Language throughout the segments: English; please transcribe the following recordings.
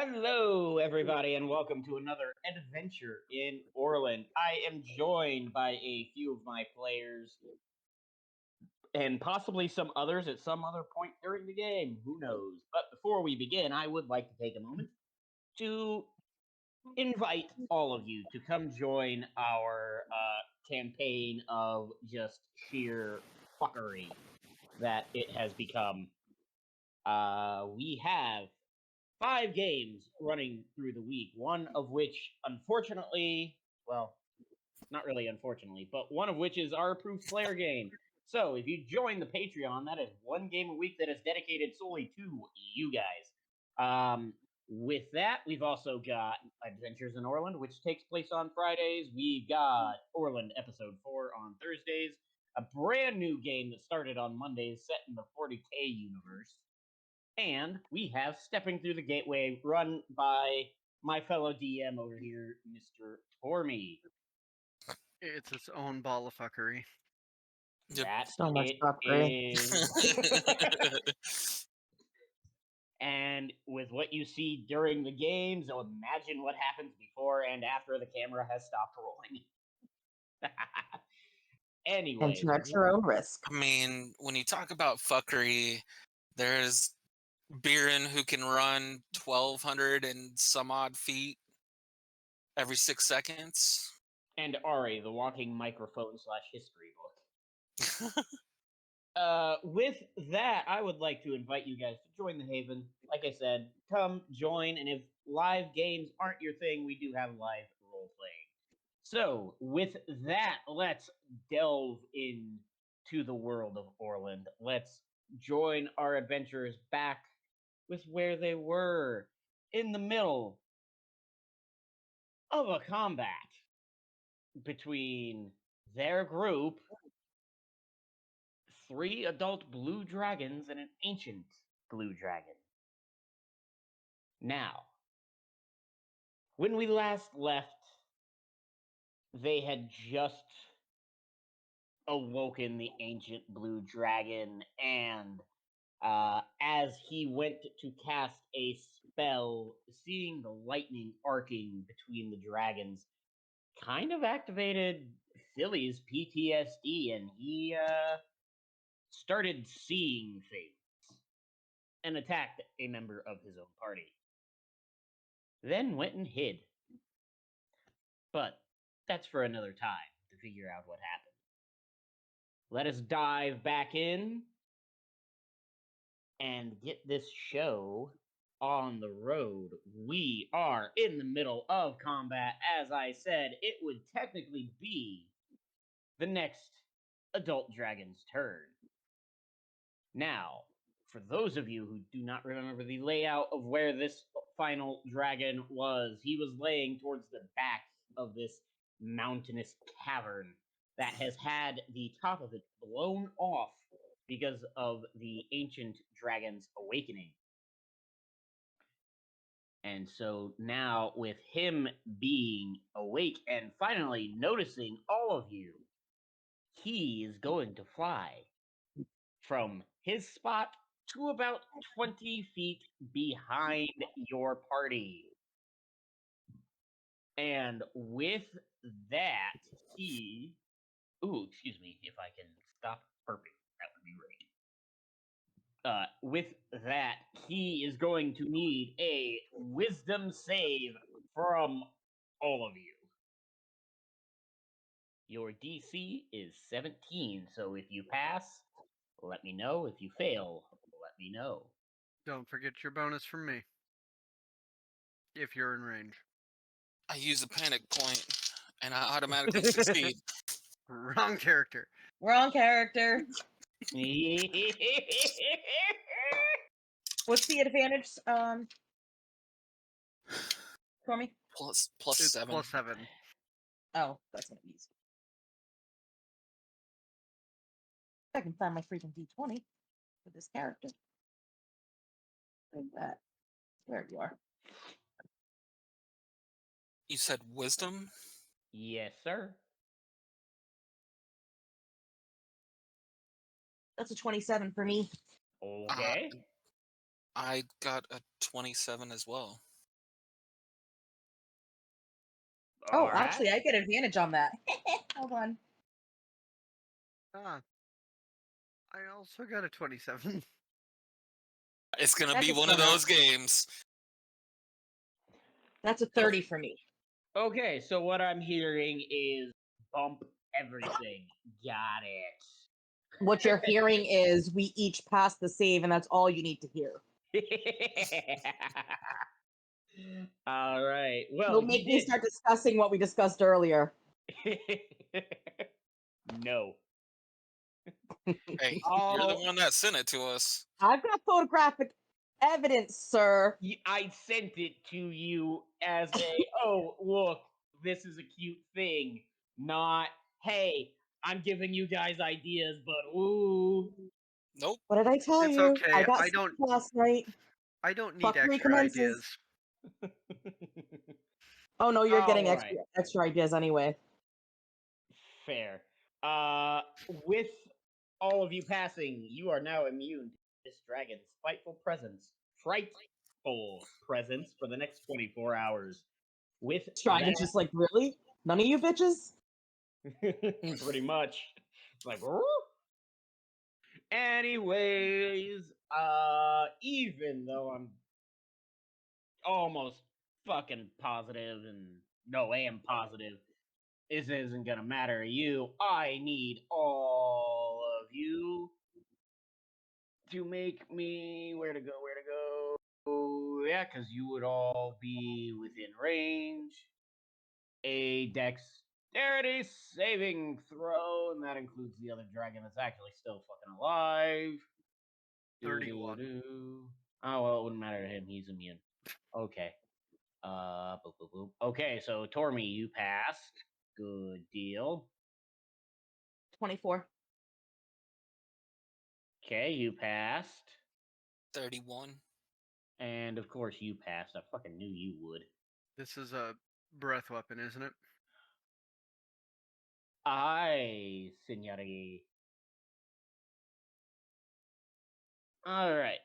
Hello, everybody, and welcome to another adventure in Orland. I am joined by a few of my players and possibly some others at some other point during the game. Who knows? But before we begin, I would like to take a moment to invite all of you to come join our campaign of just sheer fuckery that it has become. We have 5 games running through the week, one of which, unfortunately, well, not really unfortunately, but one of which is our approved player game. So if you join the Patreon, that is one game a week that is dedicated solely to you guys. With that, we've also got Adventures in Orland, which takes place on Fridays. We've got Orland Episode 4 on Thursdays, a brand new game that started on Mondays set in the 40K universe. And we have Stepping Through the Gateway, run by my fellow DM over here, Mr. Tormy. It's its own ball of fuckery. Yep. That So much it fuckery. is. And with what you see during the games, so imagine what happens before and after the camera has stopped rolling. Anyway, And at your own risk. I mean, when you talk about fuckery, there's Biren who can run 1,200 and some odd feet every 6 seconds. and Ari, the walking microphone / history book. With that, I would like to invite you guys to join the Haven. Like I said, come join, and if live games aren't your thing, we do have live role playing. So, with that, let's delve into the world of Orland. Let's join our adventurers back with where they were in the middle of a combat between their group, 3 adult blue dragons, and an ancient blue dragon. Now, when we last left, they had just awoken the ancient blue dragon, and as he went to cast a spell, seeing the lightning arcing between the dragons kind of activated Philly's PTSD, and he started seeing things and attacked a member of his own party. Then went and hid. But that's for another time to figure out what happened. Let us dive back in and get this show on the road. We are in the middle of combat. As I said, it would technically be the next adult dragon's turn. Now, for those of you who do not remember the layout of where this final dragon was, he was laying towards the back of this mountainous cavern that has had the top of it blown off because of the ancient dragon's awakening. And so now, with him being awake and finally noticing all of you, he is going to fly from his spot to about 20 feet behind your party. And with that, he. Ooh, excuse me, if I can stop burping, that would be great. With that, he is going to need a wisdom save from all of you. Your DC is 17, so if you pass, let me know. If you fail, let me know. Don't forget your bonus from me. If you're in range. I use a panic point and I automatically succeed. Wrong character. Wrong character. What's the advantage, for me? Plus It's 7. +7. Oh, that's gonna be easy. I can find my freaking D20 for this character. Like that. There you are. You said wisdom? Yes, sir. That's a 27 for me. Okay. I got a 27 as well. Oh, All right. actually, I get advantage on that. Hold on. Ah. I also got a 27. It's gonna That be just one of went up. those games. That's a 30 for me. Okay, so what I'm hearing is bump everything. Got it. What you're hearing is we each pass the save, and that's all you need to hear. All right. Well, Don't make me start discussing what we discussed earlier. No. Hey, you're Oh, the one that sent it to us. I've got photographic evidence, sir. I sent it to you as a, oh, look, this is a cute thing. Not, hey, I'm giving you guys ideas, but ooh. Nope. What did I tell It's you? okay, I got I sleep don't- last night. I don't need Fuckery extra commences. ideas. Oh no, you're getting All extra ideas anyway. Fair. With all of you passing, you are now immune to this dragon's frightful presence for the next 24 hours. With Dragon's just like, really? None of you bitches? pretty much. It's like, "Rrr." Anyways, even though I'm almost fucking positive and no, I am positive this isn't gonna matter to you. I need all of you to make me where to go. Yeah, because you would all be within range. A dexterity saving throw, and that includes the other dragon that's actually still fucking alive. 31. Doo-doo-doo. Oh well, it wouldn't matter to him. He's immune. Okay. Boop, boop, boop. Okay, so Tormy, you passed. Good deal. 24. Okay, you passed. 31. And of course you passed. I fucking knew you would. This is a breath weapon, isn't it? Aye, signori. Alright.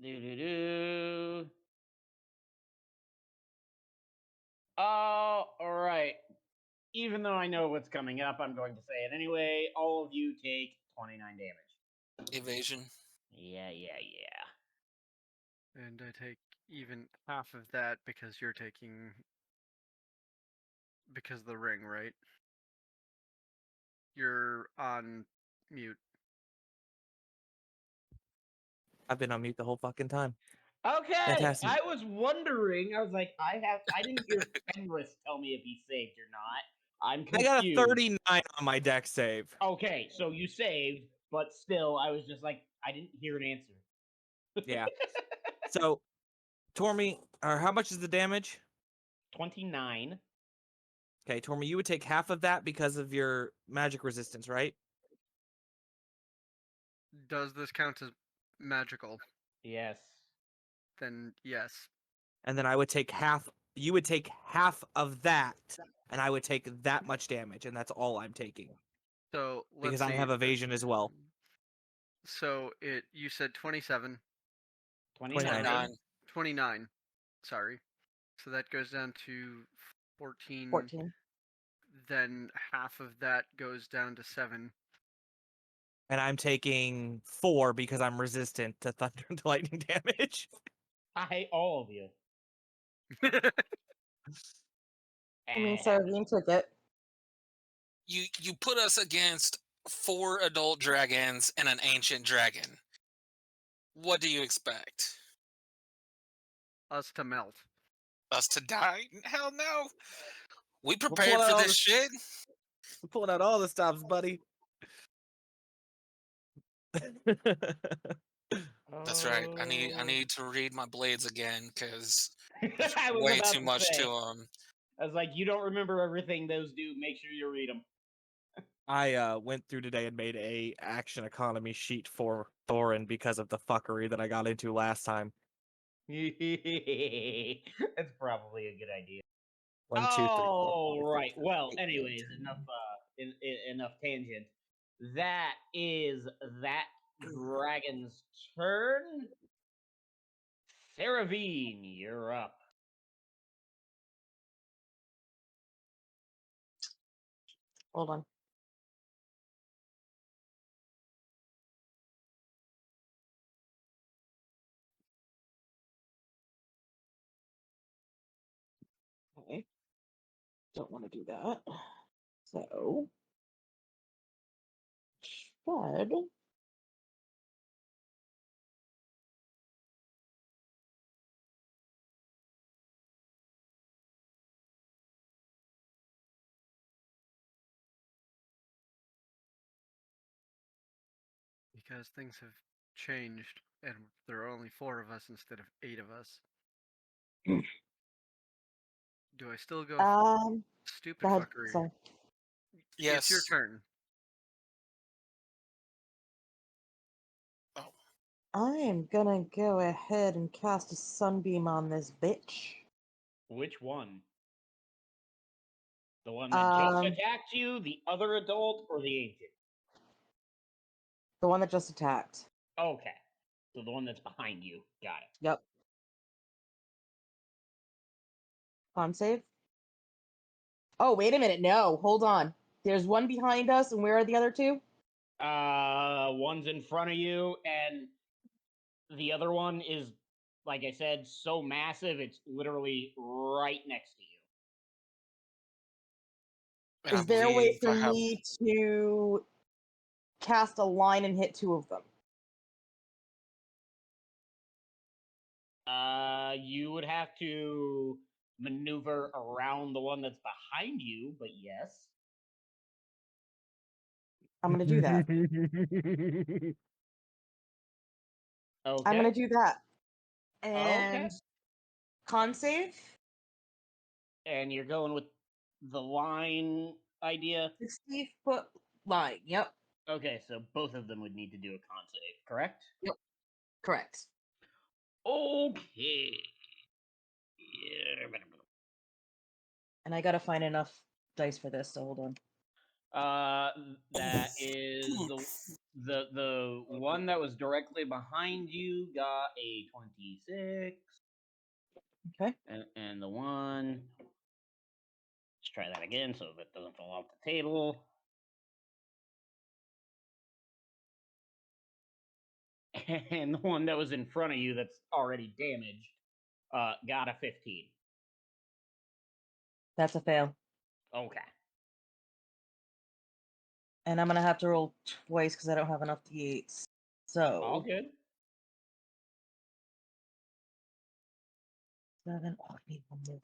Do. Alright. Even though I know what's coming up, I'm going to say it anyway. All of you take 29 damage. Evasion. Yeah. And I take even half of that because you're taking... Because of the ring, right? You're on mute. I've been on mute the whole fucking time. Okay, Fantastic. I was wondering. I was like, I didn't hear Fenris tell me if he saved or not. I'm I got a confused. 39 on my deck save. Okay, so you saved, but still, I was just like, I didn't hear an answer. Yeah. So, Tormy, or how much is the damage? 29. Okay, Tormy, you would take half of that because of your magic resistance, right? Does this count as magical? Yes. Then yes. And then I would take half. You would take half of that, and I would take that much damage, and that's all I'm taking. So let's Because see. I have evasion as well. So you said 27, 29. 29. 29. Sorry. So that goes down to 14. 14. Then half of that goes down to 7. And I'm taking 4 because I'm resistant to thunder and lightning damage. I hate all of you. I mean, Sarah took it. You put us against 4 adult dragons and an ancient dragon. What do you expect? Us to melt. Us to die? Hell no. We We're prepared pulling out for all this shit. We're pulling out all the stops, buddy. That's right. I Oh. need to read my blades again because I was way about too to much say. to them. I was like, you don't remember everything those do. Make sure you read them. I went through today and made a action economy sheet for Thorin because of the fuckery that I got into last time. That's probably a good idea. 1, 2, 3, 4, 5, 6, Right. 7, Well, 8, anyways, 9, 10. enough tangent. That is that dragon's turn. Saravine, you're up. Hold on. Okay. Don't want to do that. So, should Because things have changed, and there are only 4 of us instead of 8 of us. Do I still go stupid go ahead. fuckery? Sorry. Yes. It's your turn. Oh, I am gonna go ahead and cast a sunbeam on this bitch. Which one? The one that just Um, attacked you, the other adult, or the ancient? The one that just attacked. Okay. So the one that's behind you. Got it. Yep. Con save. Oh, wait a minute. No, hold on. There's one behind us, and where are the other two? One's in front of you, and the other one is, like I said, so massive it's literally right next to you. and I Is there a way believe for I have. me to cast a line and hit 2 of them? You would have to maneuver around the one that's behind you, but yes. I'm gonna do that. Okay. I'm gonna do that. Okay. And con save. And you're going with the line idea? 60-foot line. Yep. Okay, so both of them would need to do a con save, correct? Yep. Correct. Okay. Yeah. And I gotta find enough dice for this, so hold on. That is the one that was directly behind you got a 26. Okay. And the one, let's try that again so that doesn't fall off the table. And the one that was in front of you that's already damaged got a 15. That's a fail. Okay. And I'm gonna have to roll twice because I don't have enough d8s. All So good. 7. Oh, I need one more.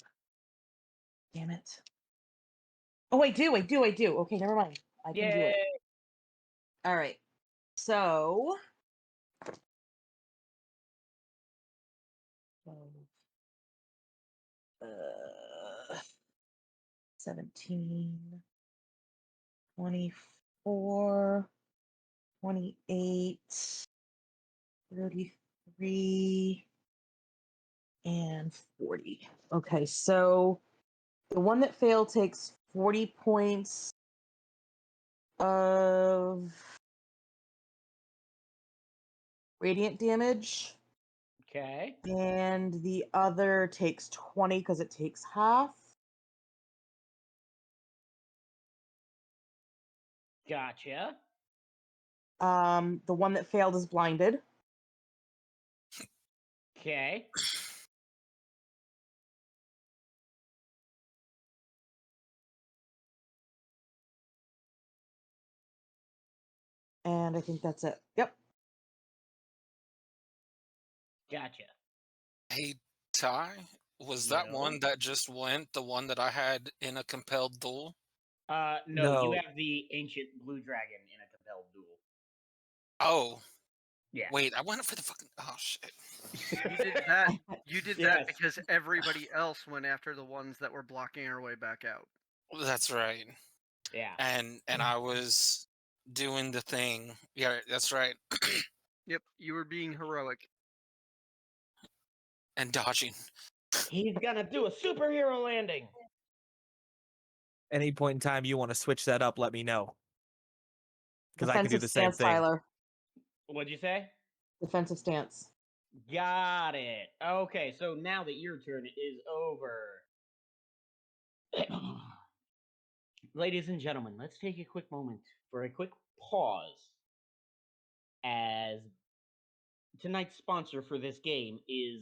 Damn it. Oh, I do. Okay, never mind. I can do Yay! it. All right. So. 17, 24, 28, 33, and 40. Okay, so the one that failed takes 40 points of radiant damage, Okay. and the other takes 20 because it takes half. Gotcha. The one that failed is blinded. Okay. And I think that's it. Yep. Gotcha. Hey, Ty, was that Yo. one that just went the one that I had in a compelled duel? No, you No. have the ancient blue dragon in a compelled duel. Oh, Yeah. wait, I went for the fucking. Oh shit. You did that. You did that Yes. because everybody else went after the ones that were blocking our way back out. That's right. Yeah. And I was doing the thing. Yeah, that's right. Yep, you were being heroic. And dodging. He's gonna do a superhero landing. Any point in time you want to switch that up, let me know. Because I can do Defensive the same stance, thing. Tyler. What'd you say? Defensive stance. Got it. Okay, so now that your turn is over, ladies and gentlemen, let's take a quick moment for a quick pause as tonight's sponsor for this game is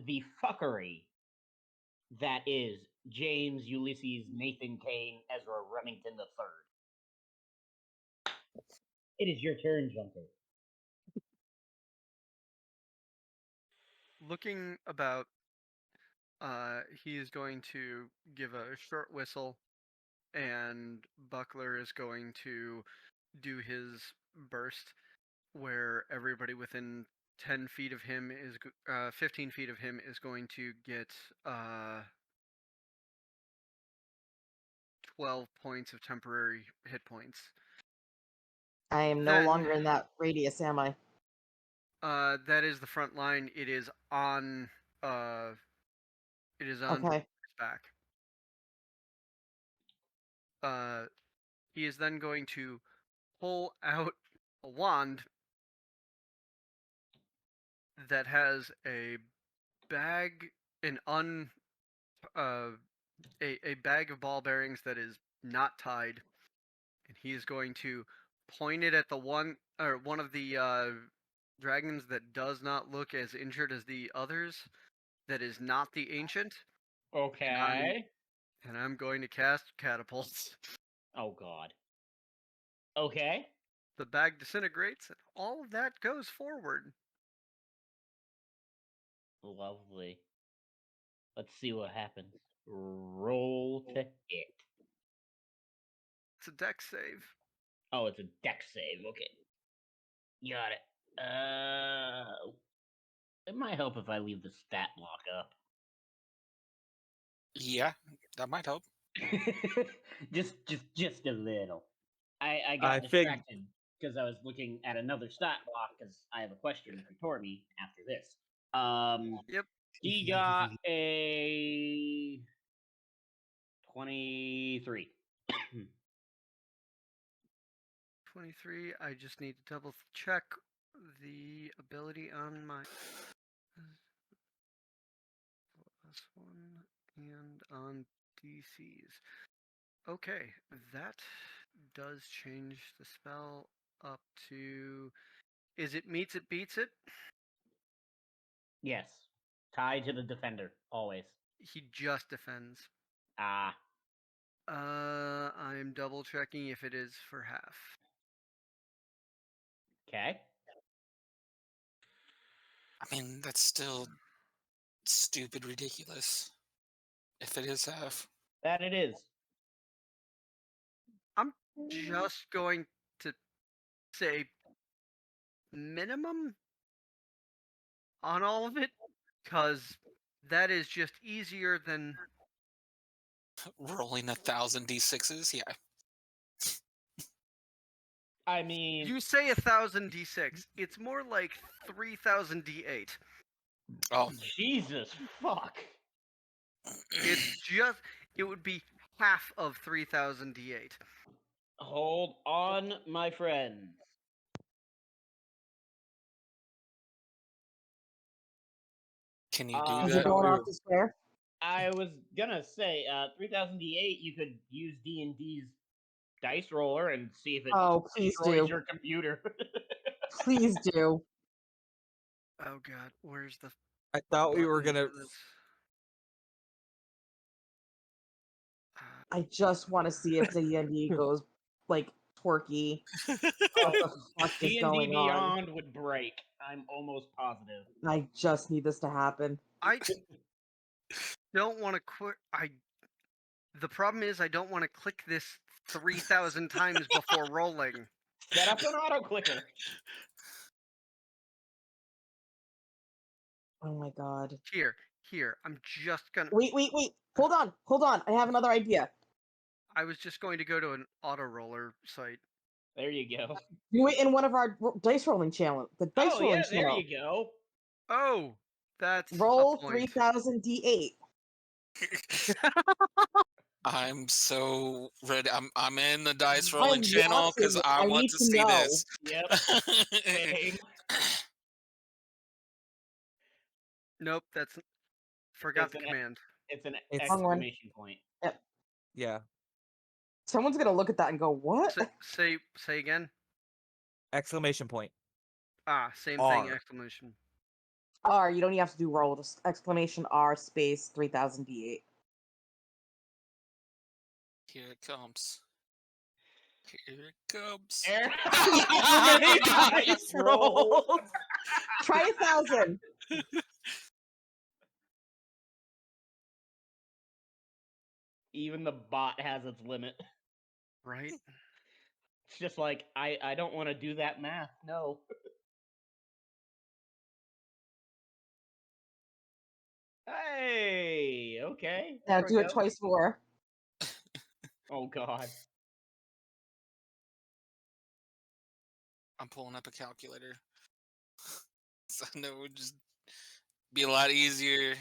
the fuckery that is James Ulysses Nathan Kane Ezra Remington III. It is your turn, Jumper. Looking about, he is going to give a short whistle, and Buckler is going to do his burst, where everybody within 10 feet of him is, 15 feet of him is going to get 12 points of temporary hit points. I am no Then- longer in that radius, am I? That is the front line. It is on. It is on Okay. his back. He is then going to pull out a wand that has a bag, a bag of ball bearings that is not tied, and he is going to point it at the one of the dragons that does not look as injured as the others. That is not the ancient. Okay. And I'm going to cast catapults. Oh god. Okay. The bag disintegrates, and all of that goes forward. Lovely. Let's see what happens. Roll to hit. It's a dex save. Oh, it's a dex save. Okay. Got it. It might help if I leave the stat block up. Yeah, that might help. just a little. I I got fig- distracted because I was looking at another stat block because I have a question for Tormy after this. Yep. He got a 23. 23. I just need to double check the ability on my plus one and on DCs. Okay, that does change the spell up to. Is it meets it beats it? Yes. Tied to the defender, always. He just defends. Ah. I'm double checking if it is for half. Okay. I mean, that's still stupid ridiculous. If it is half. That it is. I'm just going to say minimum on all of it, because that is just easier than. Rolling 1,000 d6s, yeah. I mean, You say 1,000 d6. It's more like 3,000 d8. Oh, Jesus fuck. It's just. It would be half of 3,000 d8. Hold on, my friends. can you do Is that? it going off the square? I was gonna say, 3000 D8, you could use D&D's dice roller and see if it Oh, please destroys do. your computer. Please do. Oh god, where's the I thought we were button gonna. for this? I just want to see if the D&D goes like twerky. What the fuck is D&D going on? Beyond would break. I'm almost positive. I just need this to happen. I don't want to quit. The problem is I don't want to click this 3,000 times before rolling. Set up an auto clicker. Oh my god. Here. I'm just gonna. Wait. Hold on. I have another idea. I was just going to go to an auto roller site. There you go. Do it in one of our dice rolling channel. The dice Oh rolling yeah, there channel. you go. Oh, that's Roll a point. 3,000 D8. I'm so ready. I'm in the dice I'm rolling channel because watching. I I want need to to see know. this. Yep. Same. Nope, that's forgot It's the an- command. It's an It's- exclamation point. Yeah. Someone's gonna look at that and go, "What?" Say again. Exclamation point. Same R. thing. Exclamation. R. You don't even have to do roll. Just exclamation R space 3000 D8. Here it comes. Here it comes. Too many dice rolls. Try 1,000. Even the bot has its limit. Right. It's just like I don't want to do that math. No. Hey, okay. Now there we do it go. twice more. Oh God. I'm pulling up a calculator. So I know it would just be a lot easier.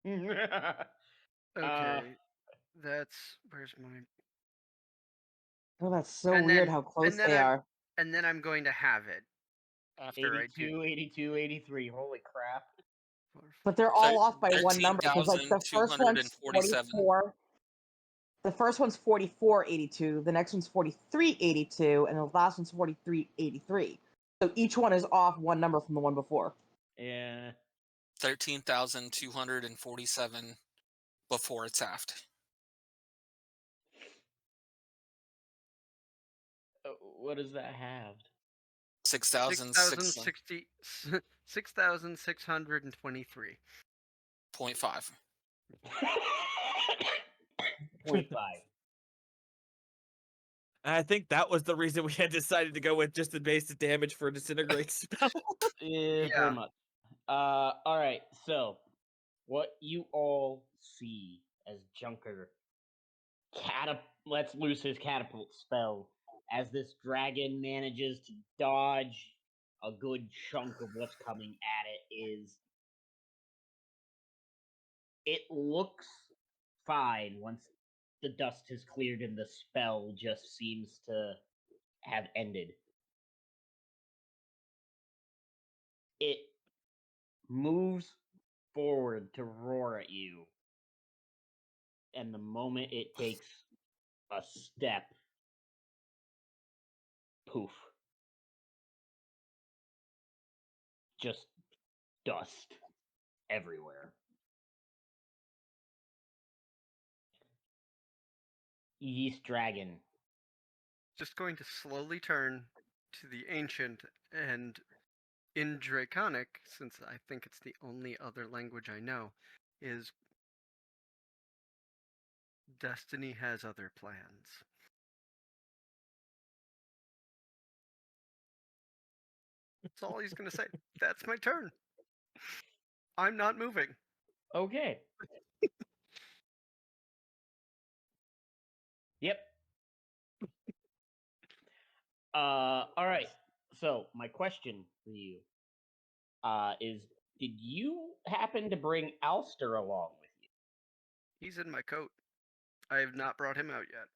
Okay. That's where's my. Oh, that's so And weird then- how close and then they I'm- are. And then I'm going to have it after I do. 82, 82, 83. Holy crap. But they're all off by one number because, like, the first one's 13,247. 44. The first one's 4482. The next one's 4382, and the last one's 4383. So each one is off one number from the one before. Yeah. 13,247 before it's halved. What does that have? 6,600.5. 6,623. 0.5. I think that was the reason we had decided to go with just the basic damage for a disintegrate spell. Yeah, pretty much. All right. So, what you all see as Junker lets loose his catapult spell as this dragon manages to dodge a good chunk of what's coming at it. It looks fine once the dust has cleared and the spell just seems to have ended. It moves forward to roar at you, and the moment it takes a step, poof, just dust everywhere. Yeast dragon. Just going to slowly turn to the ancient and in Draconic, since I think it's the only other language I know, is Destiny has other plans. That's all he's going to say. That's my turn. I'm not moving. Okay. Yep. All right. So my question for you, is: did you happen to bring Alster along with you? He's in my coat. I have not brought him out yet.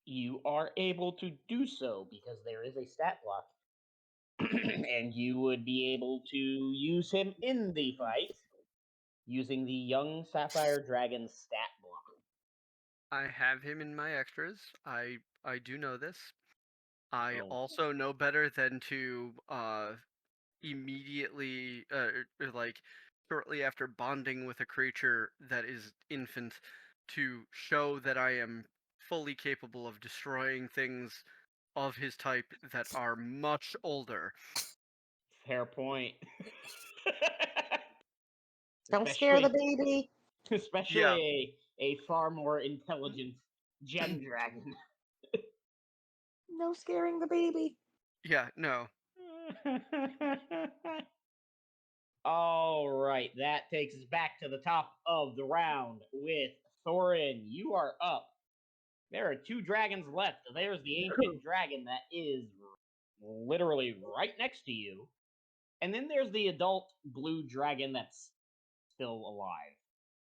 You are able to do so because there is a stat block, and you would be able to use him in the fight using the young Sapphire Dragon stat block. I have him in my extras. I do know this. I Oh. also know better than to immediately or like shortly after bonding with a creature that is infant to show that I am fully capable of destroying things of his type that are much older. Fair point. Don't scare the baby. Especially a far more intelligent gem dragon. No scaring the baby. Yeah, no. All right, that takes us back to the top of the round with Thorin. You are up. There are two dragons left. There's the ancient dragon that is literally right next to you. And then there's the adult blue dragon that's still alive,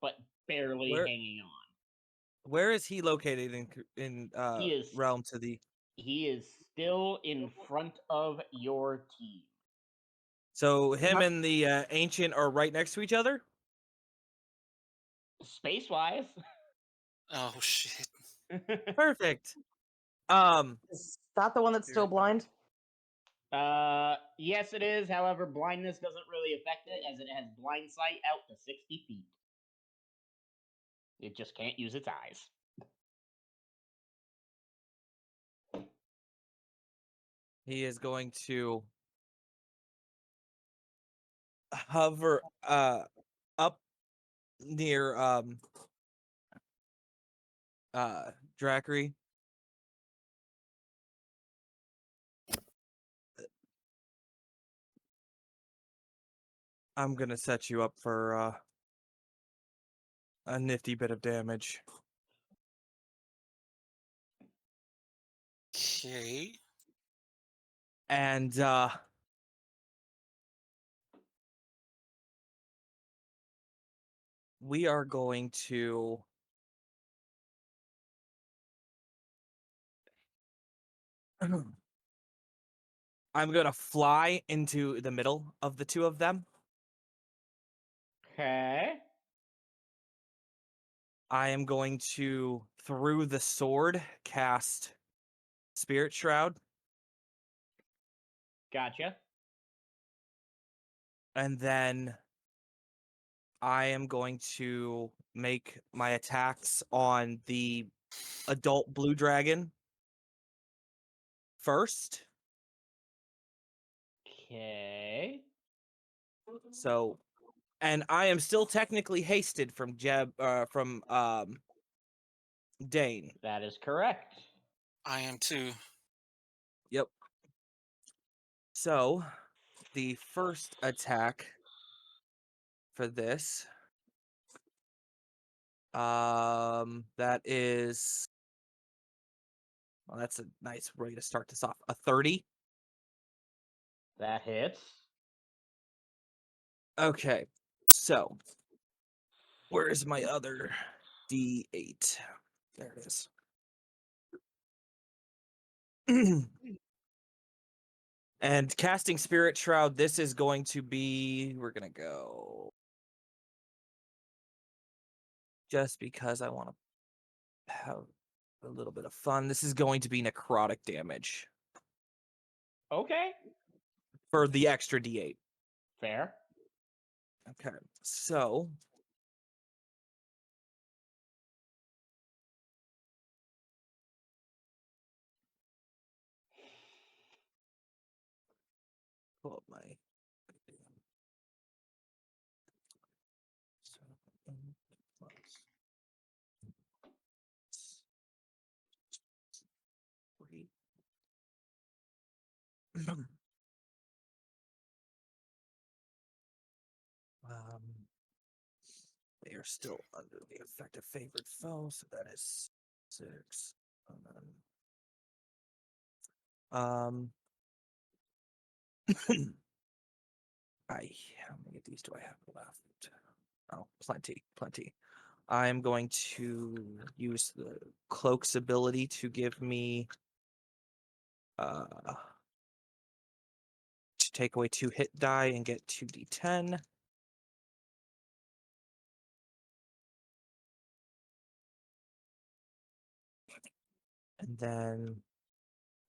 but barely hanging on. Where is he located in He is realm to the? He is still in front of your team. So him and the ancient are right next to each other. Space wise. Oh shit. Perfect. Is that the one that's still Dude. blind? Yes, it is. However, blindness doesn't really affect it as it has blind sight out to 60 feet. It just can't use its eyes. He is going to hover up near Drackery. I'm gonna set you up for a nifty bit of damage. Okay. And we are going to I'm gonna fly into the middle of the two of them. Okay. I am going to, through the sword, cast Spirit Shroud. Gotcha. And then I am going to make my attacks on the adult blue dragon first. Okay. So, and I am still technically hasted from Dane. That is correct. I am too. Yep. So, the first attack for this, that is, well, that's a nice way to start this off. A 30. That hits. Okay. So, where is my other D8? There it is. And casting Spirit Shroud, this is going to be, we're going to go, just because I want to have a little bit of fun. This is going to be necrotic damage Okay. for the extra D8. Fair. Okay. So, pull up my, so, plus 3. They are still under the effect of favored foe, so that is 6. And then, how many of these do I have left? Oh, plenty. I'm going to use the cloak's ability to give me to take away 2 hit die and get 2d10. And then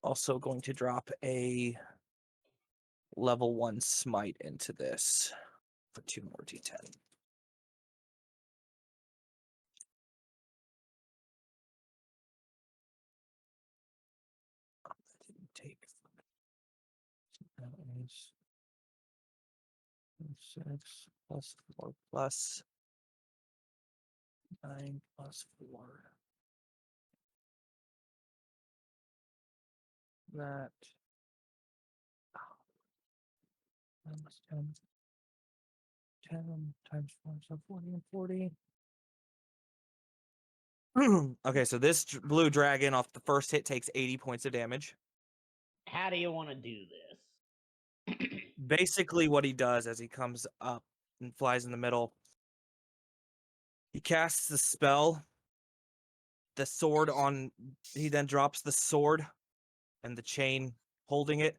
also going to drop a level 1 smite into this for 2 more d10. That didn't take. That is 6 plus 4 plus 9 plus 4. That minus 10 times 4, so 40 and 40. Okay, so this blue dragon off the first hit takes 80 points of damage. How do you want to do this? Basically, what he does as he comes up and flies in the middle, he casts the spell. The sword on, he then drops the sword and the chain holding it,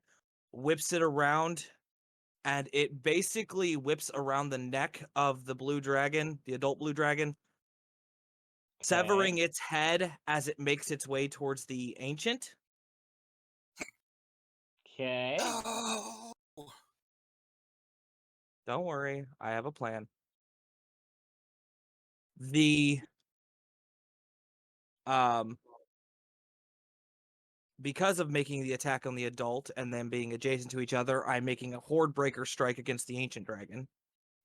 whips it around and it basically whips around the neck of the blue dragon, the adult blue dragon, severing its head as it makes its way towards the ancient. Okay. Oh. Don't worry, I have a plan. The because of making the attack on the adult and then being adjacent to each other, I'm making a horde breaker strike against the ancient dragon.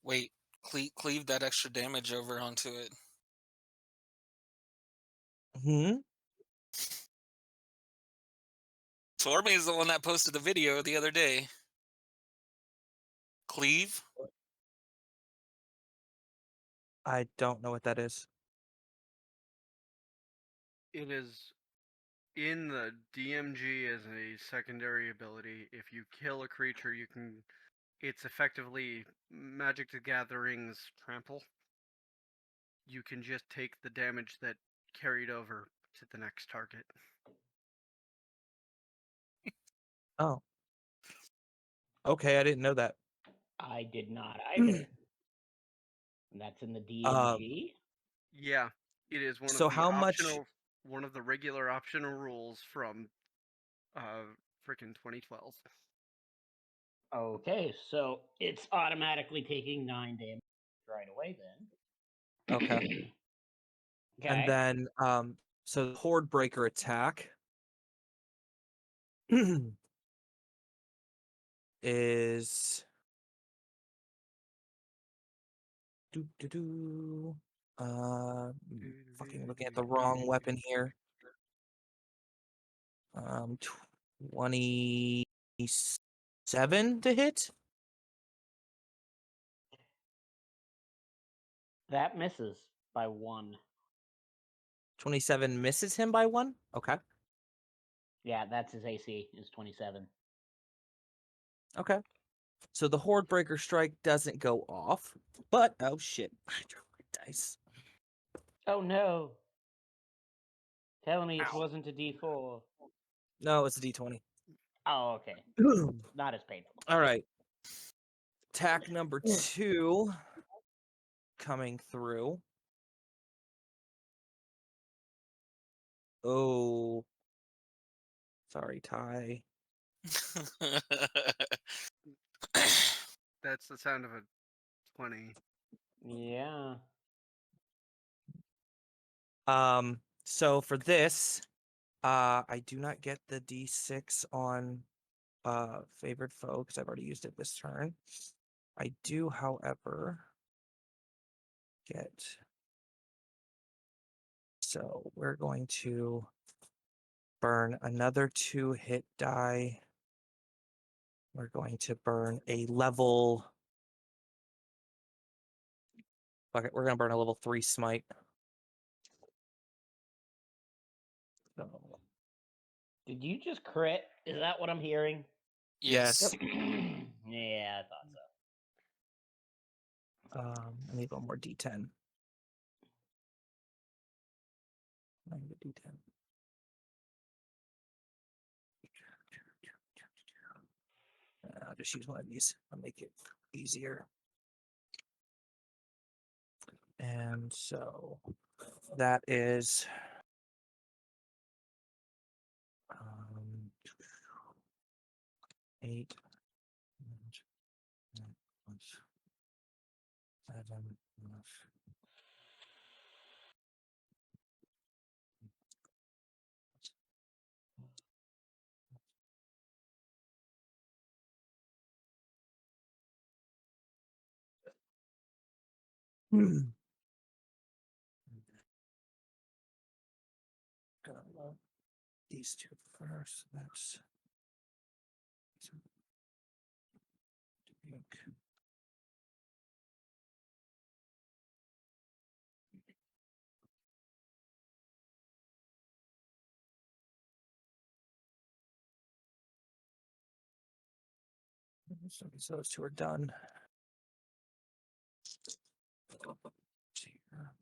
Wait, cleave that extra damage over onto it. Torme is the one that posted the video the other day. Cleave? I don't know what that is. It is in the DMG as a secondary ability. If you kill a creature, you can. It's effectively Magic the Gathering's trample. You can just take the damage that carried over to the next target. Oh. Okay, I didn't know that. I did not either. And that's in the DMG. Yeah, it is one So of the how much- optional, one of the regular optional rules from frickin' 2012. Okay, so it's automatically taking 9 damage right away then. Okay. Okay. And then so the horde breaker attack is fucking looking at the wrong weapon here. 27 to hit. That misses by 1. 27 misses him by 1. Okay. Yeah, that's his AC is 27. Okay. So the horde breaker strike doesn't go off, but oh shit, I dropped my dice. Oh no. Tell me it Ow. wasn't a D4. No, it's a D20. Oh, okay. Not as painful. All right. Attack number 2 coming through. Oh. Sorry, Ty. That's the sound of a 20. Yeah. So for this, I do not get the D6 on favored foe because I've already used it this turn. I do, however, get. So we're going to burn another 2 hit die. We're going to burn a level. Fuck it, we're going to burn a level 3 smite. So, Did you just crit? Is that what I'm hearing? Yes. Yeah, I thought so. I need one more D10. I need a D10. I'll just use one of these. I'll make it easier. And so that is 8 7 Gonna love these 2 first. That's pink. So those 2 are done. Here.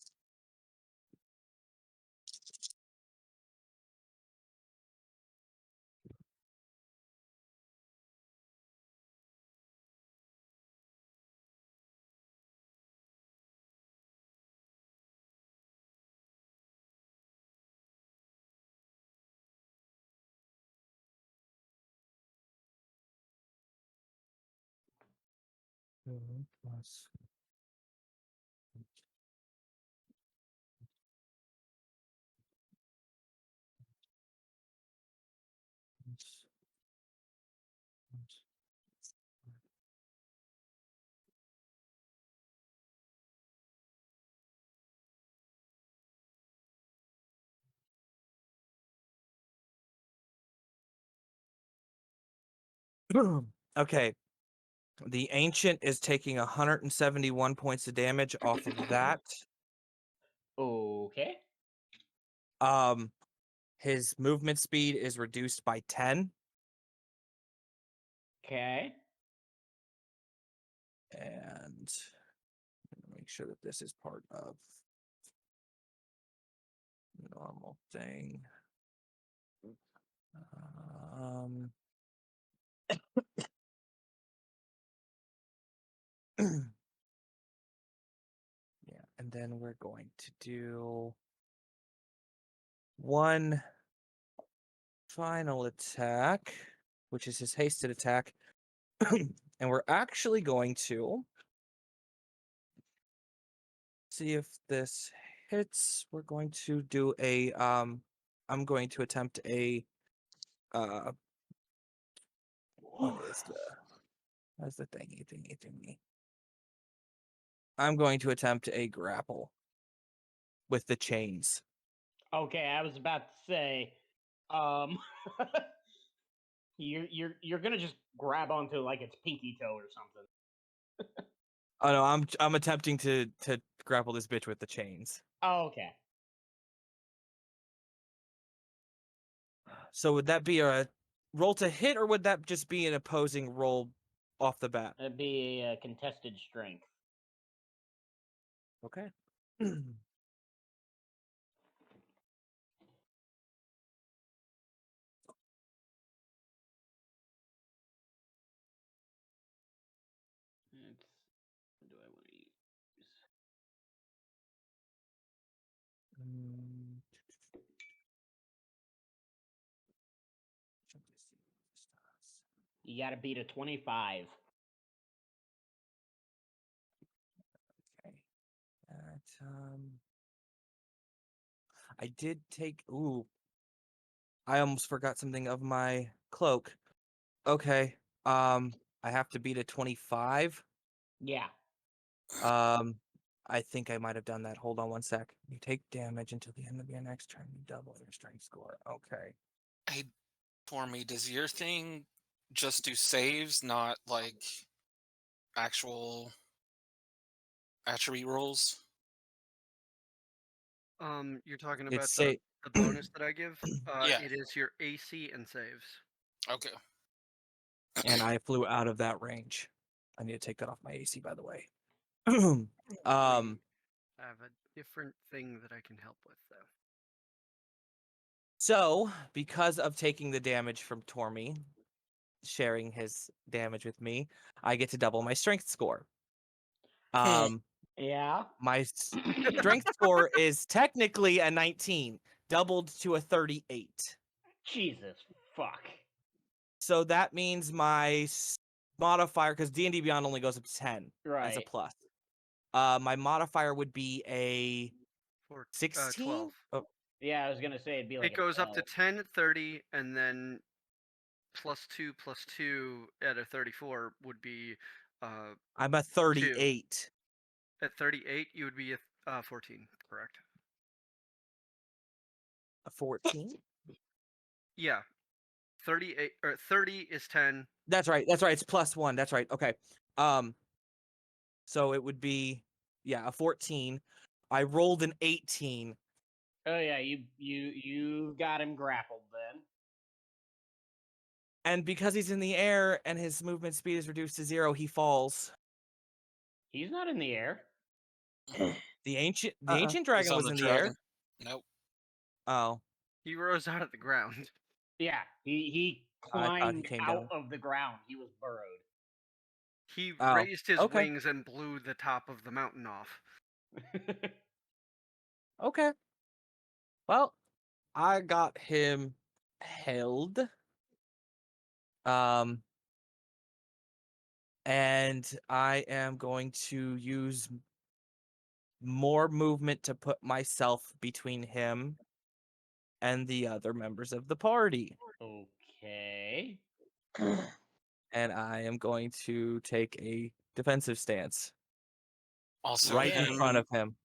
plus okay. The ancient is taking 171 points of damage off of that. Okay. His movement speed is reduced by 10. Okay. And make sure that this is part of the normal thing. Yeah, and then we're going to do one final attack, which is his hasted attack. And we're actually going to see if this hits. We're going to do a I'm going to attempt a what is the thingy. I'm going to attempt a grapple with the chains. Okay, I was about to say, you're gonna just grab onto like its pinky toe or something. Oh no, I'm attempting to grapple this bitch with the chains. Oh, okay. So would that be a roll to hit, or would that just be an opposing roll off the bat? That'd be a contested strength. Okay. What do I want to use? You gotta beat a 25. Okay. That I did take. Ooh, I almost forgot something of my cloak. Okay. I have to beat a 25. Yeah. I think I might have done that. Hold on one sec. You take damage until the end of your next turn. You double your strength score. Okay. Hey, Tormy, does your thing just do saves, not like actual attribute rolls? You're talking about It's say the bonus that I give? Yeah. It is your AC and saves. Okay. and I flew out of that range. I need to take that off my AC, by the way. Wait, um, I have a different thing that I can help with, though. so because of taking the damage from Tormy, sharing his damage with me, I get to double my strength score. Yeah. My strength score is technically a 19, doubled to a 38. Jesus fuck. So that means my modifier, because D&D Beyond only goes up to 10 as a Right. plus. My modifier would be a For 16. 12. Oh, Yeah, I was gonna say it'd be like It goes a up to 10, 30, and then plus 2 at a 34 would be I'm a 38. at 38 you would be a 14, correct? A 14. Yeah. 38 or 30 is 10. That's right. It's +1. That's right. Okay. So it would be a 14. I rolled an 18. Oh yeah, you got him grappled then. And because he's in the air and his movement speed is reduced to 0, he falls. He's not in the air. The ancient He's dragon on was the in the dragon. air. Nope. Oh, He rose out of the ground. Yeah, he I thought he climbed came out down. of the ground. He was burrowed. He Oh, raised his okay. wings and blew the top of the mountain off. Okay. Well, I got him held. and I am going to use more movement to put myself between him and the other members of the party. Okay. And I am going to take a defensive stance Also, right in front of him.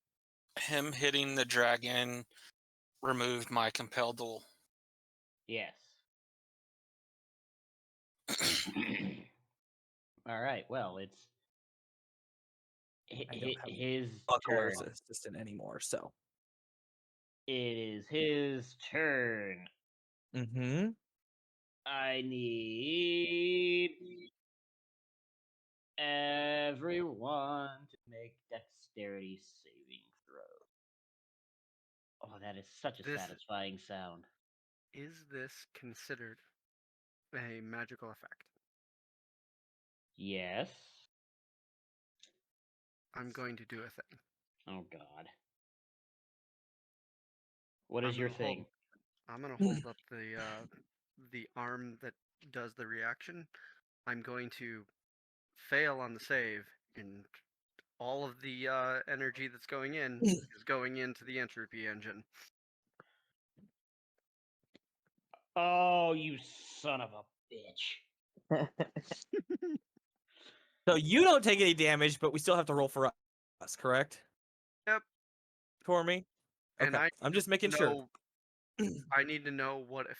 him hitting the dragon removed my compel duel. Yes. All right. Well, it's I don't have his buckler turn. assistant anymore, so. It is his turn. Mm-hmm. I need everyone to make dexterity saving throws. Oh, that is such a This- satisfying sound. Is this considered a magical effect? Yes. I'm going to do a thing. Oh God. What I'm is your gonna thing? I'm gonna hold up the arm that does the reaction. I'm going to fail on the save, and all of the energy that's going in is going into the entropy engine. Oh, you son of a bitch. So you don't take any damage, but we still have to roll for us, correct? Yep. For me? And Okay. I'm just making sure. I need to know what if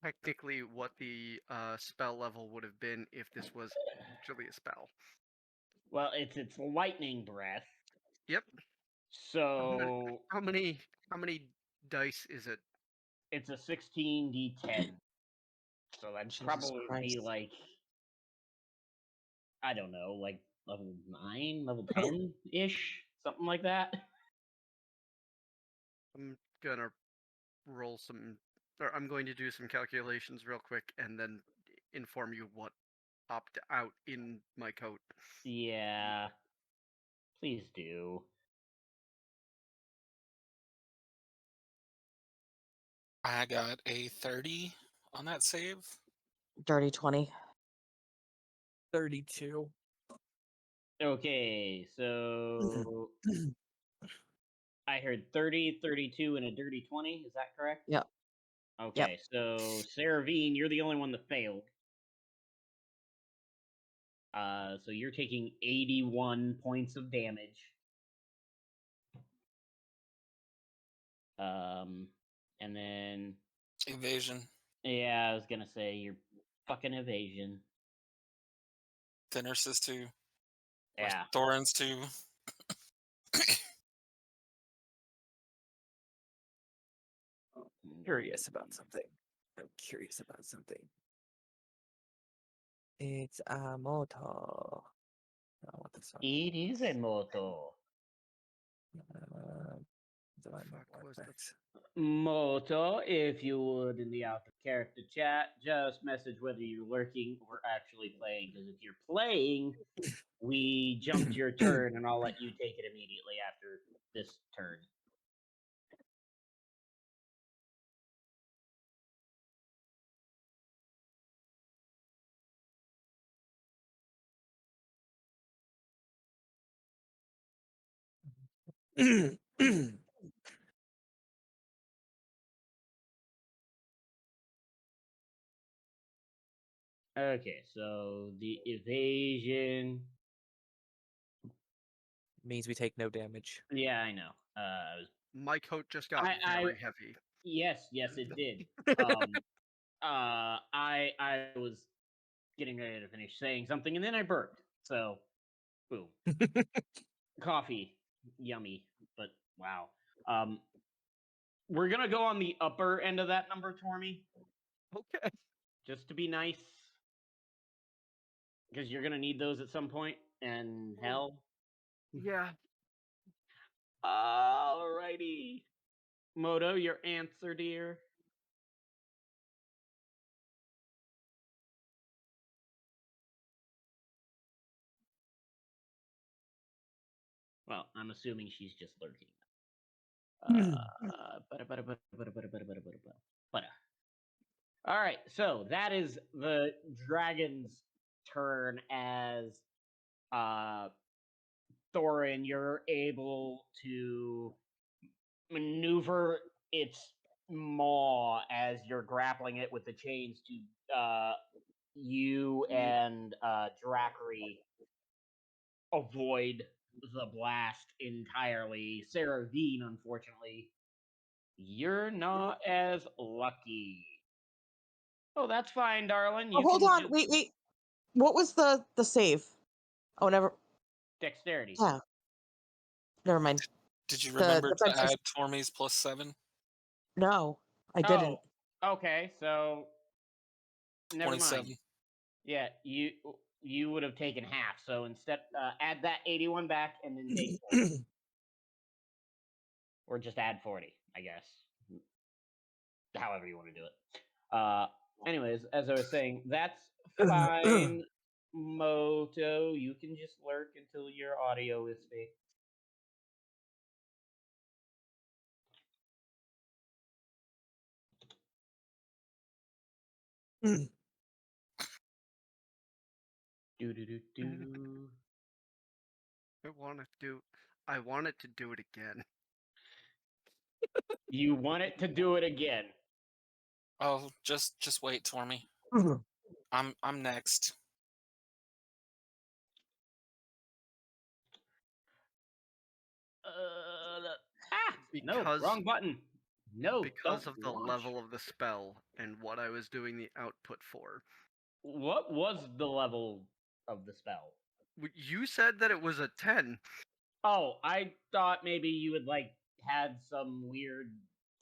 technically what the spell level would have been if this was actually a spell. Well, it's lightning breath. Yep. So How many dice is it? it's a 16d10. So that'd Jesus probably be Christ. like, I don't know, like level 9, level 10 ish, something like that. I'm gonna roll some, or I'm going to do some calculations real quick and then inform you what popped out in my coat. Yeah. Please do. I got a 30 on that save. Dirty 20. 32. Okay, so I heard 30, 32, and a dirty 20. Is that correct? Yep. Okay, so Saravine, you're the only one that failed. So you're taking 81 points of damage. And then Evasion. yeah, I was gonna say your fucking evasion. Thinner's too. Yeah. Thorin's too. Curious about something. I'm curious about something. It's a moto. I want this one. It is a moto. Do I know Fuck, what was the- next? Moto, if you would, in the out of character chat, just message whether you're lurking or actually playing. Because if you're playing, we jumped your turn, and I'll let you take it immediately after this turn. Okay, so the evasion. Means we take no damage. Yeah, I know. My coat just got I- very heavy. Yes, it did. I was getting ready to finish saying something, and then I burped. So, boom. Coffee, yummy, but wow. We're gonna go on the upper end of that number, Tormy, Okay. just to be nice, because you're gonna need those at some point. And hell, Yeah. alrighty, Moto, your answer, dear. Well, I'm assuming she's just lurking. All right, so that is the dragon's turn as Thorin, you're able to maneuver its maw as you're grappling it with the chains to you and Drackery avoid the blast entirely. Sarah Veen, unfortunately, you're not as lucky. Oh, that's fine, darling. You hold can on. just Wait. What was the save? Oh, never. dexterity. Yeah. Never mind. Did you The remember to defense. add Tormy's +7? No, I didn't. Oh, okay. So never mind. 27. Yeah, you would have taken half. So instead, add that 81 back and then take 40. Or just add 40, I guess. However you want to do it. Anyways, as I was saying, that's fine. Moto, you can just lurk until your audio is fixed. Do do do do. I want it to do it again. You want it to do it again. Oh, just wait, Tormy. I'm next. No, Because wrong button. No, because don't of the launch. level of the spell and what I was doing the output for. What was the level of the spell? You said that it was a 10. Oh, I thought maybe you had had some weird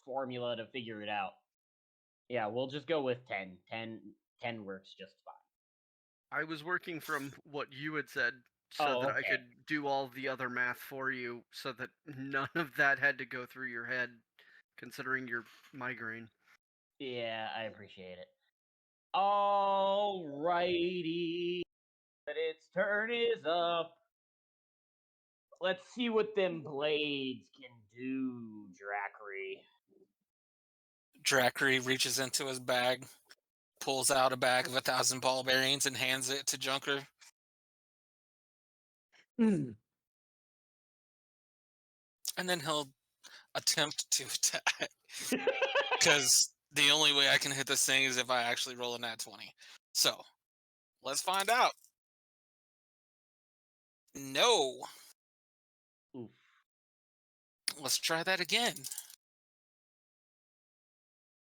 formula to figure it out. Yeah, we'll just go with 10. 10 works just fine. I was working from what you had said so Oh, that I okay. could do all the other math for you so that none of that had to go through your head, considering your migraine. Yeah, I appreciate it. Alrighty. But its turn is up. Let's see what them blades can do, Drackery. Drackery reaches into his bag, pulls out a bag of 1,000 ball bearings, and hands it to Junker. And then he'll attempt to attack. Because the only way I can hit this thing is if I actually roll a nat 20. So, let's find out. No. Oof. Let's try that again.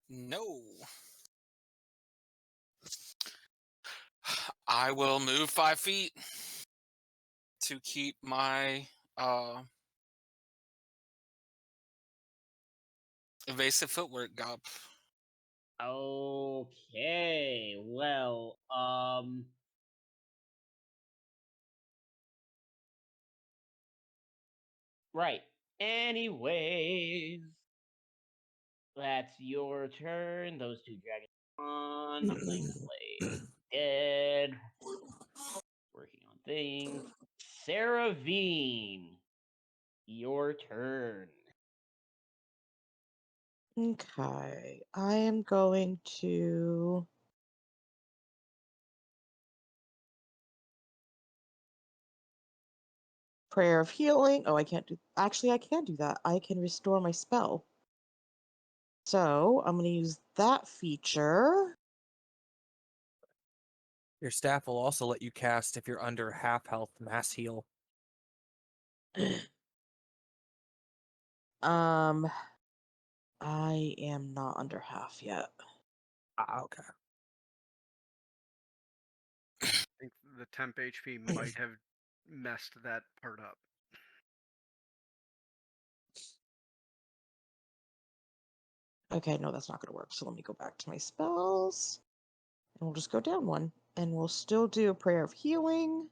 No. I will move 5 feet to keep my evasive footwork up. Okay, well, right. Anyways, that's your turn. Those two dragons on. Link Blade dead. Working on things. Sarah Veen, your turn. Okay, I am going to. Prayer of healing. Oh, I can't do. Actually, I can do that. I can restore my spell. So I'm going to use that feature. Your staff will also let you cast if you're under half health mass heal. I am not under half yet. Okay. I think the temp HP might have messed that part up. Okay, no, that's not going to work. So let me go back to my spells. And we'll just go down one. And we'll still do a prayer of healing.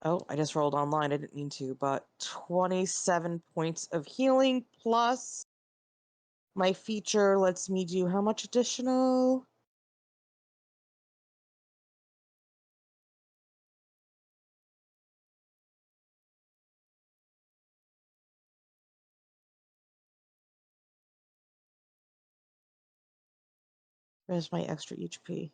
Oh, I just rolled online. I didn't mean to, but 27 points of healing plus my feature lets me do how much additional? Where's my extra HP?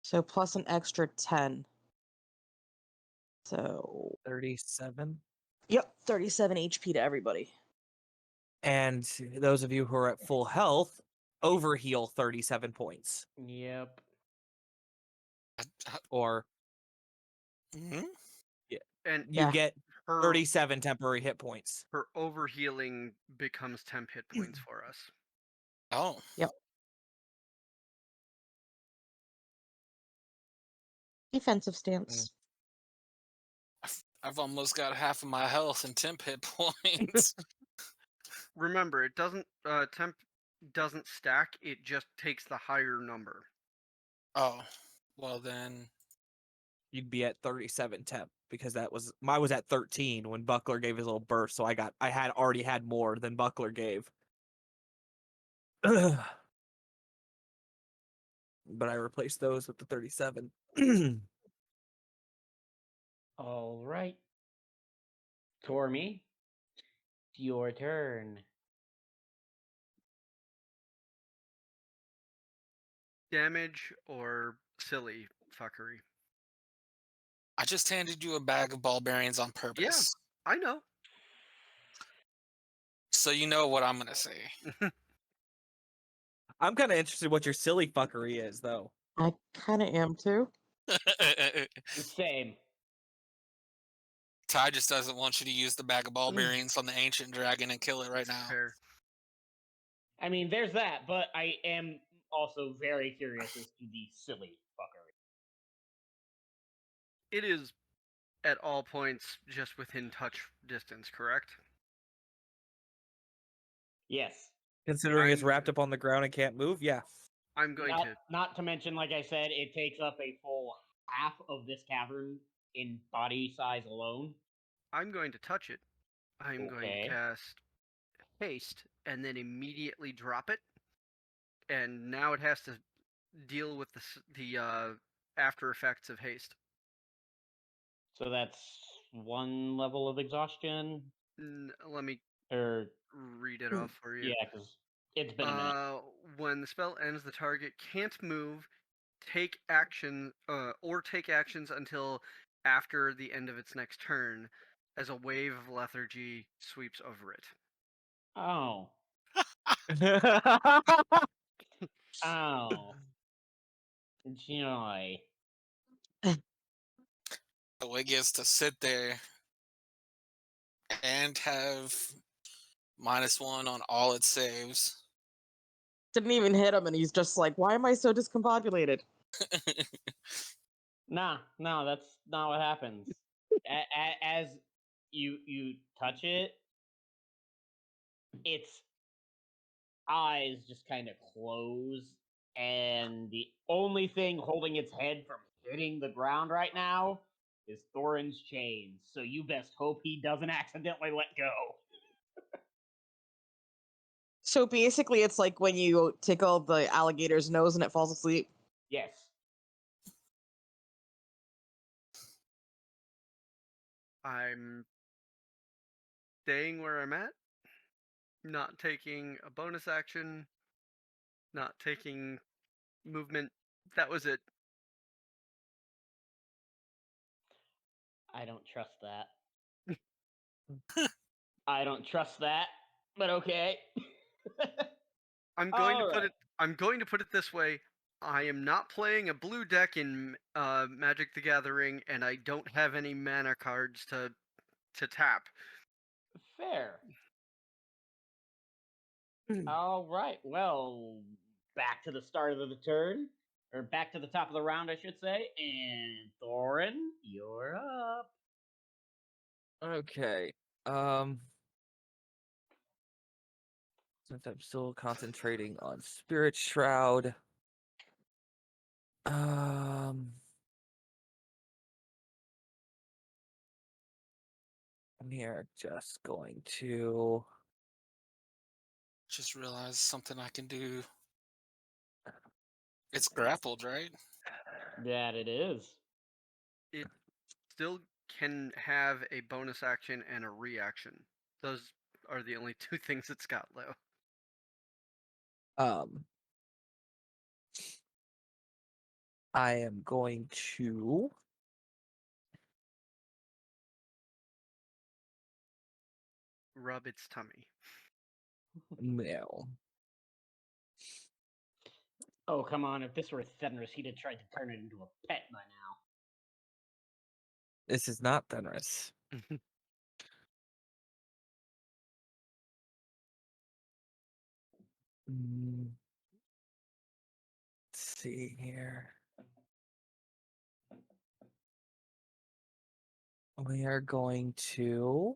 So plus an extra 10. So 37. yep, 37 HP to everybody. And those of you who are at full health, overheal 37 points. Yep. Or Mhm. And you Yeah. get her 37 temporary hit points. her overhealing becomes temp hit points for us. Oh, Defensive stance. I've almost got half of my health and temp hit points. Remember, it doesn't temp doesn't stack. It just takes the higher number. Oh, well then. You'd be at 37 temp because I was at 13 when Buckler gave his little burst, so I had already had more than Buckler gave. But I replaced those with the 37. All right. Tormy, it's your turn. Damage or silly fuckery. I just handed you a bag of ball bearings on purpose. I know. So you know what I'm gonna say. I'm kind of interested what your silly fuckery is, though. I kind of am too. Same. Ty just doesn't want you to use the bag of ball bearings on the ancient dragon and kill it right now. Fair. I mean, there's that, but I am also very curious as to the silly fuckery. It is at all points just within touch distance, correct? Yes. Considering it's I'm- wrapped up on the ground and can't move, yeah. I'm going to Not to mention, like I said, it takes up a full half of this cavern in body size alone. touch it. I'm going to Okay. cast haste and then immediately drop it. And now it has to deal with the after effects of haste. So that's one level of exhaustion, Let me or read it off for you. yeah, because it's been a minute. When the spell ends, the target can't move, take action, or take actions until after the end of its next turn, as a wave of lethargy sweeps over it. Oh, oh, joy. So it gets to sit there and have -1 on all its saves. Didn't even hit him, and he's just like, "Why am I so discombobulated?" Nah, no, that's not what happens. As you touch it, its eyes just kind of close, and the only thing holding its head from hitting the ground right now is Thorin's chains. So you best hope he doesn't accidentally let go. So basically, it's like when you tickle the alligator's nose and it falls asleep. Yes. I'm staying where I'm at, not taking a bonus action, not taking movement. That was it. I don't trust that. I don't trust that, but okay. I'm going to All put right. it. I'm going to put it this way. I am not playing a blue deck in Magic the Gathering, and I don't have any mana cards to tap. Fair. All right. Well, back to the start of the turn, or back to the top of the round, I should say. And Thorin, you're up. Okay. Since I'm still concentrating on Spirit Shroud. We are just going to Just realized something I can do. It's grappled, right? That it is. It still can have a bonus action and a reaction. Those are the only two things it's got, though. I am going to Rub its tummy. mail. Oh, come on. If this were Fenris, he'd have tried to turn it into a pet by now. This is not Fenris. Let's see here. We are going to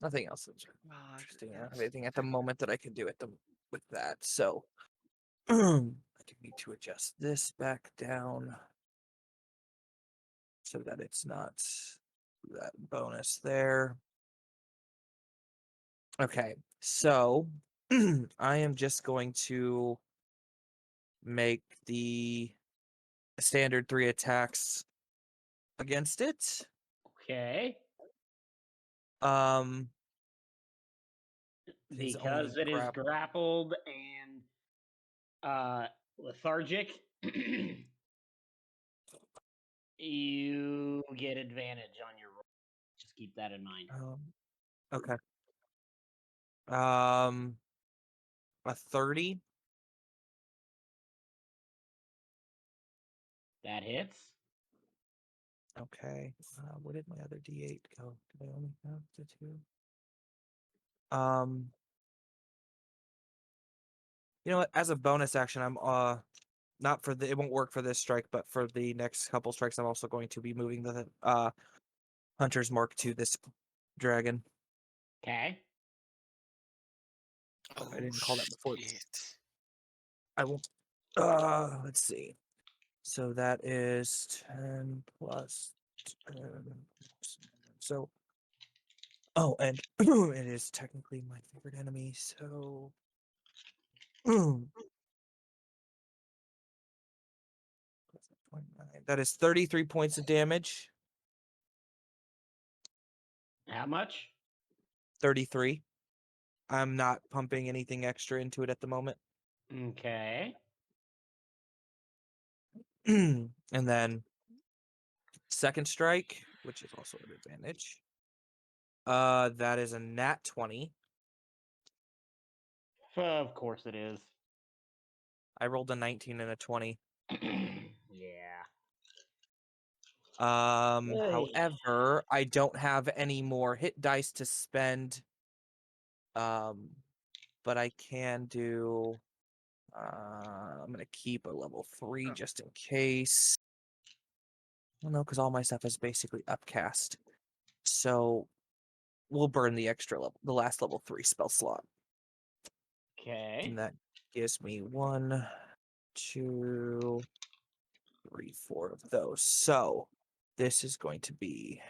nothing else is interesting. I don't have anything at the moment that I can do with that. So I do need to adjust this back down so that it's not that bonus there. Okay, so I am just going to make the standard 3 attacks against it. Okay. His Because only it is grapple. grappled and lethargic, you get advantage on your roll. Just keep that in mind. Okay. A 30. That hits. Okay. Where did my other D8 go? Did I only have the 2? You know what? As a bonus action, I'm not for the it won't work for this strike, but for the next couple strikes, I'm also going to be moving the Hunter's Mark to this dragon. Okay. Oh, I didn't call that before. shit. I won't. Let's see. So that is 10 plus 10. So, oh, and it is technically my favorite enemy. So, that is 33 points of damage. How much? 33. I'm not pumping anything extra into it at the moment. Okay. And then second strike, which is also an advantage. That is a nat 20. Of course it is. I rolled a 19 and a 20. Yeah. However, I don't have any more hit dice to spend. But I can do I'm gonna keep a level 3 just in case. Well, no, because all my stuff is basically upcast. So we'll burn the extra level, the last level 3 spell slot. Okay. And that gives me 1, 2, 3, 4 of those. So this is going to be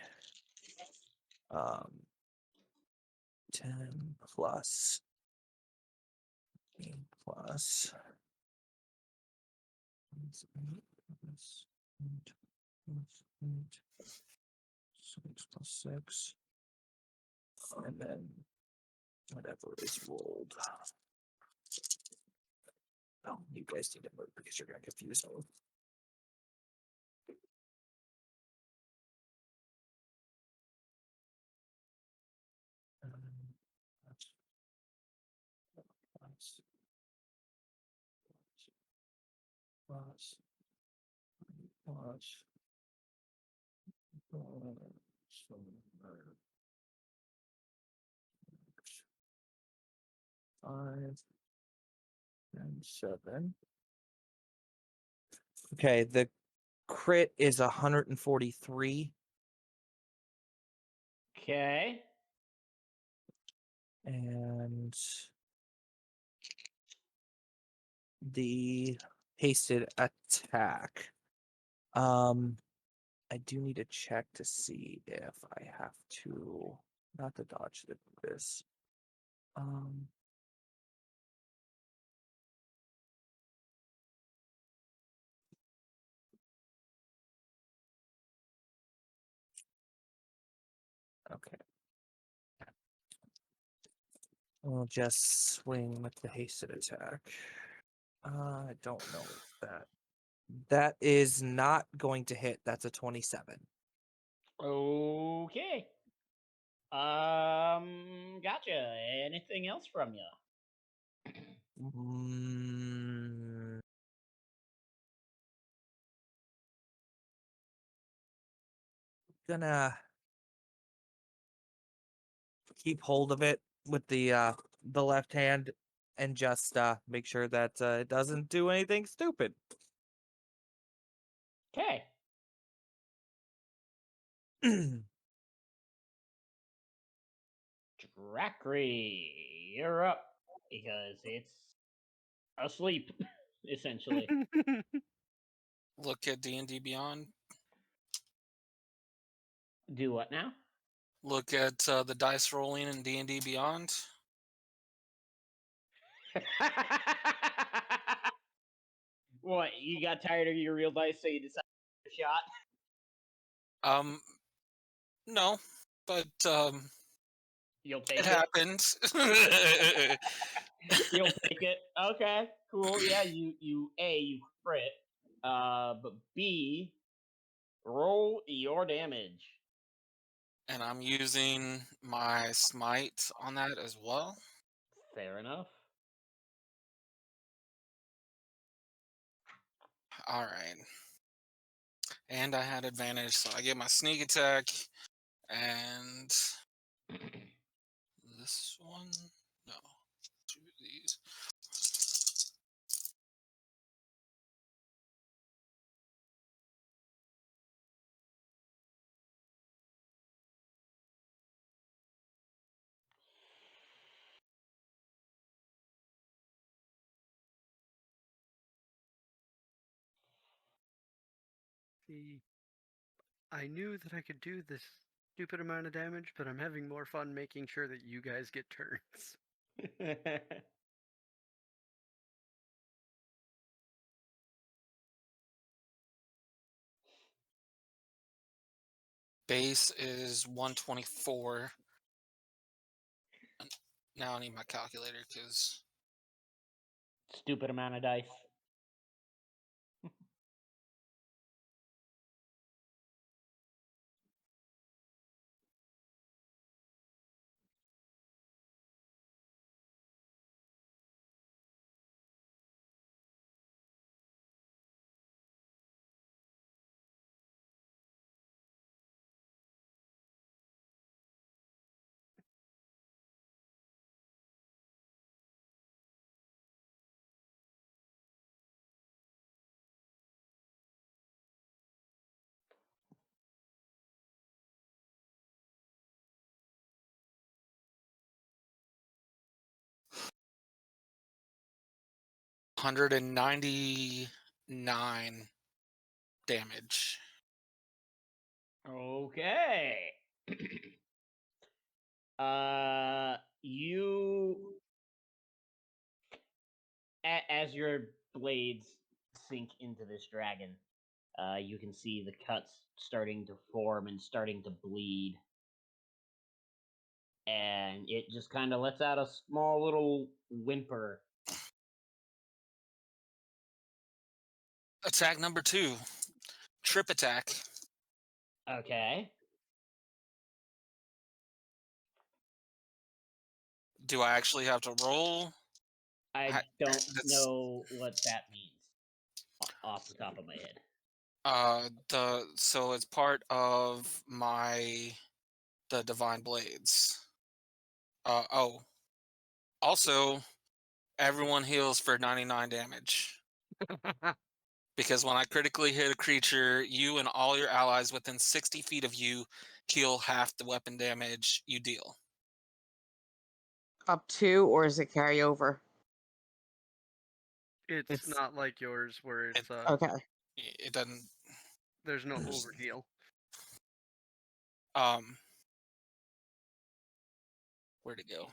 10 plus 8 plus 6 plus 6. And then whatever is rolled. Oh, you guys need to move because you're gonna confuse me. Five and 7. Okay, the crit is 143, Okay. and the hasted attack. I do need to check to see if I have to not to dodge this. Okay. We'll just swing with the hasted attack. I don't know that. That is not going to hit. That's a 27. Okay. Gotcha. Anything else from you? Gonna keep hold of it with the left hand and just make sure that it doesn't do anything stupid. Okay. Drakri, you're up because it's asleep, essentially. Look at D&D Beyond. Do what now? Look at the dice rolling in D&D Beyond. What? You got tired of your real dice, so you decided to take a shot? No, but You'll take it it. happened. You'll take it. Okay, cool. Yeah, you crit. But B, roll your damage. And I'm using my smite on that as well. Fair enough. All right. And I had advantage, so I get my sneak attack and this one. No, two of these. See, I knew that I could do this stupid amount of damage, but I'm having more fun making sure that you guys get turns. Base is 124. Now I need my calculator because Stupid amount of dice. $199 damage. Okay. You as your blades sink into this dragon, you can see the cuts starting to form and starting to bleed. And it just kind of lets out a small little whimper. Attack number 2. Trip attack. Okay. Do I actually have to roll? I don't that's- know what that means off the top of my head. So it's part of the divine blades. Also, everyone heals for 99 damage. Because when I critically hit a creature, you and all your allies within 60 feet of you heal half the weapon damage you deal. Up to, or is it carry over? It's not like yours where it's Okay. It doesn't. There's no overheal. Where'd it go?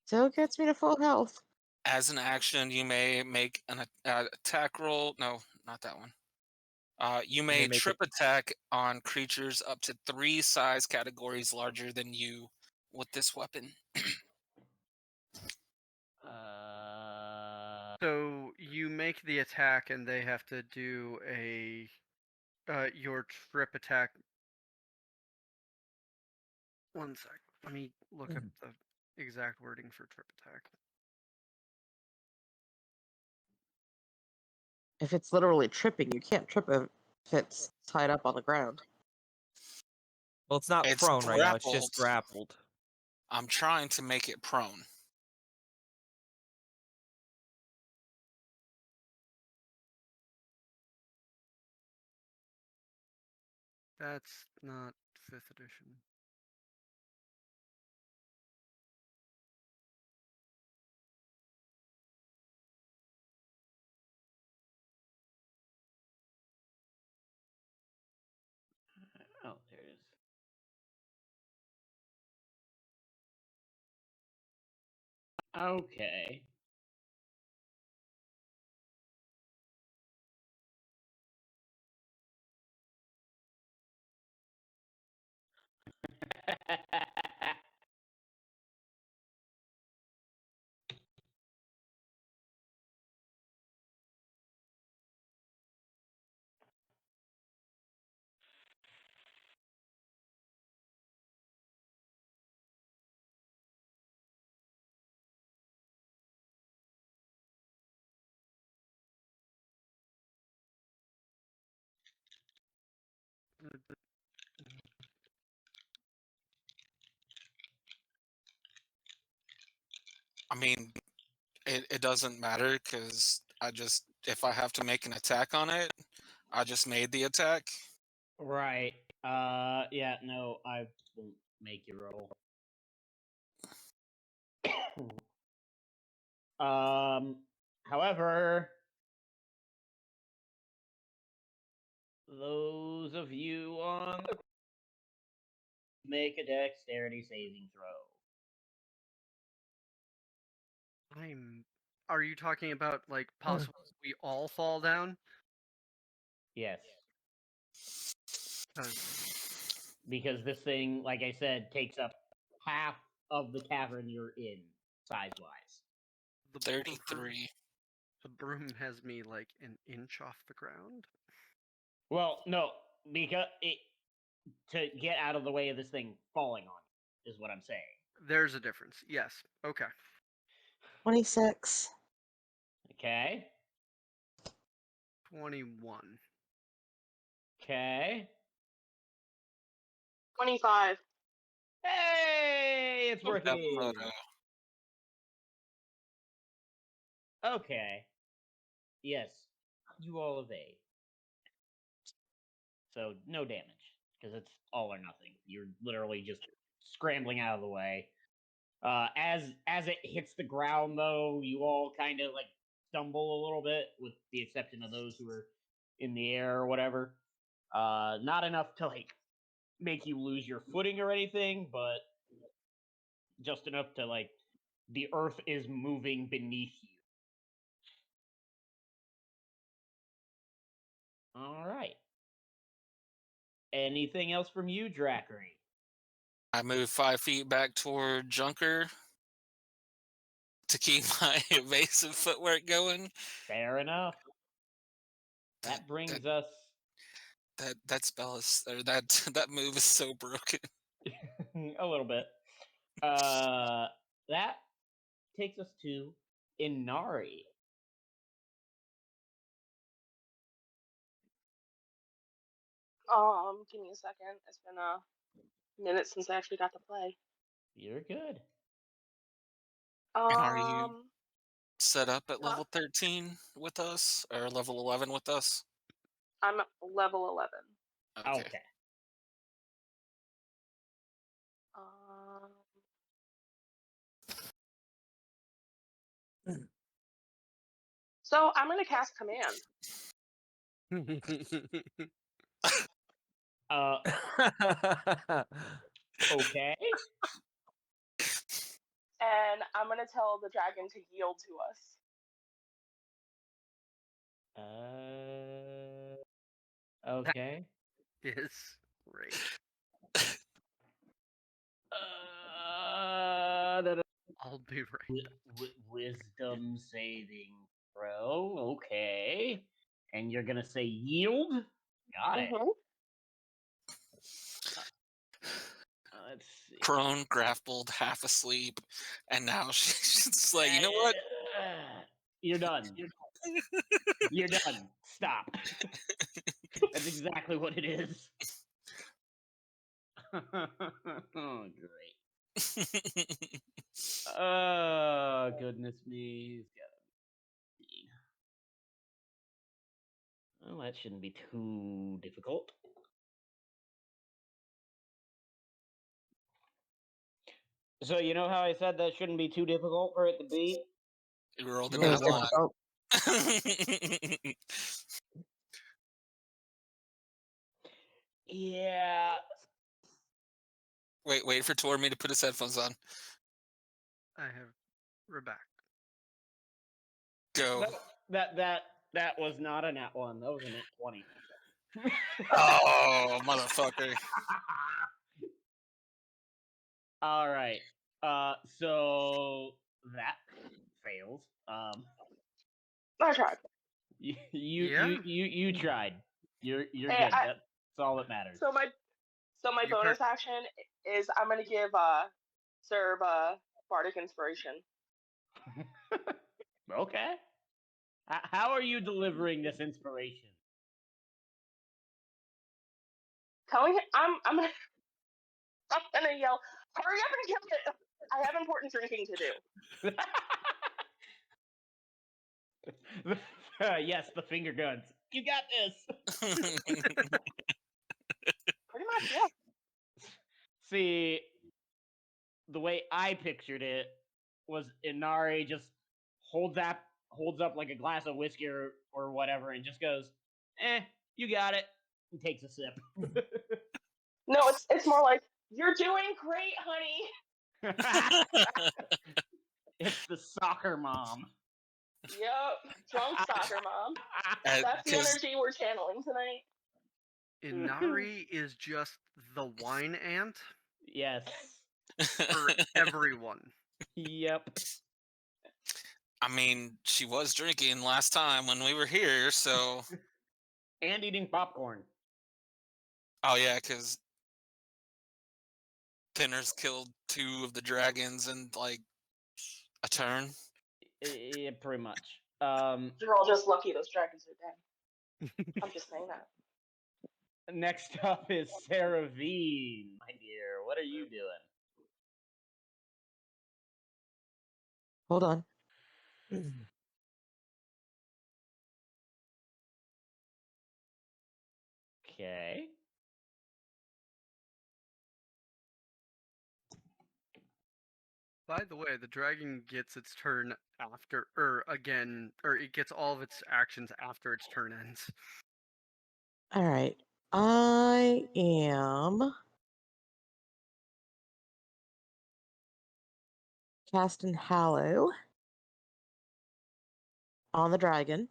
So it gets me to full health. As an action, you may make an attack roll. No, not that one. You may make trip attack on creatures up to 3 size categories larger than you with this weapon. So you make the attack, and they have to do a your trip attack. One sec. Let me look up the exact wording for trip attack. If it's literally tripping, you can't trip if it's tied up on the ground. Well, it's not It's prone right now. It's just grappled. grappled. I'm trying to make it prone. That's not 5th edition. Oh, there it is. Okay. I mean, it doesn't matter because if I have to make an attack on it, I just made the attack. Right. Yeah, no, I won't make you roll. However, those of you on the make a dexterity saving throw. Are you talking about like possibly we all fall down? Yes. 'Cause Because this thing, like I said, takes up half of the cavern you're in, size-wise. the 33. The broom has me like an inch off the ground. Well, no, because to get out of the way of this thing falling on you, is what I'm saying. There's a difference. Yes. Okay. 26. Okay. 21. Okay. 25. Hey, it's working. Yamamoto. Okay. Yes, you all evade. So no damage because it's all or nothing. You're literally just scrambling out of the way. As it hits the ground, though, you all kind of like stumble a little bit, with the exception of those who are in the air or whatever. Not enough to like make you lose your footing or anything, but just enough to like the earth is moving beneath you. All right. Anything else from you, Drackery? I moved 5 feet back toward Junker to keep my evasive footwork going. Fair enough. That brings us That spell is or that that move is so broken. a little bit. That takes us to Inari. Give me a second. It's been a minute since I actually got to play. You're good. And are you Um, set up at huh? level 13 with us or level 11 with us? I'm at level 11. Okay. Um, so I'm gonna cast command. Uh, okay. And I'm gonna tell the dragon to yield to us. Okay. Is great. Da- da- I'll be right back. wisdom saving throw. Okay. And you're gonna say yield? Got it. Mhm. Let's see. Prone, grappled, half asleep, and now she's just like, you know what? You're done. You're done. Stop. That's exactly what it is. Oh, great. Oh, goodness me. He's got a mean. Well, that shouldn't be too difficult. So, you know how I said that shouldn't be too difficult for it to beat? You rolled a Really nat one. one. Yeah. Wait for Tormy to put his headphones on. I have Rebecca. Go. That was not a nat 1. That was a nat 20. Oh, motherfucker. All right. So that fails. I tried. You tried. You're Hey, good. That's all that matters. So my You bonus action is I'm gonna give Serb bardic inspiration. Okay. How are you delivering this inspiration? Telling him I'm gonna yell, hurry up and kill it. I have important drinking to do. Yes, the finger guns. You got this. Pretty much, yeah. See, the way I pictured it was Inari just holds up like a glass of whiskey or whatever and just goes, you got it, and takes a sip. No, it's more like, you're doing great, honey. It's the soccer mom. Yep, drunk soccer mom. Uh, That's the 'cause- energy we're channeling tonight. Inari is just the wine ant Yes. for everyone. Yep. I mean, she was drinking last time when we were here, so. And eating popcorn. Oh, yeah, because Thinner's killed 2 of the dragons in, like, a turn. Yeah, pretty much. You're all just lucky those dragons are dead. I'm just saying that. Next up is Sarah V, my dear. What are you doing? Hold on. Okay. By the way, the dragon gets its turn after, or it gets all of its actions after its turn ends. All right. I am casting Hallow on the dragon.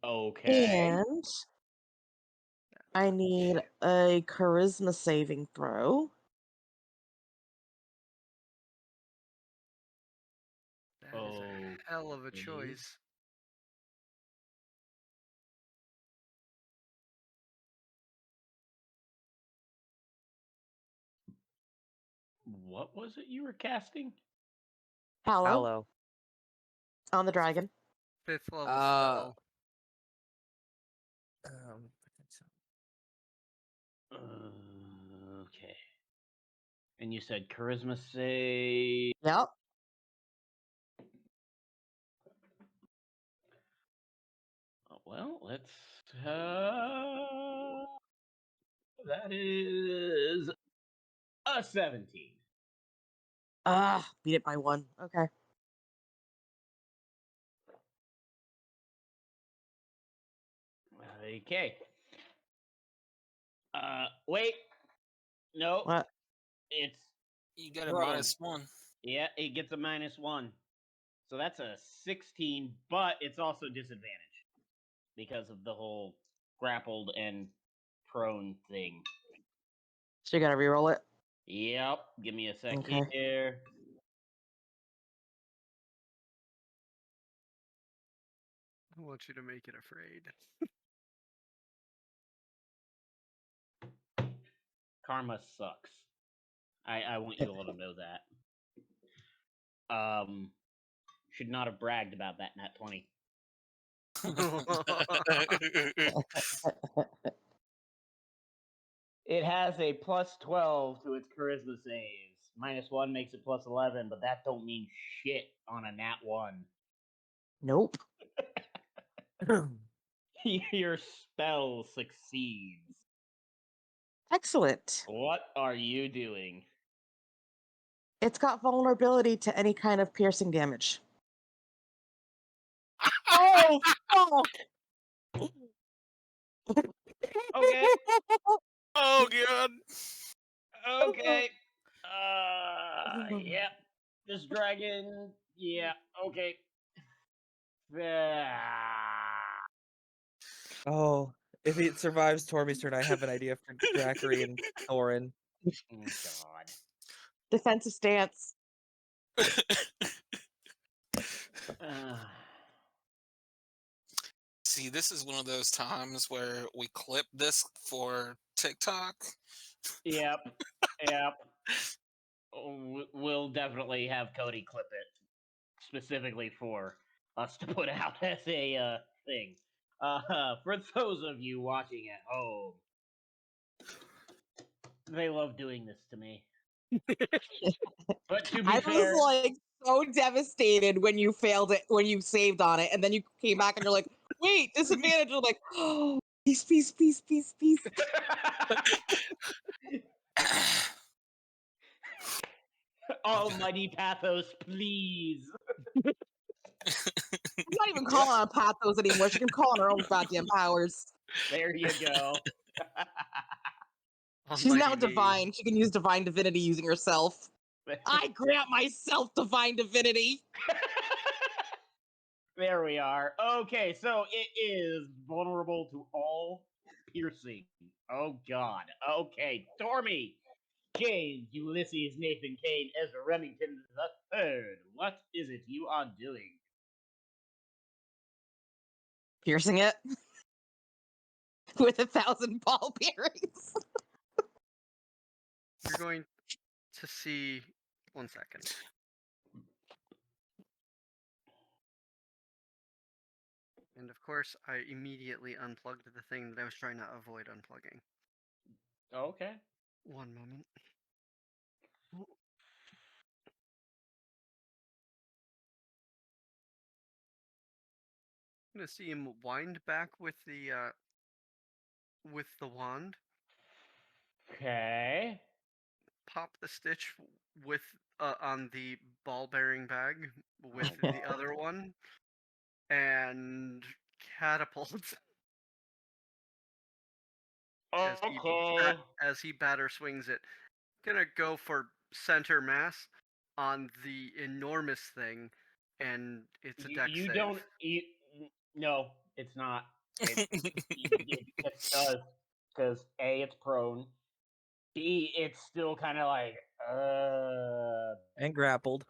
Okay. And I need a charisma saving throw. That is a hell of a Okay. choice. What was it you were casting? Hallow Hello. on the dragon. 5th level Uh, spell. Okay. And you said charisma save. Yep. Well, let's. That is a 17. Beat it by 1. Okay. Okay. Wait. No, What? it's You got a prone. -1. Yeah, it gets a -1. So that's a 16, but it's also disadvantage because of the whole grappled and prone thing. So you gotta reroll it. Yep. Give me a sec Okay. here. I want you to make it afraid. Karma sucks. I want you all to know that. Should not have bragged about that nat 20. It has a +12 to its charisma saves. -1 makes it +11, but that don't mean shit on a nat 1. Nope. Your spell succeeds. Excellent. What are you doing? It's got vulnerability to any kind of piercing damage. Oh, fuck! Okay, Oh god. okay. Yep. This dragon, yeah, okay. Ah, Oh, if it survives Torby's turn, I have an idea for Zachary and Thorin. oh, God. Defensive stance. Ah. See, this is one of those times where we clip this for TikTok. Yep, yep. We'll definitely have Cody clip it specifically for us to put out as a thing. For those of you watching at home, they love doing this to me. But to be I fair, was like so devastated when you failed it, when you saved on it, and then you came back and you're like, wait, disadvantage. You're like, oh, peace, peace, peace, peace, peace. almighty pathos, please. I'm not even calling on Pathos anymore. She can call on her own goddamn powers. There you go. She's now Almighty me. divine. She can use divine divinity using herself. I grant myself divine divinity. There we are. Okay, so it is vulnerable to all piercing. Oh God. Okay, Stormy, James, Ulysses, Nathan, Kane, Ezra Remington the third. What is it you are doing? Piercing it with 1,000 ball bearings. You're going to see. 1 second. And of course, I immediately unplugged the thing that I was trying to avoid unplugging. Okay. 1 moment. I'm gonna see him wind back with the wand, Okay. pop the stitch with on the ball bearing bag with the other one, and catapult Okay. as he batter swings it. Gonna go for center mass on the enormous thing, and it's a deck You save. don't. No, it's not. It just does because A, it's prone. B, it's still kind of like And grappled.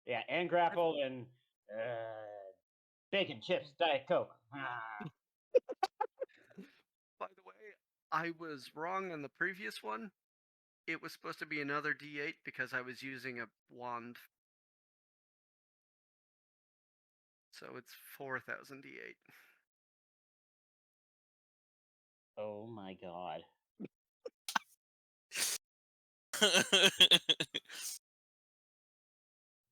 yeah, and grappled and bacon chips, Diet Coke. Ah. By the way, I was wrong on the previous one. It was supposed to be another D8 because I was using a wand. So it's 4,000 D8. Oh my God.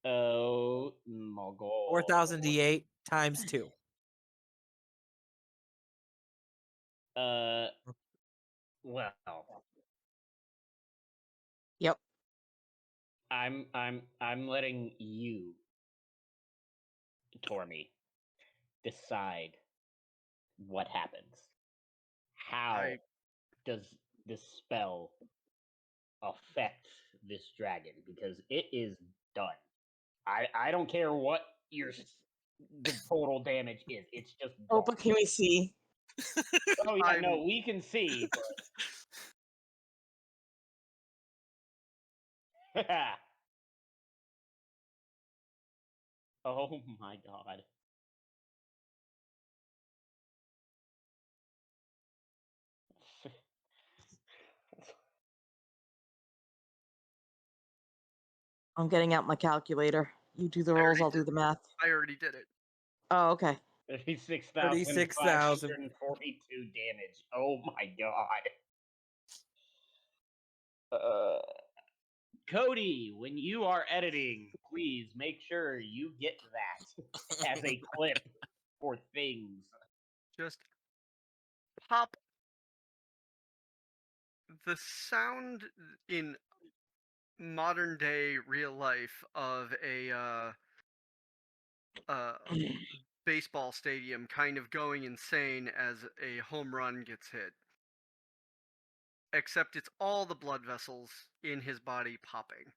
Oh my God. 4,000 D8 times 2. Well, Yep. I'm letting you, Tormy, decide what happens. how does this spell affect this dragon? Because it is done. I don't care what the total damage is. It's just Oh, gone. but can we see? Oh yeah, no, I'm- we can see. But... oh my god. I'm getting out my calculator. You do the I rolls, already I'll do did- the math. I already did it. Oh, okay. 36,542 damage. Oh my god. Cody, when you are editing, please make sure you get that as a clip for things. Just pop. The sound in modern day real life of a baseball stadium kind of going insane as a home run gets hit. Except it's all the blood vessels in his body popping.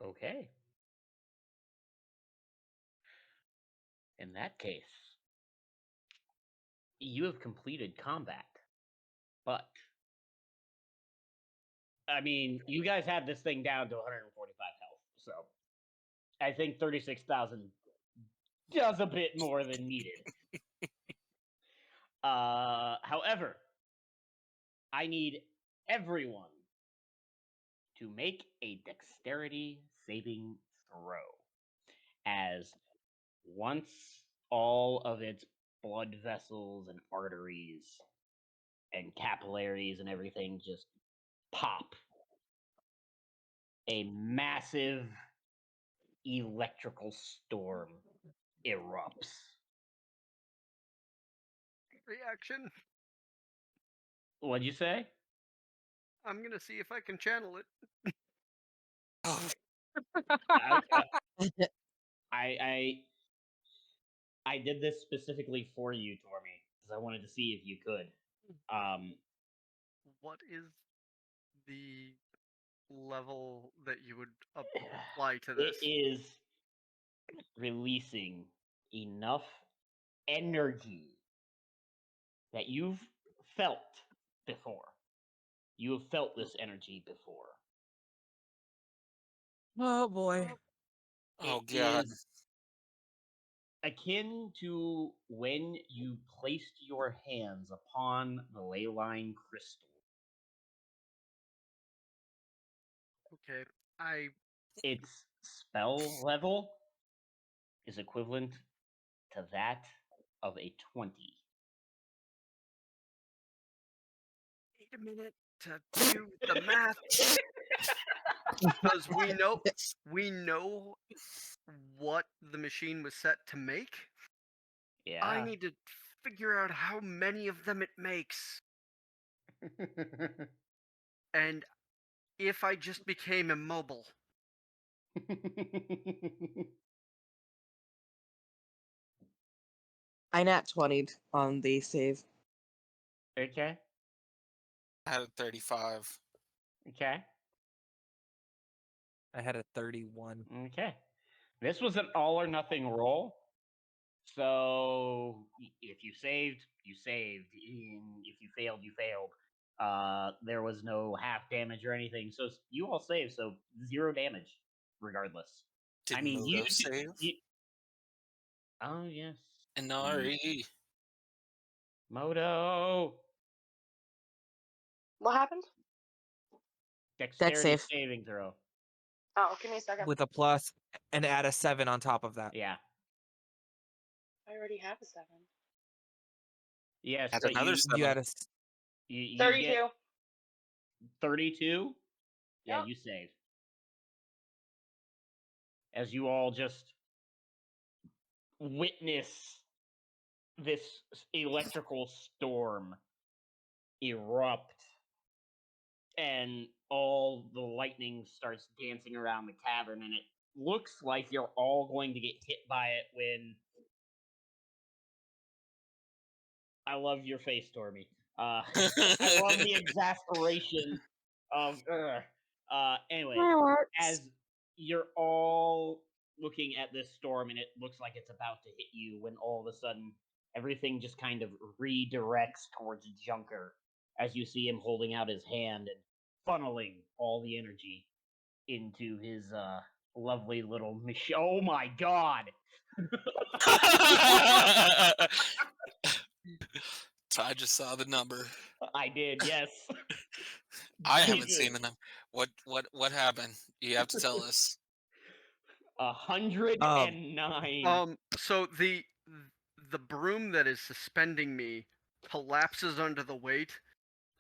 Okay. In that case, you have completed combat. But, I mean, you guys have this thing down to 145 health, so I think 36,000 does a bit more than needed. However, I need everyone to make a dexterity saving throw. As once all of its blood vessels and arteries and capillaries and everything just pop, a massive electrical storm erupts. Reaction. What'd you say? I'm gonna see if I can channel it. Oh, I did this specifically for you, Tormy, because I wanted to see if you could. What is the level that you would apply to this? It is releasing enough energy that you've felt before. You have felt this energy before. Oh boy. oh It god. is akin to when you placed your hands upon the ley line crystal. Okay, I Its spell level is equivalent to that of a 20. need a minute to do the math because we know what the machine was set to make. Yeah. I need to figure out how many of them it makes, and if I just became immobile. I nat 20'd on the save. Okay. I had a 35. Okay. I had a 31. Okay. This was an all or nothing roll. So if you saved, you saved. If you failed, you failed. There was no half damage or anything. So you all saved, so 0 damage, regardless. Did I mean, Moto save? Oh, yes. And RE. Moto. What happened? Dexterity save. saving throw. Oh, give me a second. With a plus and add a 7 on top of that. Yeah. I already have a 7. Yes, Add but another you, 7. You had a you 32. get 32. Yeah, Yep. you save. As you all just witness this electrical storm erupt, and all the lightning starts dancing around the cavern, and it looks like you're all going to get hit by it when I love your face, Stormy. I love the exasperation of. Anyway, Fireworks. as you're all looking at this storm and it looks like it's about to hit you, when all of a sudden everything just kind of redirects towards Junker as you see him holding out his hand and funneling all the energy into his lovely little machine. Oh my god! I just saw the number. I did, yes. I haven't Jesus. seen the number. What happened? You have to tell us. 109. So the broom that is suspending me collapses under the weight.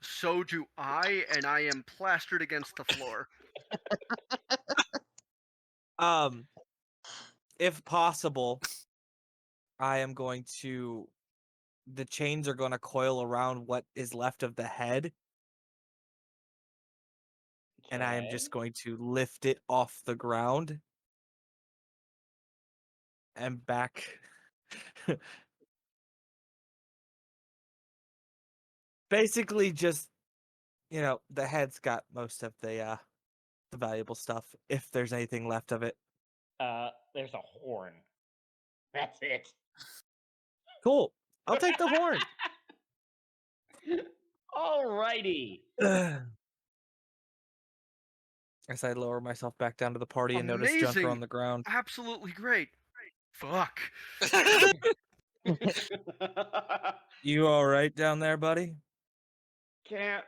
So do I, and I am plastered against the floor. If possible, I am going to. The chains are going to coil around what is left of the head, and I am just going to lift it off the ground and back. Basically, just the head's got most of the valuable stuff, if there's anything left of it. There's a horn. That's it. Cool. I'll take the horn. Alrighty. As I lower myself back down to the party and notice Junker on Amazing. the ground. Absolutely great. Fuck. You all right down there, buddy? Can't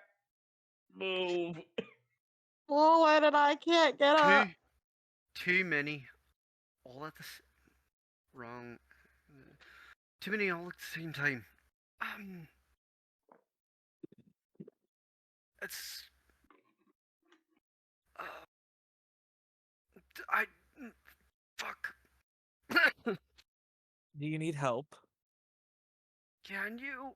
move. Orland and I can't get up. Too many. All at the wrong. Too many all at the same time. It's. I. Fuck. Do you need help? Can you?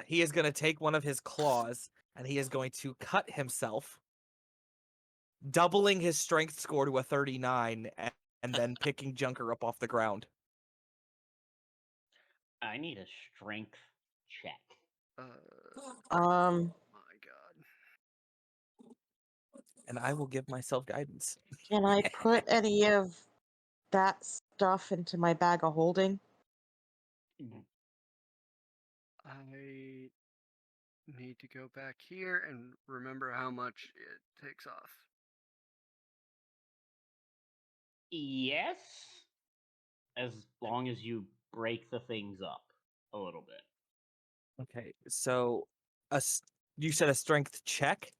He is going to take one of his claws and he is going to cut himself, doubling his strength score to a 39 and then picking Junker up off the ground. I need a strength check. My God. And I will give myself guidance. Can I put any of that stuff into my bag of holding? I need to go back here and remember how much it takes off. Yes, as long as you break the things up a little bit. Okay, so you said a strength check?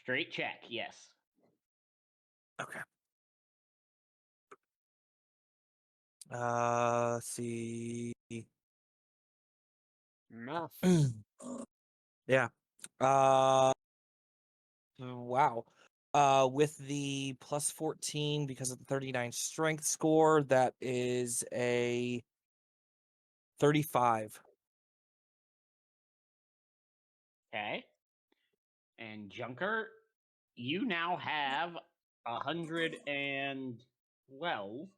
Straight check, yes. Okay. Let's see. Math. Yeah. Wow. With the plus 14 because of the 39 strength score, that is a 35. Okay. And Junker, you now have 112.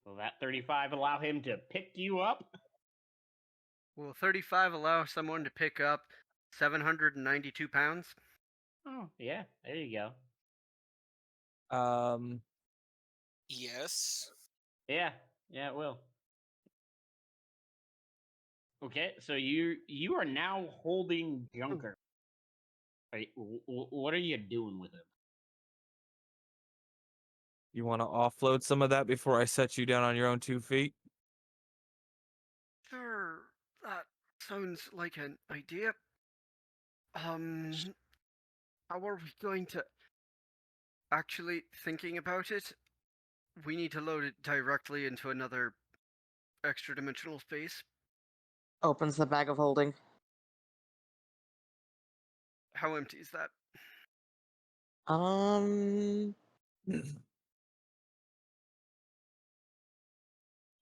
Will that 35 allow him to pick you up? Will 35 allow someone to pick up 792 pounds? Oh, yeah. There you go. Yes. Yeah, it will. Okay, so you are now holding Junker. What are you doing with him? You want to offload some of that before I set you down on your own 2 feet? Sure, that sounds like an idea. How are we going to... Actually, thinking about it, we need to load it directly into another extra-dimensional space. Opens the bag of holding. How empty is that?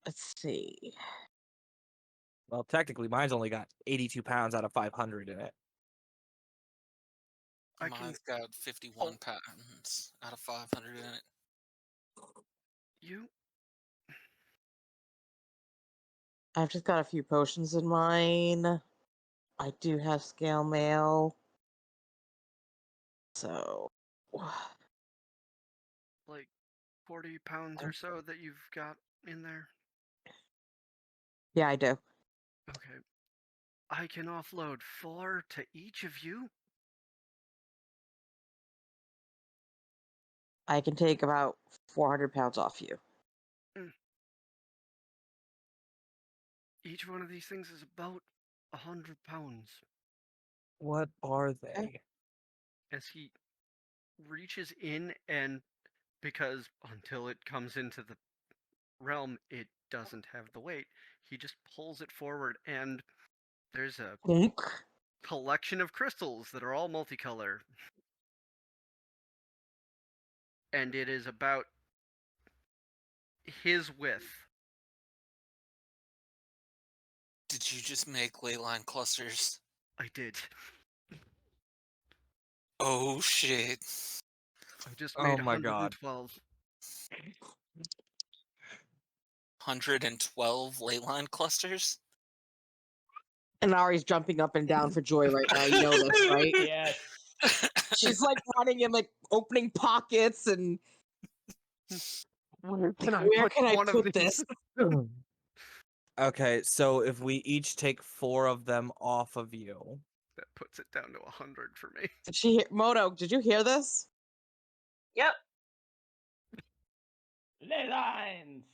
Let's see. Well, technically, mine's only got 82 pounds out of 500 in it. Mine's got 51 pounds out of 500 in it. You... I've just got a few potions in mine. I do have scale mail. So. Like 40 pounds or so that you've got in there? Yeah, I do. Okay. I can offload 4 to each of you? I can take about 400 pounds off you. Each one of these things is about 100 pounds. What are they? As he reaches in and because until it comes into the realm, it doesn't have the weight, he just pulls it forward and there's a Punk. collection of crystals that are all multicolor. And it is about his width. Did you just make ley line clusters? I did. Oh shit. I just Oh made my God. 112. 112 ley line clusters? And Ari's jumping up and down for joy right now. You know this, right? Yes. She's like running and like opening pockets and Where can where can I one of put these? this? Okay, so if we each take 4 of them off of you. That puts it down to 100 for me. Did she hear Moto, did you hear this? Yep. Ley lines.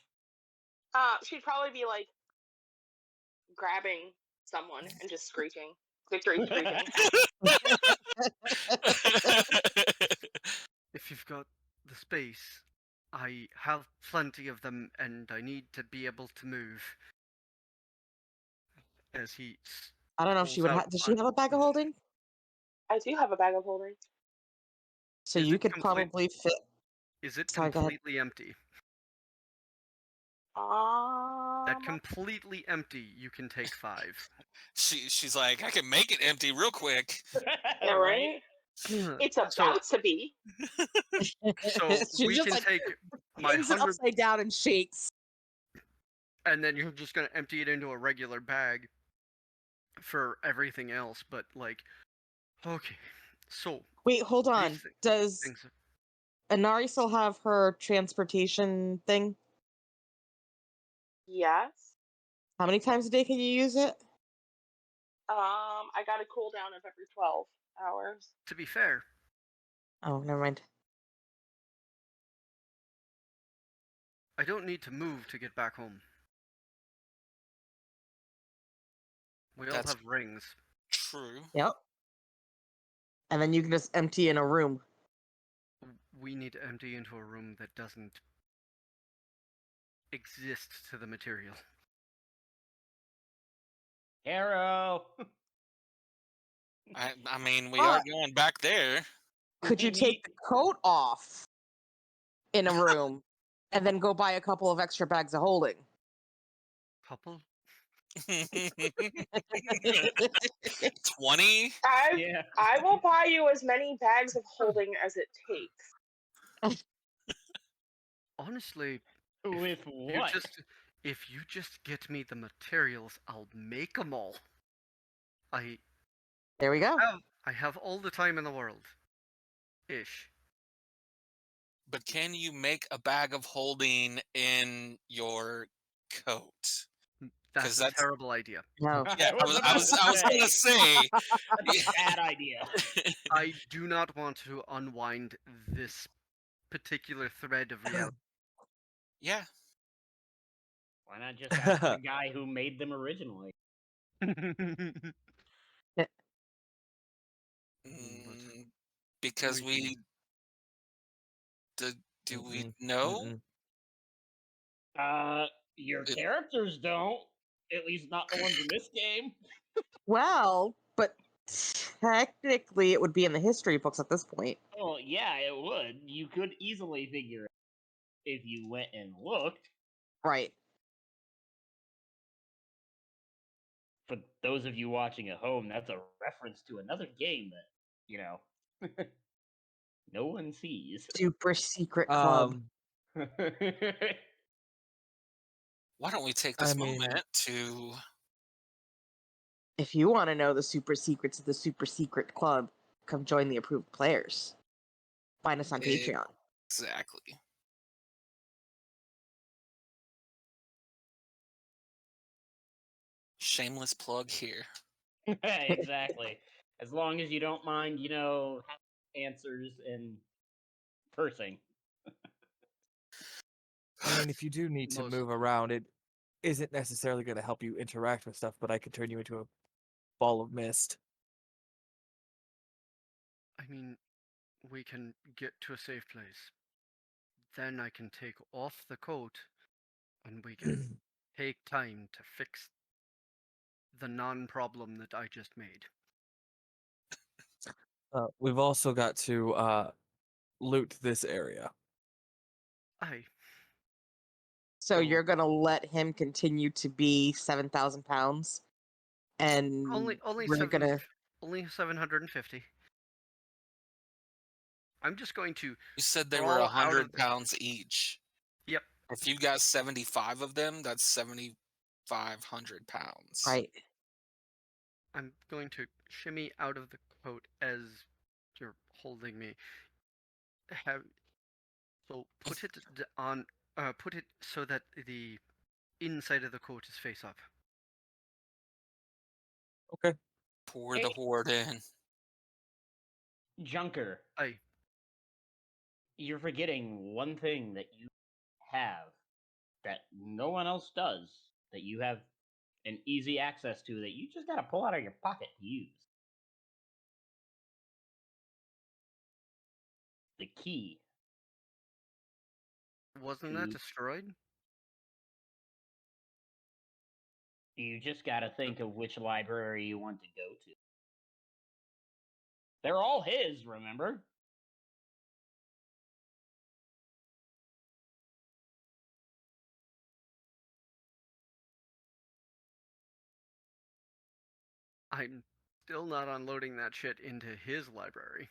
She'd probably be like grabbing someone and just screeching. Victory screeching. If you've got the space, I have plenty of them and I need to be able to move. As he I don't know if she pulls would out have. Does she have a bag of holding? I do have a bag of holding. So Is you it could complete- probably fit. Is it Sorry, go ahead. completely empty? Um, At completely empty, you can take 5. She's like, I can make it empty real quick. yeah, right? It's about So, to be. so She's we just can like take my hangs it 100, upside down and shakes. and then you're just gonna empty it into a regular bag for everything else. But like, okay, so Wait, hold these on. Does things. Inari still have her transportation thing? Yes. How many times a day can you use it? I got a cooldown of every 12 hours. To be fair, Oh, never mind. I don't need to move to get back home. We all That's have rings. true. Yep. And then you can just empty in a room. We need to empty into a room that doesn't exist to the material. Arrow. I mean, we are But- going back there. Could you take the coat off in a room and then go buy a couple of extra bags of holding? Couple? 20? Yeah. I will buy you as many bags of holding as it takes. Honestly, With what? if you just get me the materials, I'll make them all. There we go. I have all the time in the world. Ish. But can you make a bag of holding in your coat? That's a that's- terrible idea. No. Yeah, I was gonna say. That's a bad idea. I do not want to unwind this particular thread of reality. Yeah. Why not just ask the guy who made them originally? Mm, because we- do we know? Your It- characters don't. At least not the ones in this game. Well, but technically it would be in the history books at this point. Well, yeah, it would. You could easily figure it if you went and looked. Right. For those of you watching at home, that's a reference to another game that, you know, no one sees. Super secret club. Um, Why don't we take I this mean- moment to If you want to know the super secrets of the super secret club, come join the approved players. Find us on Patreon. exactly. Shameless plug here. Exactly. As long as you don't mind, answers and cursing. I mean, if you do need to Most- move around, it isn't necessarily going to help you interact with stuff, but I could turn you into a ball of mist. I mean, we can get to a safe place. Then I can take off the coat and we can take time to fix the non-problem that I just made. We've also got to loot this area. Aye. So So- you're gonna let him continue to be 7,000 pounds, and Only we're gonna. only 750. I'm just going to You said they were crawl out of 100 the- pounds each. Yep. If you got 75 of them, that's 7,500 pounds. Right. I'm going to shimmy out of the coat as you're holding me. Put it on. Put it so that the inside of the coat is face up. Okay. Pour the horde in. Junker, Aye. you're forgetting one thing that you have that no one else does, that you have an easy access to, that you just gotta pull out of your pocket to use. The key. Wasn't that Mm. destroyed? You just gotta think of which library you want to go to. They're all his, remember? I'm still not unloading that shit into his library.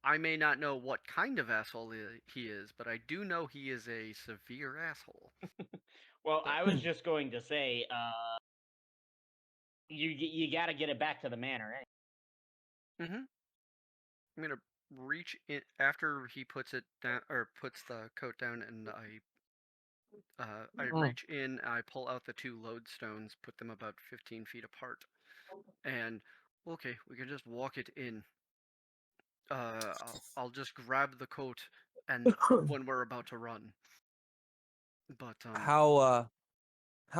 I may not know what kind of asshole he is, but I do know he is a severe asshole. Well, I was just going to say, you got to get it back to the manor. Mm-hmm. I'm gonna reach in after he puts it down or puts the coat down, and I reach in, I pull out the two lodestones, put them about 15 feet apart, and okay, we can just walk it in. I'll just grab the coat, and when we're about to run. But How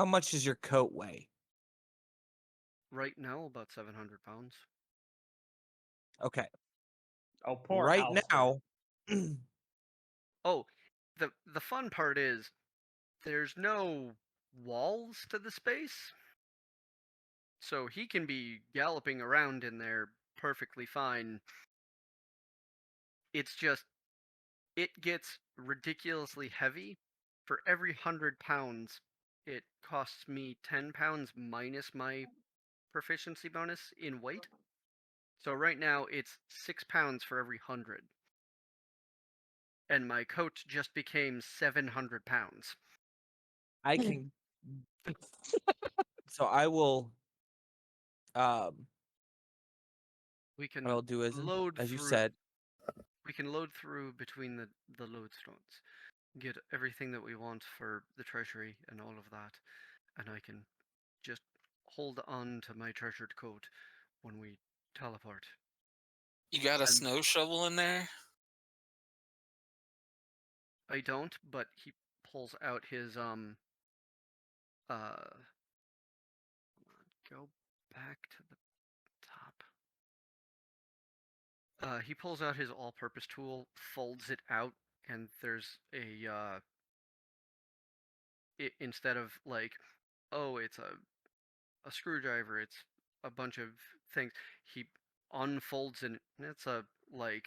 much does your coat weigh? right now, about 700 pounds. Okay. Oh, poor Right Alistair. now, Oh, the fun part is there's no walls to the space, so he can be galloping around in there perfectly fine. It's just it gets ridiculously heavy. For every 100 pounds, it costs me 10 pounds minus my proficiency bonus in weight. So right now it's 6 pounds for every 100. And my coat just became 700 pounds. I can. So I will. We can What I'll do is, load as you through. said, We can load through between the lodestones, get everything that we want for the treasury and all of that, and I can just hold on to my treasured coat when we teleport. You got a And- snow shovel in there? I don't, but he pulls out his go back to the top. He pulls out his all-purpose tool, folds it out, and there's a instead of like, oh, it's a screwdriver, it's a bunch of things. He unfolds and it's a like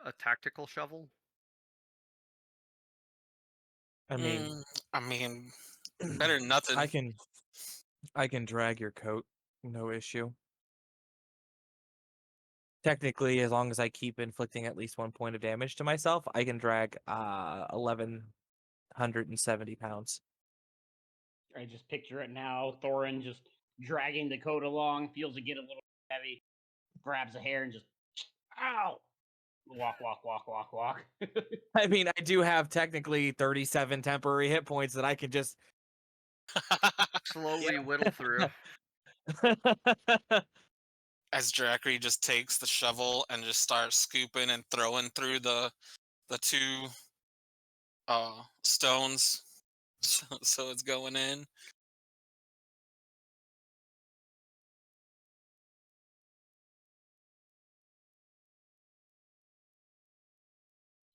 a tactical shovel. I mean, I mean, better than nothing. I can drag your coat, no issue. technically, as long as I keep inflicting at least 1 point of damage to myself, I can drag 1,170 pounds. I just picture it now. Thorin just dragging the coat along, feels it get a little heavy, grabs a hair and just, ow! Walk. I mean, I do have technically 37 temporary hit points that I can just Slowly Yep. whittle through. As Drackery just takes the shovel and just starts scooping and throwing through the two stones, so it's going in.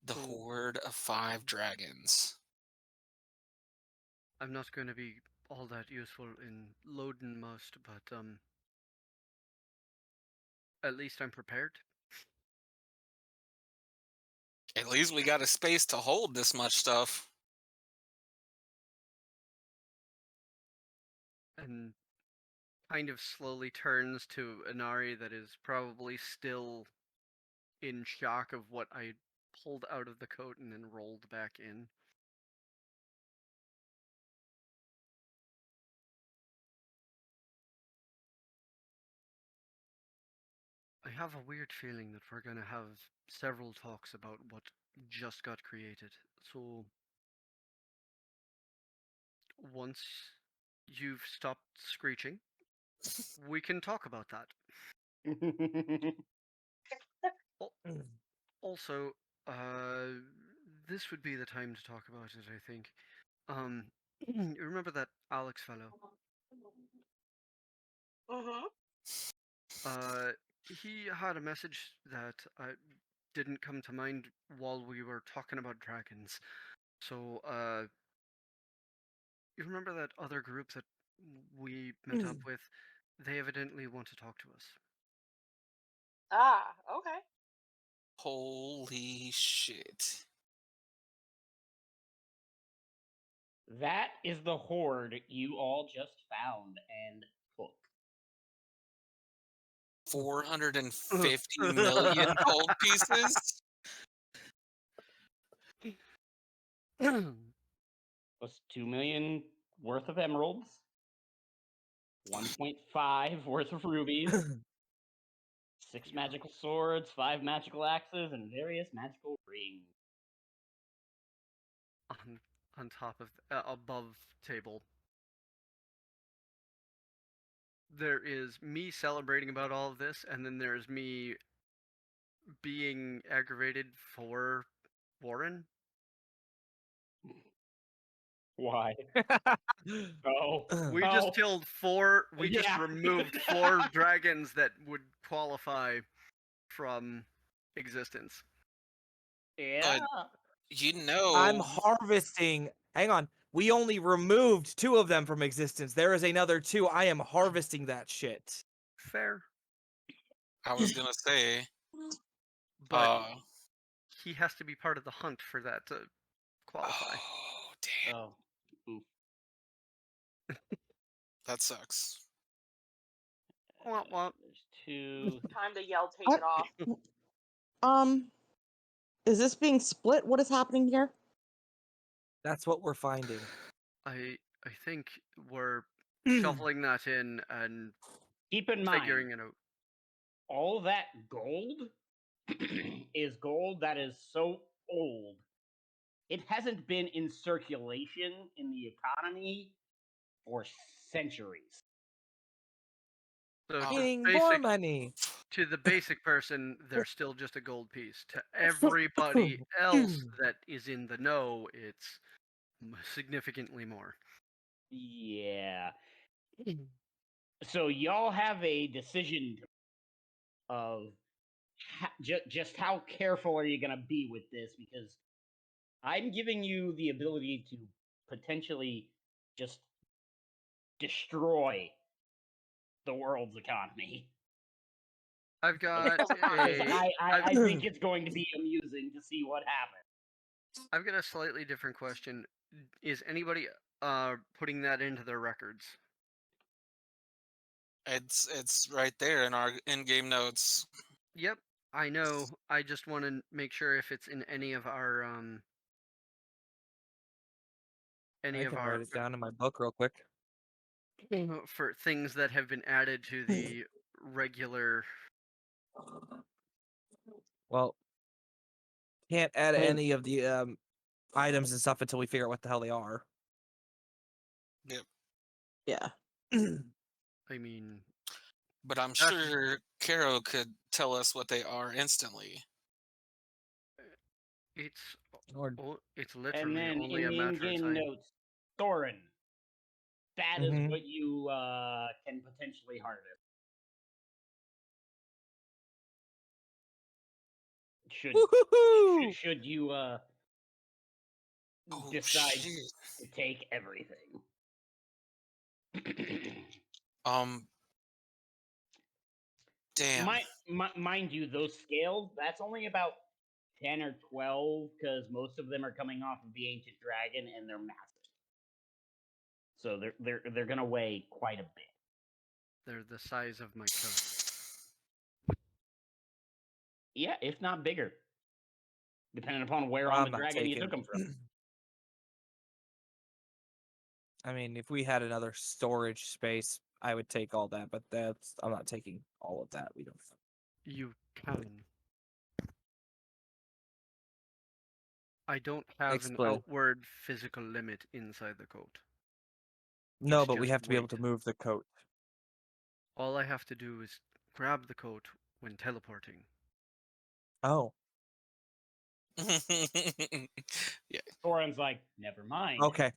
The So- horde of 5 dragons. I'm not going to be all that useful in loading most, but at least I'm prepared. At least we got a space to hold this much stuff. And kind of slowly turns to Inari that is probably still in shock of what I pulled out of the coat and then rolled back in. I have a weird feeling that we're going to have several talks about what just got created. So once you've stopped screeching, we can talk about that. Also, this would be the time to talk about it, I think. You remember that Alex fellow? Mm-hmm. He had a message that didn't come to mind while we were talking about dragons. So, you remember that other group that we met up with? They evidently want to talk to us. Ah, okay. Holy shit. That is the horde you all just found and took. 450 million gold pieces? Was 2 million worth of emeralds, 1.5 worth of rubies, 6 magical swords, 5 magical axes, and various magical rings. on top of above table. There is me celebrating about all of this, and then there's me being aggravated for Warren. Why? Oh, We oh. just killed 4. We just Yeah. removed 4 dragons that would qualify from existence. Yeah. You know, I'm harvesting. Hang on. We only removed 2 of them from existence. There is another 2. I am harvesting that shit. Fair, I was gonna say, but he has to be part of the hunt for that to qualify. oh damn, Oh. Oof. that sucks. Womp womp. There's 2. Time to yell, take it off. Is this being split? What is happening here? That's what we're finding. I think we're shoveling that in and Keep in mind, figuring it out. all that gold is gold that is so old. It hasn't been in circulation in the economy for centuries. So to Getting the more basic money. to the basic person, they're still just a gold piece. To everybody else that is in the know, it's significantly more. Yeah. So y'all have a decision of just how careful are you going to be with this, because I'm giving you the ability to potentially just destroy the world's economy. I've got Because I think it's going to be amusing to see what happens. I've got a slightly different question. Is anybody putting that into their records? It's right there in our in-game notes. Yep, I know. I just want to make sure if it's in any of our I can write it down in my book real quick. for things that have been added to the regular. Well, can't add Hey. any of the items and stuff until we figure out what the hell they are. Yeah. I mean, But I'm That's- sure Caro could tell us what they are instantly. it's Or it's And literally then only in a the matter of in-game time. notes, Thorin. That is Mhm. what you can potentially harvest. Should Woohoo! should you Oh, decide shit. to take everything? Damn. Mind you, those scales, that's only about 10 or 12 because most of them are coming off of the ancient dragon and they're massive. So they're gonna weigh quite a bit. They're the size of my coat. Yeah, if not bigger. Depending upon where on I'm the not dragon you taking. took them from. I mean, if we had another storage space, I would take all that, but I'm not taking all of that. We don't. You can. I don't have Explain. an outward physical limit inside the coat. No, It's but we just have to be able to weight. move the coat. All I have to do is grab the coat when teleporting. Oh, Yeah. Thorin's like, never mind. okay.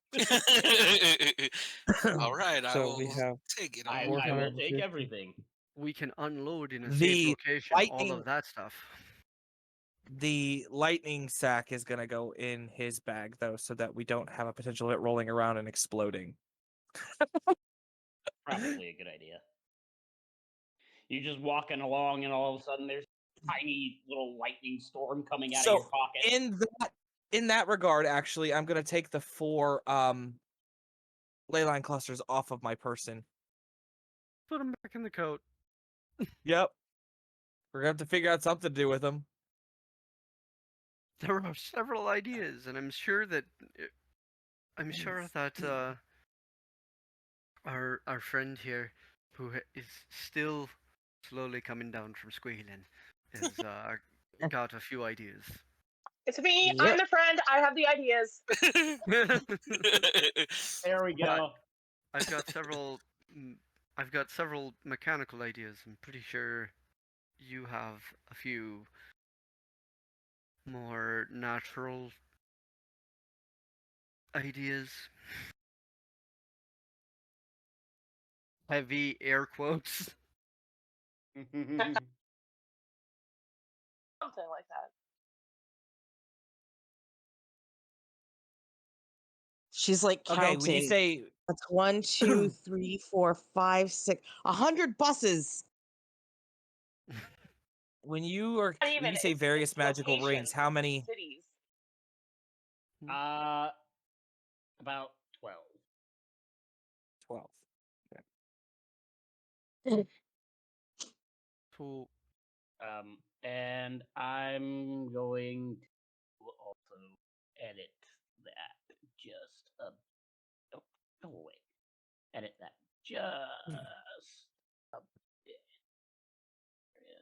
All right, I So we will have take it I all. will 450. take everything. We can unload in a safe The location all lightning- of that stuff. The lightning sack is gonna go in his bag though, so that we don't have a potential of it rolling around and exploding. Probably a good idea. You're just walking along, and all of a sudden, there's a tiny little lightning storm coming out of your So pocket. in that regard, actually, I'm gonna take the 4 leyline clusters off of my person. Put them back in the coat. Yep. We're gonna have to figure out something to do with them. There are several ideas, and I'm sure that our friend here, who is still slowly coming down from squealing, has got a few ideas. It's me. Yep. I'm the friend. I have the ideas. There we go. I've got several. I've got several mechanical ideas. I'm pretty sure you have a few more natural ideas. Heavy air quotes. Something like that. She's like Okay, counting. when you say That's 1, 2, 3, 4, 5, 6, 100 buses. when you Not when even. you say It's various magical rings, locations, how it's many? cities? About 12. 12. So And I'm going to also edit that just a. Oh, no, wait. Edit that just a bit. There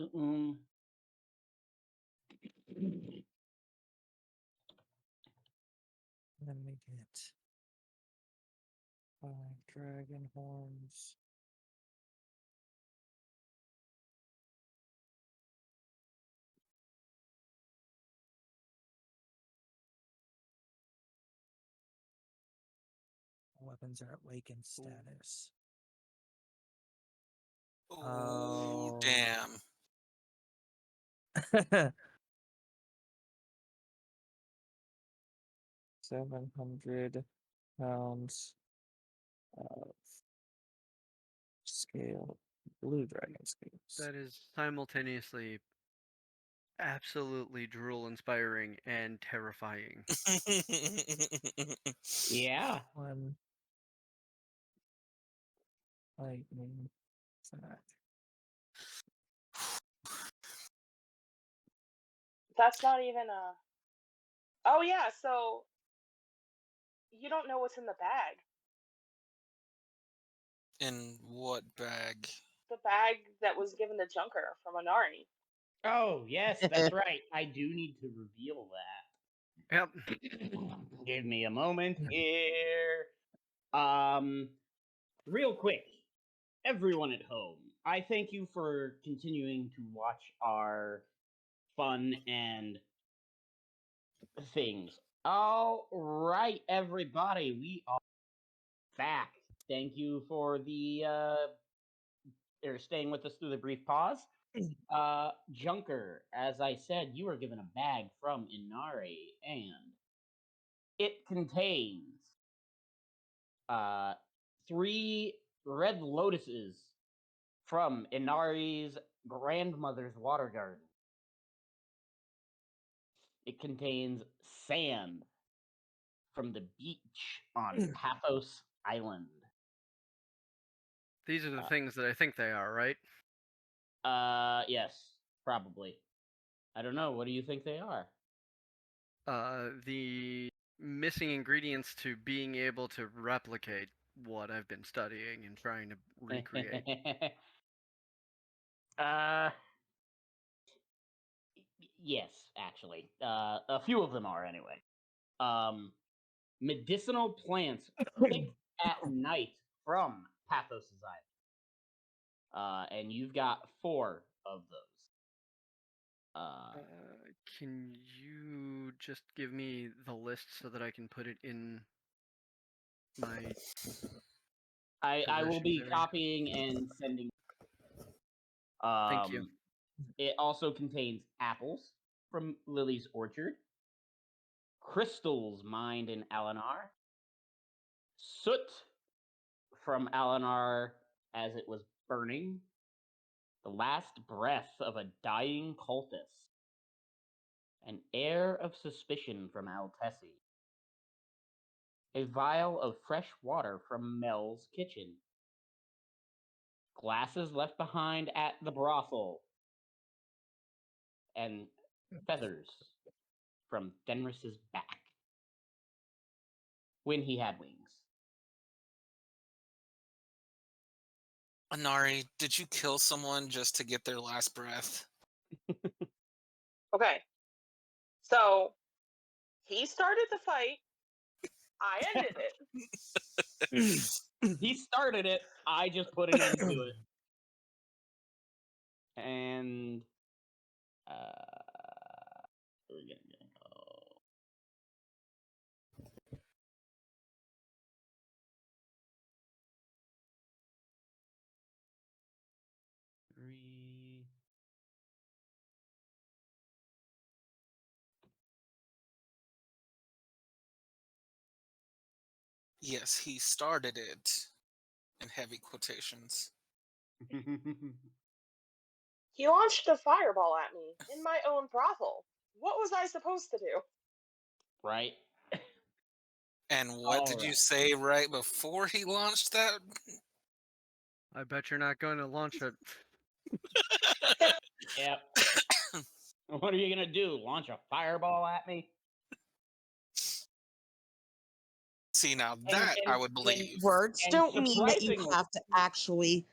it is. Let me get 5 dragon horns. Weapons are at awakened status. Oh, Oh. damn. 700 pounds of scale, blue dragon scales. that is simultaneously absolutely drool-inspiring and terrifying. Yeah. 1 lightning sack. That's not even a. Oh yeah, so you don't know what's in the bag. In what bag? The bag that was given to Junker from Anari. Oh, yes, that's right. I do need to reveal that. Yep. Give me a moment here. Real quick, everyone at home, I thank you for continuing to watch our fun and things. All right, everybody, we are back. Thank you for the or staying with us through the brief pause. Junker, as I said, you were given a bag from Inari, and it contains 3 red lotuses from Inari's grandmother's water garden. It contains sand from the beach on Paphos Island. These are the things that I think they are, right? Yes, probably. I don't know. What do you think they are? The missing ingredients to being able to replicate what I've been studying and trying to recreate. Yes, actually. A few of them are anyway. Medicinal plants picked at night from Pathos' Island. And you've got 4 of those. Can you just give me the list so that I can put it in my I will be possessions area? copying and sending. Thank you. It also contains apples from Lily's orchard, crystals mined in Alinar, soot from Alinar as it was burning, the last breath of a dying cultist, an air of suspicion from Altessi, a vial of fresh water from Mel's kitchen, glasses left behind at the brothel, and feathers from Fenris's back when he had wings. Anari, did you kill someone just to get their last breath? Okay. So he started the fight. I ended it. He started it. I just put an end to it. And we're gonna go. Three. Yes, he started it. In heavy quotations. He launched a fireball at me in my own brothel. What was I supposed to do? Right. And what did you say right before he launched that? I bet you're not going to launch it. Yep. What are you gonna do? Launch a fireball at me? See, now that I would believe. Words And don't mean that you surprisingly- have to actually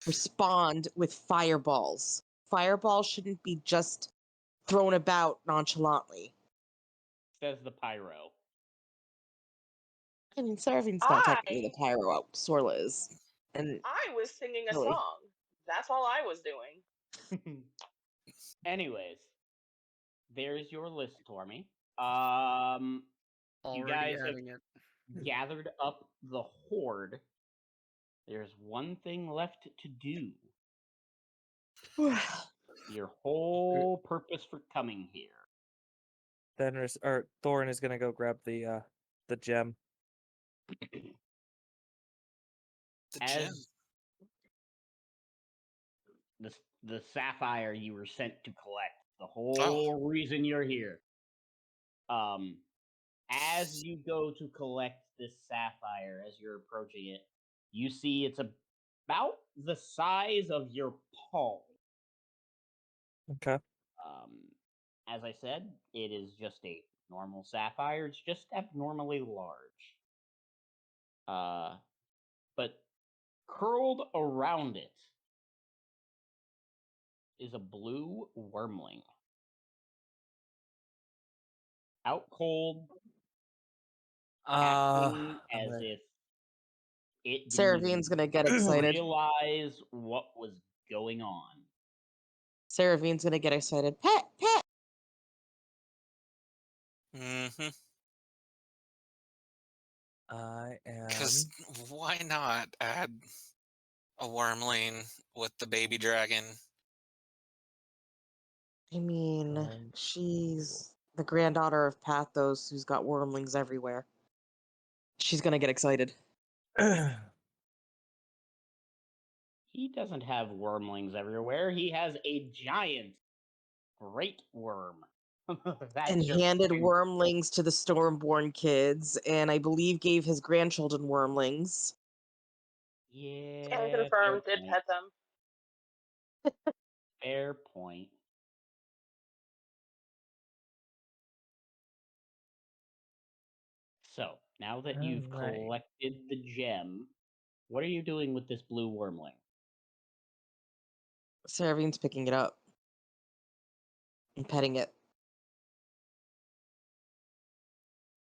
respond with fireballs. Fireballs shouldn't be just thrown about nonchalantly. Says the pyro. I mean, serving's not technically the pyro out Sorla is. And I was singing a Really? song. That's all I was doing. Anyways, there's your list, Tormy. You Already guys have adding it. gathered up the horde. There's one thing left to do. Your whole purpose for coming here. Fenris or Thorin is gonna go grab the gem. The gem. As the sapphire you were sent to collect, the whole reason you're here. As you go to collect this sapphire, as you're approaching it, you see it's about the size of your palm. Okay. As I said, it is just a normal sapphire. It's just abnormally large. But curled around it is a blue wormling. Out cold, acting I'm as gonna- if it didn't Seravine's even gonna get excited. realize what was going on. Seravine's gonna get excited. Pet, pet. Mm-hmm. I Because am. why not add a wormling with the baby dragon? I mean, Um, she's the granddaughter of Pathos, who's got wormlings everywhere. She's gonna get excited. He doesn't have wormlings everywhere. He has a giant great worm. That And just handed shoots. wormlings to the Stormborn kids, and I believe gave his grandchildren wormlings. Yeah, And fair confirmed, did point. pet them. Fair point. So, now that you've Alright. collected the gem, what are you doing with this blue wormling? Seravine's picking it up and petting it.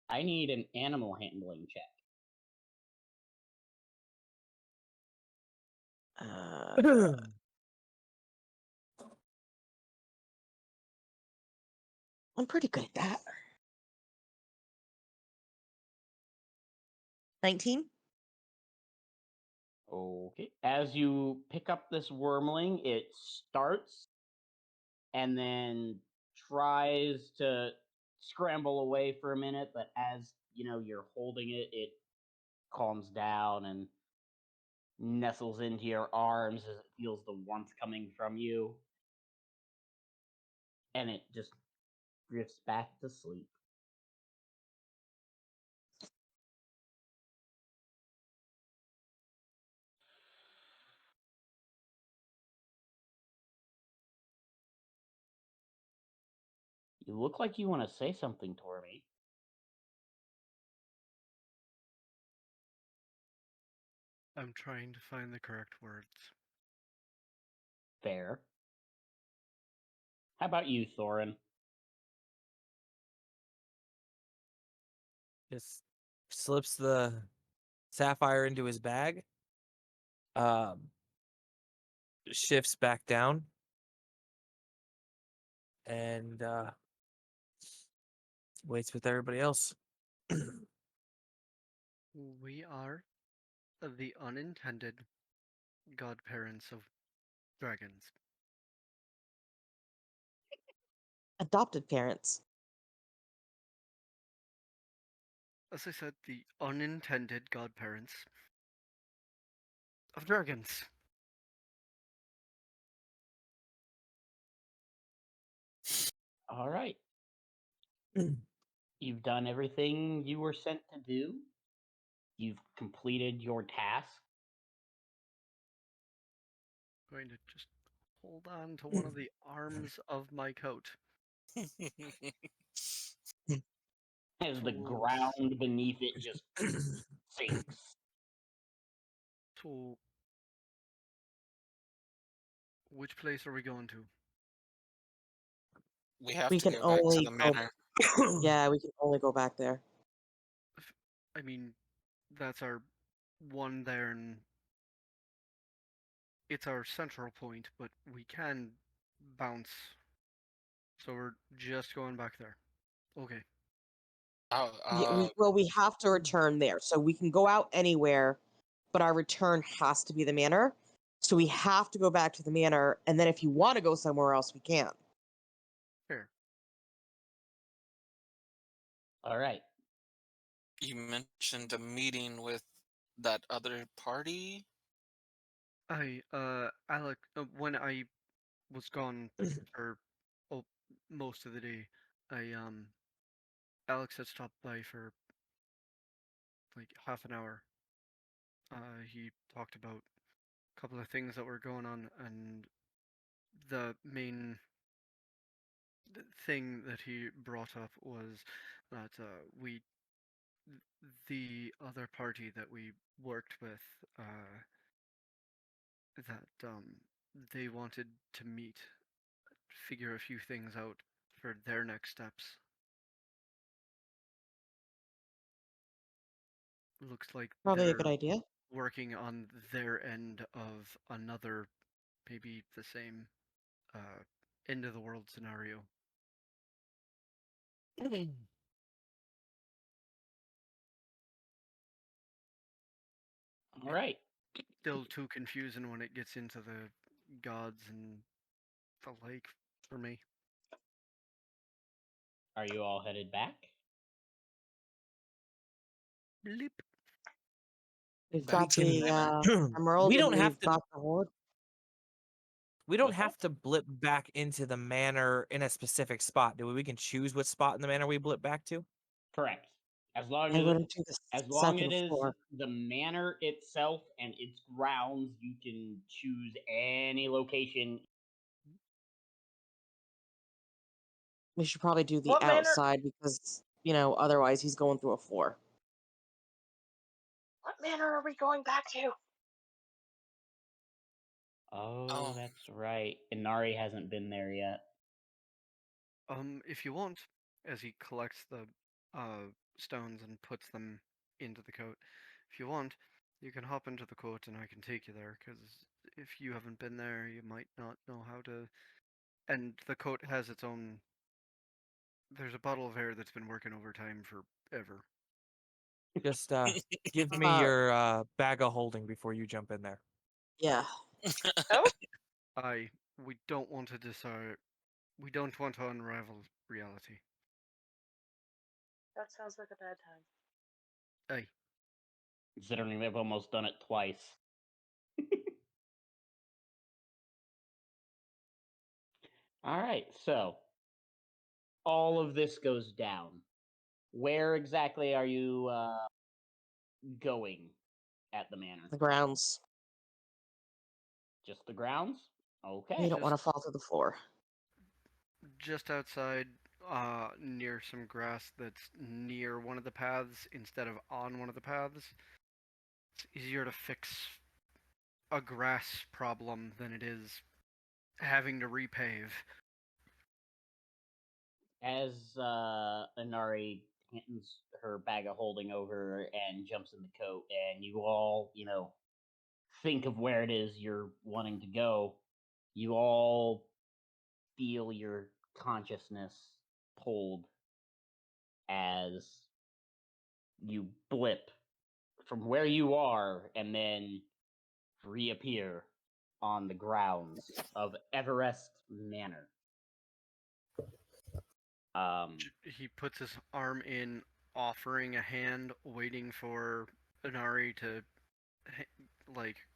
I need an animal handling check. I'm pretty good at that. 19? Okay. As you pick up this wormling, it starts and then tries to scramble away for a minute, but as you're holding it, it calms down and nestles into your arms as it feels the warmth coming from you. And it just drifts back to sleep. You look like you want to say something, Tormy. I'm trying to find the correct words. Fair. How about you, Thorin? Just slips the sapphire into his bag. Shifts back down. And waits with everybody else. We are the unintended godparents of dragons. Adopted parents. As I said, the unintended godparents of dragons. All right. You've done everything you were sent to do. You've completed your task. Going to just hold on to one of the arms of my coat. As the Towards- ground beneath it just sinks. So, which place are we going to? We have We to can go back to only the go. manor. Yeah, we can only go back there. I mean, that's our one there, and it's our central point, but we can bounce. So we're just going back there. Okay. Oh, Yeah, we have to return there, so we can go out anywhere, but our return has to be the manor. So we have to go back to the manor, and then if you want to go somewhere else, we can. Fair. All right. you mentioned a meeting with that other party. Alec, when I was gone for most of the day, Alex had stopped by for like half an hour. He talked about a couple of things that were going on, and the main thing that he brought up was that the other party that we worked with, that they wanted to meet, figure a few things out for their next steps. Looks like Probably a they're good idea. working on their end of another, maybe the same end of the world scenario. All right. Still too confusing when it gets into the gods and the like for me. Are you all headed back? Bleep. We've Back got to the the manor. emerald. We and don't have we've to. got the horde. We don't What's that? have to blip back into the manor in a specific spot, do we? We can choose what spot in the manor we blip back to. Correct. As long I as wouldn't do the as long it second is floor. the manor itself and its grounds, you can choose any location. We should probably do the What manor? outside because, otherwise he's going through a floor. What manor are we going back to? Oh, Oh. that's right. Inari hasn't been there yet. If you want, as he collects the stones and puts them into the coat, if you want, you can hop into the coat and I can take you there. Because if you haven't been there, you might not know how to. And the coat has its own. There's a bottle of hair that's been working overtime forever. Just give me Uh, your bag of holding before you jump in there. Yeah. Oh, We don't want to decide. We don't want to unravel reality. that sounds like a bad time. Aye. Considering they've almost done it twice. All right, so all of this goes down. Where exactly are you going at the manor? The grounds. Just the grounds? You Okay. don't want to fall to the floor. Just outside, near some grass that's near one of the paths instead of on one of the paths. It's easier to fix a grass problem than it is having to repave. As Inari hands her bag of holding over and jumps in the coat, and you all, think of where it is you're wanting to go, you all feel your consciousness pulled as you blip from where you are and then reappear on the grounds of Everest Manor. He puts his arm in, offering a hand, waiting for Inari to,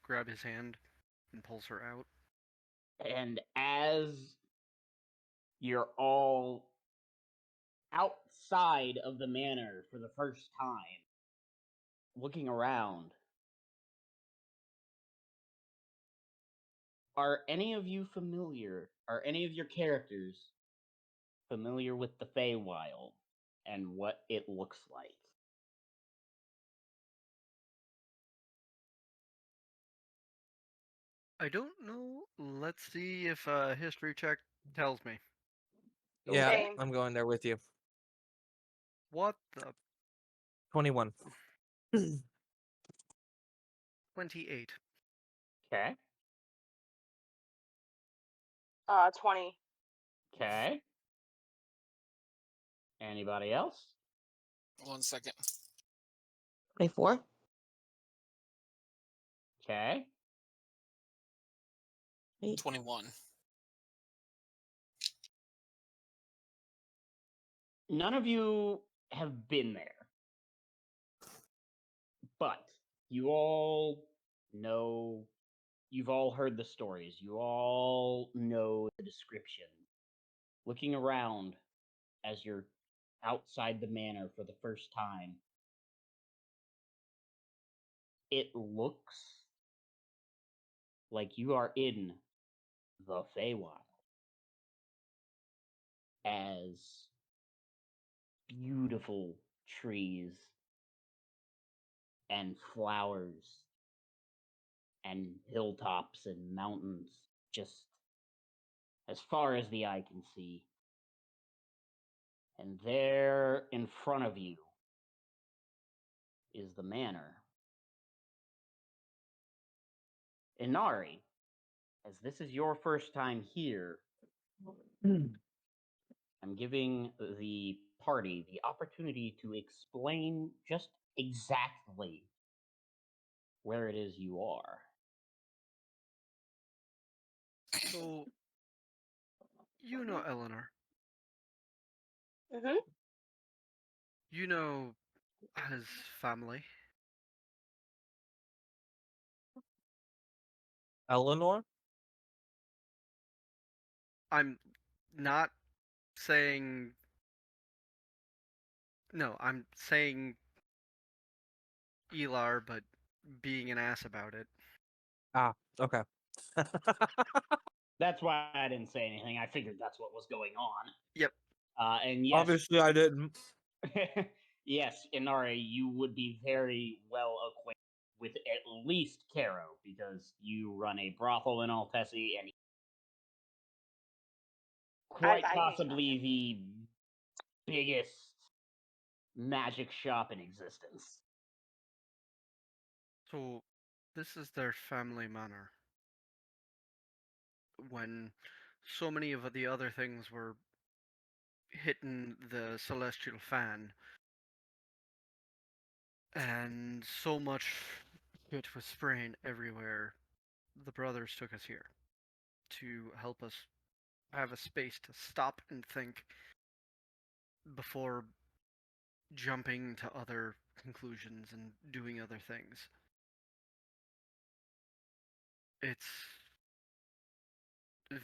grab his hand and pulls her out. And as you're all outside of the manor for the first time, looking around, are any of you familiar? Are any of your characters familiar with the Feywild and what it looks like? I don't know. Let's see if a history check tells me. Yeah, Same. I'm going there with you. What the 21. 28. Okay. 20. Okay. Anybody else? 1 second. 24? Okay. 21. None of you have been there, but you all know, you've all heard the stories, you all know the description. Looking around as you're outside the manor for the first time, it looks like you are in the Feywild. as beautiful trees and flowers and hilltops and mountains just as far as the eye can see. And there in front of you is the manor. Inari, as this is your first time here, I'm giving the party the opportunity to explain just exactly where it is you are. So, you know Eleanor. Mhm. You know his family. Eleanor? I'm not saying. No, I'm saying Elar, but being an ass about it. Ah, okay. That's why I didn't say anything. I figured that's what was going on. Yep. And yes, Obviously, I didn't. yes, Inari, you would be very well acquainted with at least Caro because you run a brothel in Altessi and quite I hang out possibly the biggest magic shop in existence. So, this is their family manor. When so many of the other things were hitting the celestial fan, and so much shit was spraying everywhere, the brothers took us here to help us have a space to stop and think before jumping to other conclusions and doing other things. It's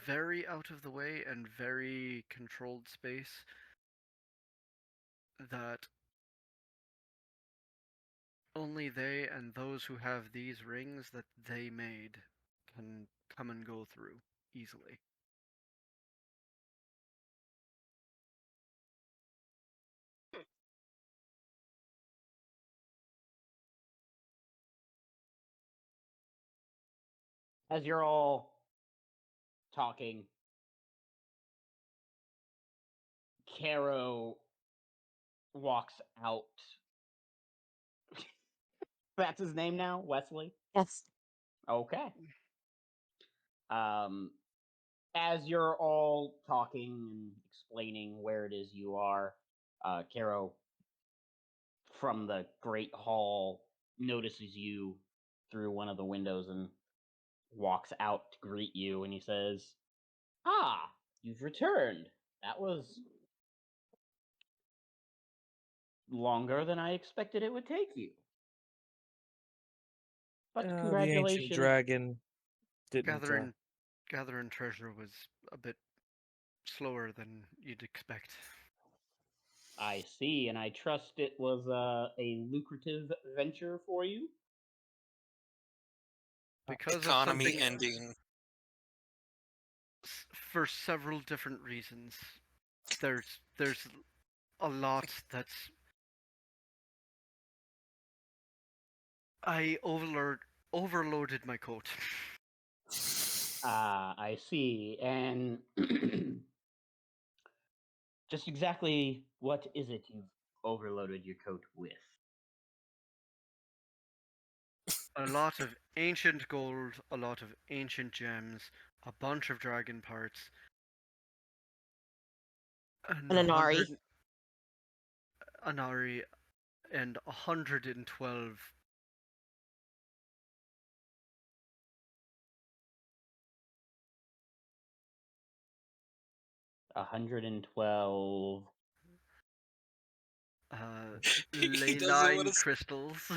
very out of the way and very controlled space that only they and those who have these rings that they made can come and go through easily. As you're all talking, Caro walks out. That's his name now, Wesley? Yes. Okay. Um, as you're all talking and explaining where it is you are, Caro from the Great Hall notices you through one of the windows and walks out to greet you, and he says, "Ah, you've returned. That was longer than I expected it would take you. But The ancient congratulations." dragon didn't. Gathering treasure was a bit slower than you'd expect. I see, and I trust it was a lucrative venture for you. Because of Economy something ending. for several different reasons. There's a lot that's I overloaded my coat. Ah, I see, and just exactly what is it you've overloaded your coat with? A lot of ancient gold, a lot of ancient gems, a bunch of dragon parts, and An Inari. Anari, and 112 112. He ley doesn't want line to. crystals.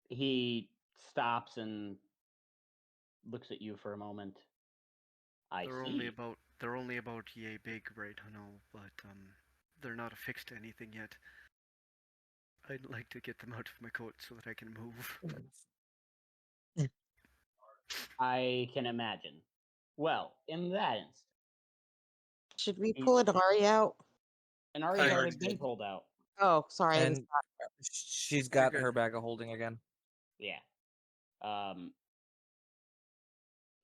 He stops and looks at you for a moment. I see. They're only about yay big right now, but they're not affixed to anything yet. I'd like to get them out of my coat so that I can move. I can imagine. Well, in that instance, Should we he- pull Inari out? Inari's I already already been did. pulled out. Oh, sorry. I missed And that. she's got good. her bag of holding again. Yeah.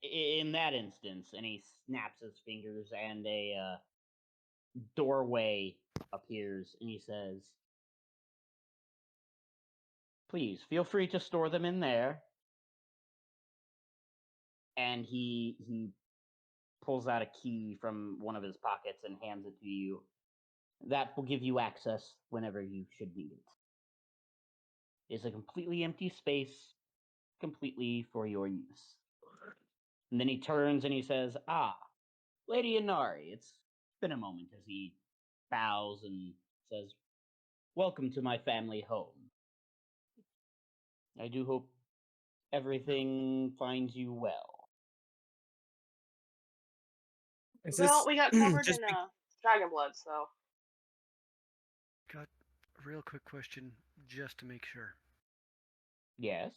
In that instance, and he snaps his fingers, and a doorway appears, and he says, "Please feel free to store them in there." And he pulls out a key from one of his pockets and hands it to you. That will give you access whenever you should need it. It's a completely empty space, completely for your use. And then he turns and he says, "Ah, Lady Inari, it's been a moment," as he bows and says, "Welcome to my family home. I do hope everything finds you well." Is Well, this we got covered just in dragon blood, so Got a real quick question just to make sure. Yes.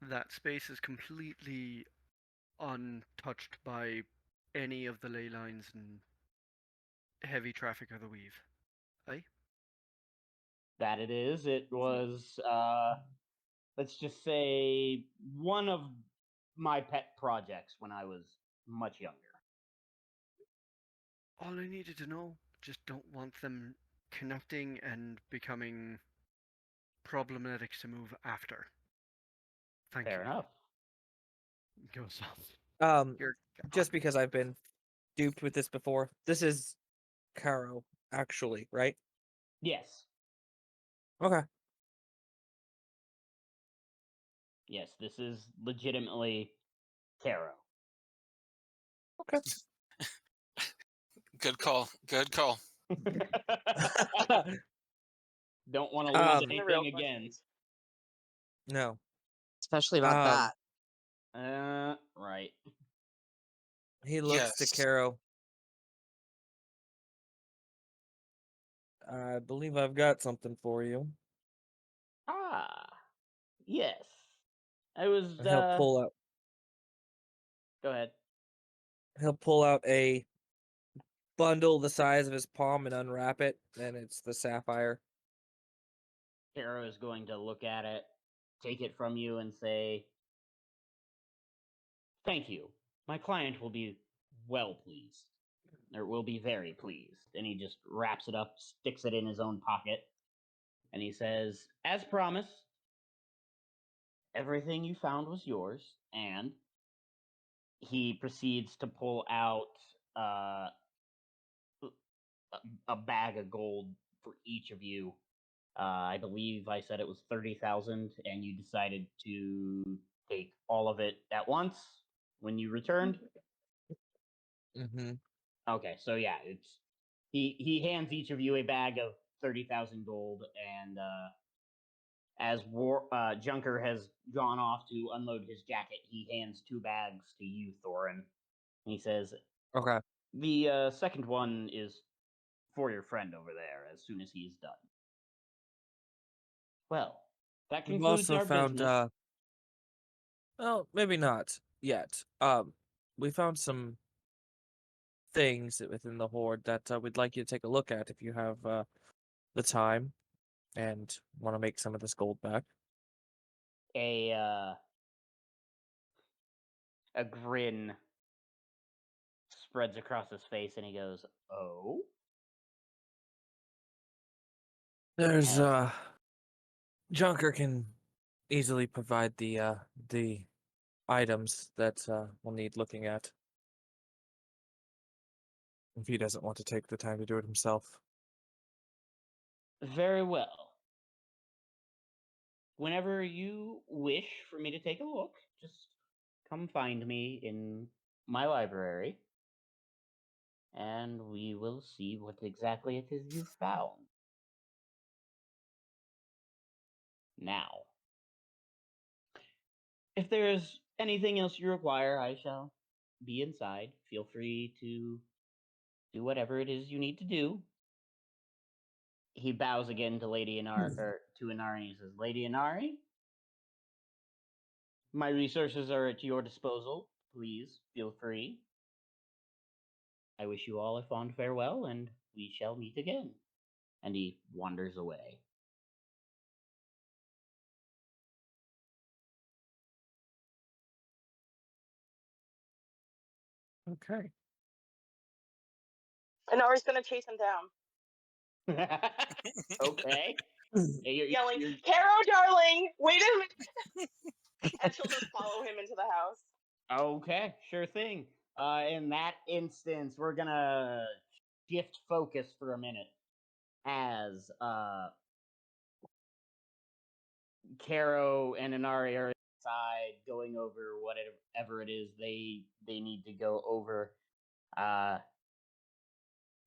That space is completely untouched by any of the ley lines and heavy traffic of the weave. Aye? That it is. It was, let's just say, one of my pet projects when I was much younger. All I needed to know, just don't want them connecting and becoming problematic to move after. Thank Fair you. enough. Go soft. just Just because I've been duped with this before. This is Caro, actually, right? Yes. Okay. Yes, this is legitimately Caro. Okay. Good call. Good call. Don't want to lose Um, asking the real anything again. questions. no. Especially about that. Right. He looks to Yes. Caro. I believe I've got something for you. Ah, yes. I was, And he'll pull out go ahead. a bundle the size of his palm and unwrap it, and it's the sapphire. Caro is going to look at it, take it from you, and say, "Thank you. My client will be well pleased. Or will be very pleased." And he just wraps it up, sticks it in his own pocket, and he says, "As promised, everything you found was yours." And he proceeds to pull out uh, a bag of gold for each of you. I believe I said it was 30,000, and you decided to take all of it at once when you returned. Mm-hmm. Okay, so yeah, it's he hands each of you a bag of 30,000 gold, and as Junker has gone off to unload his jacket, he hands 2 bags to you, Thorin. And he says, Okay. "The second one is for your friend over there as soon as he's done." Well, that We've concludes also our found business. well, maybe not yet. We found some things within the horde that we'd like you to take a look at if you have the time and want to make some of this gold back. A grin spreads across his face, and he goes, "Oh, There's Uh, Junker can easily provide the items that we'll need looking at if he doesn't want to take the time to do it himself. very well. Whenever you wish for me to take a look, just come find me in my library, and we will see what exactly it is you found." Now, if there's anything else you require, I shall be inside. Feel free to do whatever it is you need to do. He bows again to Lady Inari, or to Inari, and he says, "Lady Inari, My resources are at your disposal. Please feel free. I wish you all a fond farewell, and we shall meet again. And he wanders away. Okay. And Ari's gonna chase him down, Okay. yelling, "Caro, darling, wait a minute!" And she'll just follow him into the house. Okay, sure thing. In that instance, we're gonna shift focus for a minute as Caro and Inari are inside going over whatever it is they need to go over.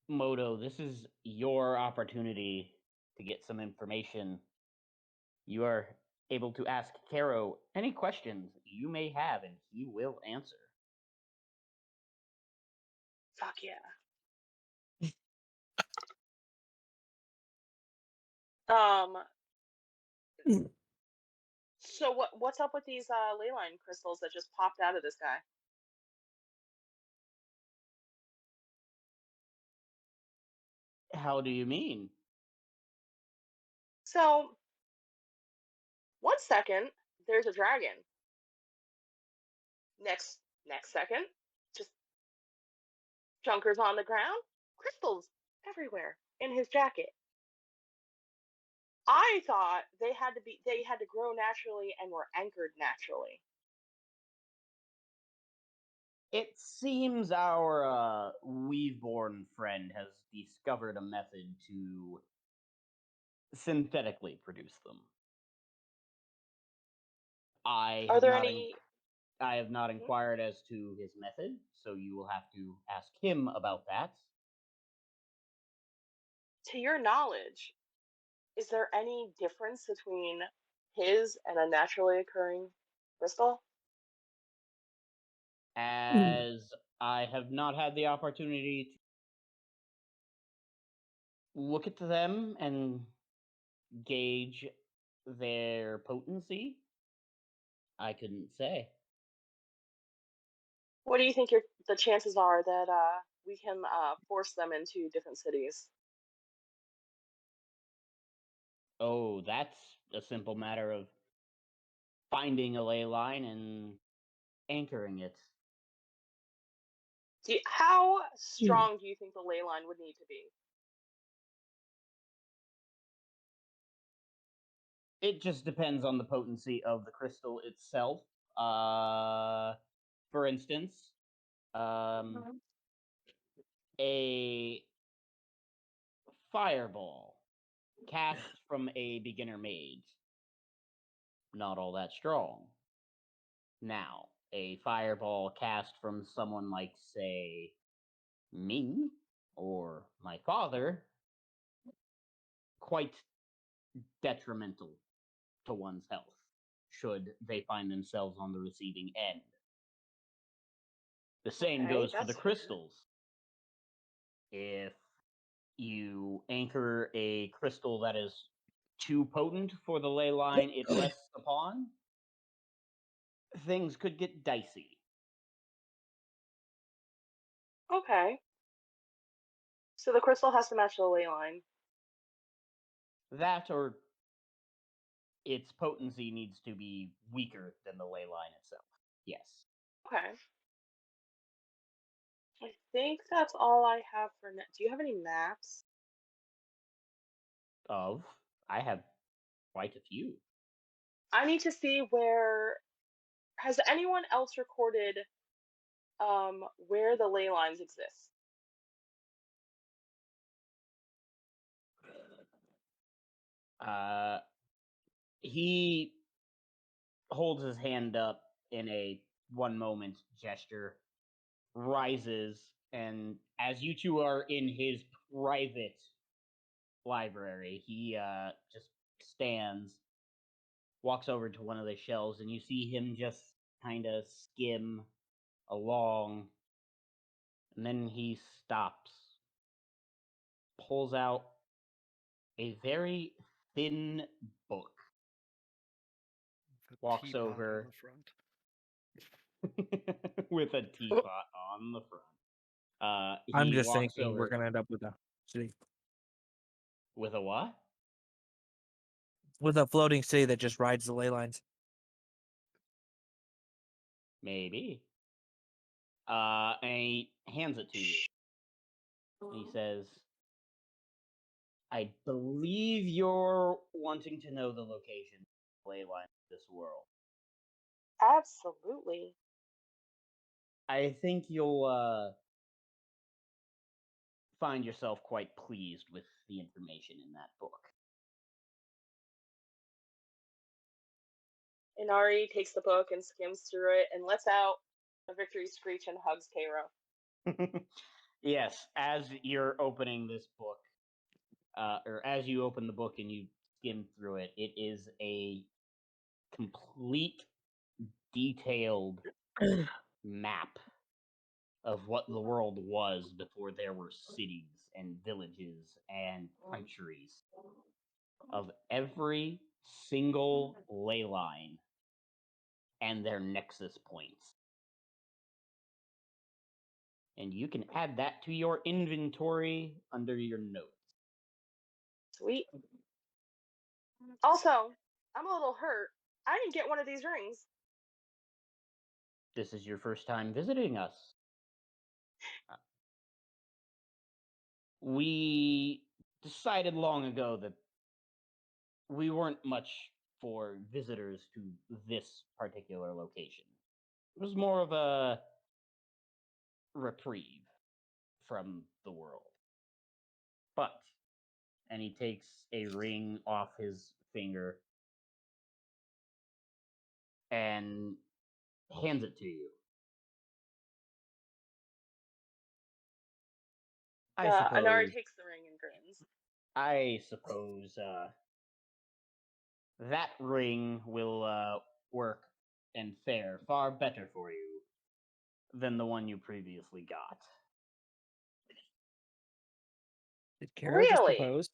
Moto, this is your opportunity to get some information. You are able to ask Caro any questions you may have, and he will answer. Fuck yeah. So what's up with these ley line crystals that just popped out of this guy? How do you mean? So 1 second, there's a dragon. Next second, just junkers on the ground, crystals everywhere in his jacket. I thought they had to grow naturally and were anchored naturally. It seems our Weaveborn friend has discovered a method to synthetically produce them. I Are have there not any? I have not inquired as to his method, so you will have to ask him about that. To your knowledge, is there any difference between his and a naturally occurring crystal? As I have not had the opportunity to look at them and gauge their potency, I couldn't say. What do you think the chances are that we can force them into different cities? Oh, that's a simple matter of finding a ley line and anchoring it. How strong do you think the ley line would need to be? It just depends on the potency of the crystal itself. For instance, a fireball cast from a beginner mage, not all that strong. Now, a fireball cast from someone like, say, me or my father, quite detrimental to one's health should they find themselves on the receiving end. The same Okay, goes for the that's fair. crystals. If you anchor a crystal that is too potent for the ley line it rests upon, things could get dicey. Okay. So the crystal has to match the ley line. That or its potency needs to be weaker than the ley line itself. Yes. Okay. I think that's all I have for now. Do you have any maps? I have quite a few. I need to see where. Has anyone else recorded where the ley lines exist? He holds his hand up in a one moment gesture, rises, and as you two are in his private library, he just stands, walks over to one of the shelves, and you see him just kind of skim along, and then he stops, pulls out a very thin book. walks teapot over on the front. with a teapot on the front. I'm He just walks thinking we're over gonna end up with a city, with a what? with a floating city that just rides the ley lines. Maybe. And he hands it to you. And he says, I believe you're wanting to know the location of the ley line of this world. Absolutely. I think you'll find yourself quite pleased with the information in that book. Inari takes the book and skims through it and lets out a victory screech and hugs Cairo. Yes, as you're opening this book, or as you open the book and you skim through it, it is a complete, detailed map of what the world was before there were cities and villages and countries, of every single ley line and their nexus points. And you can add that to your inventory under your notes. Sweet. Also, I'm a little hurt. I didn't get one of these rings. This is your first time visiting us. We decided long ago that we weren't much for visitors to this particular location. It was more of a reprieve from the world. But, and he takes a ring off his finger and hands it to you. Inari takes the ring and grins. I suppose that ring will work and fare far better for you than the one you previously got. Did Kara just Really? propose?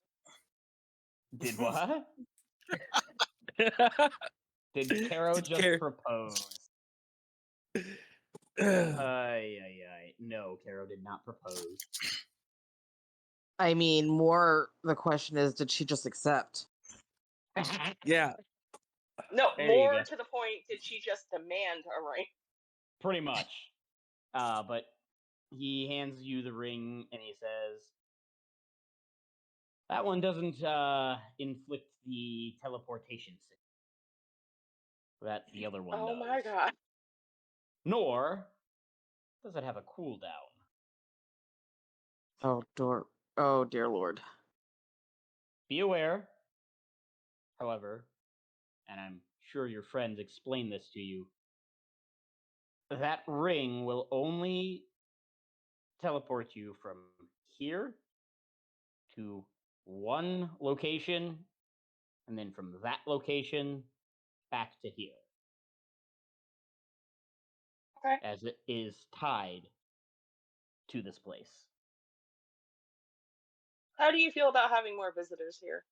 Did what? Did Caro Did just Kara- propose? No, Caro did not propose. I mean, more the question is, did she just accept? Yeah. No, There you more go. to the point, did she just demand a ring? Pretty much. But he hands you the ring and he says, that one doesn't inflict the teleportation sickness that the other one does. Oh my god. Nor does it have a cooldown. Oh dear Lord. Be aware, however, and I'm sure your friends explained this to you, that ring will only teleport you from here to one location, and then from that location back to here. Okay. As it is tied to this place. How do you feel about having more visitors here?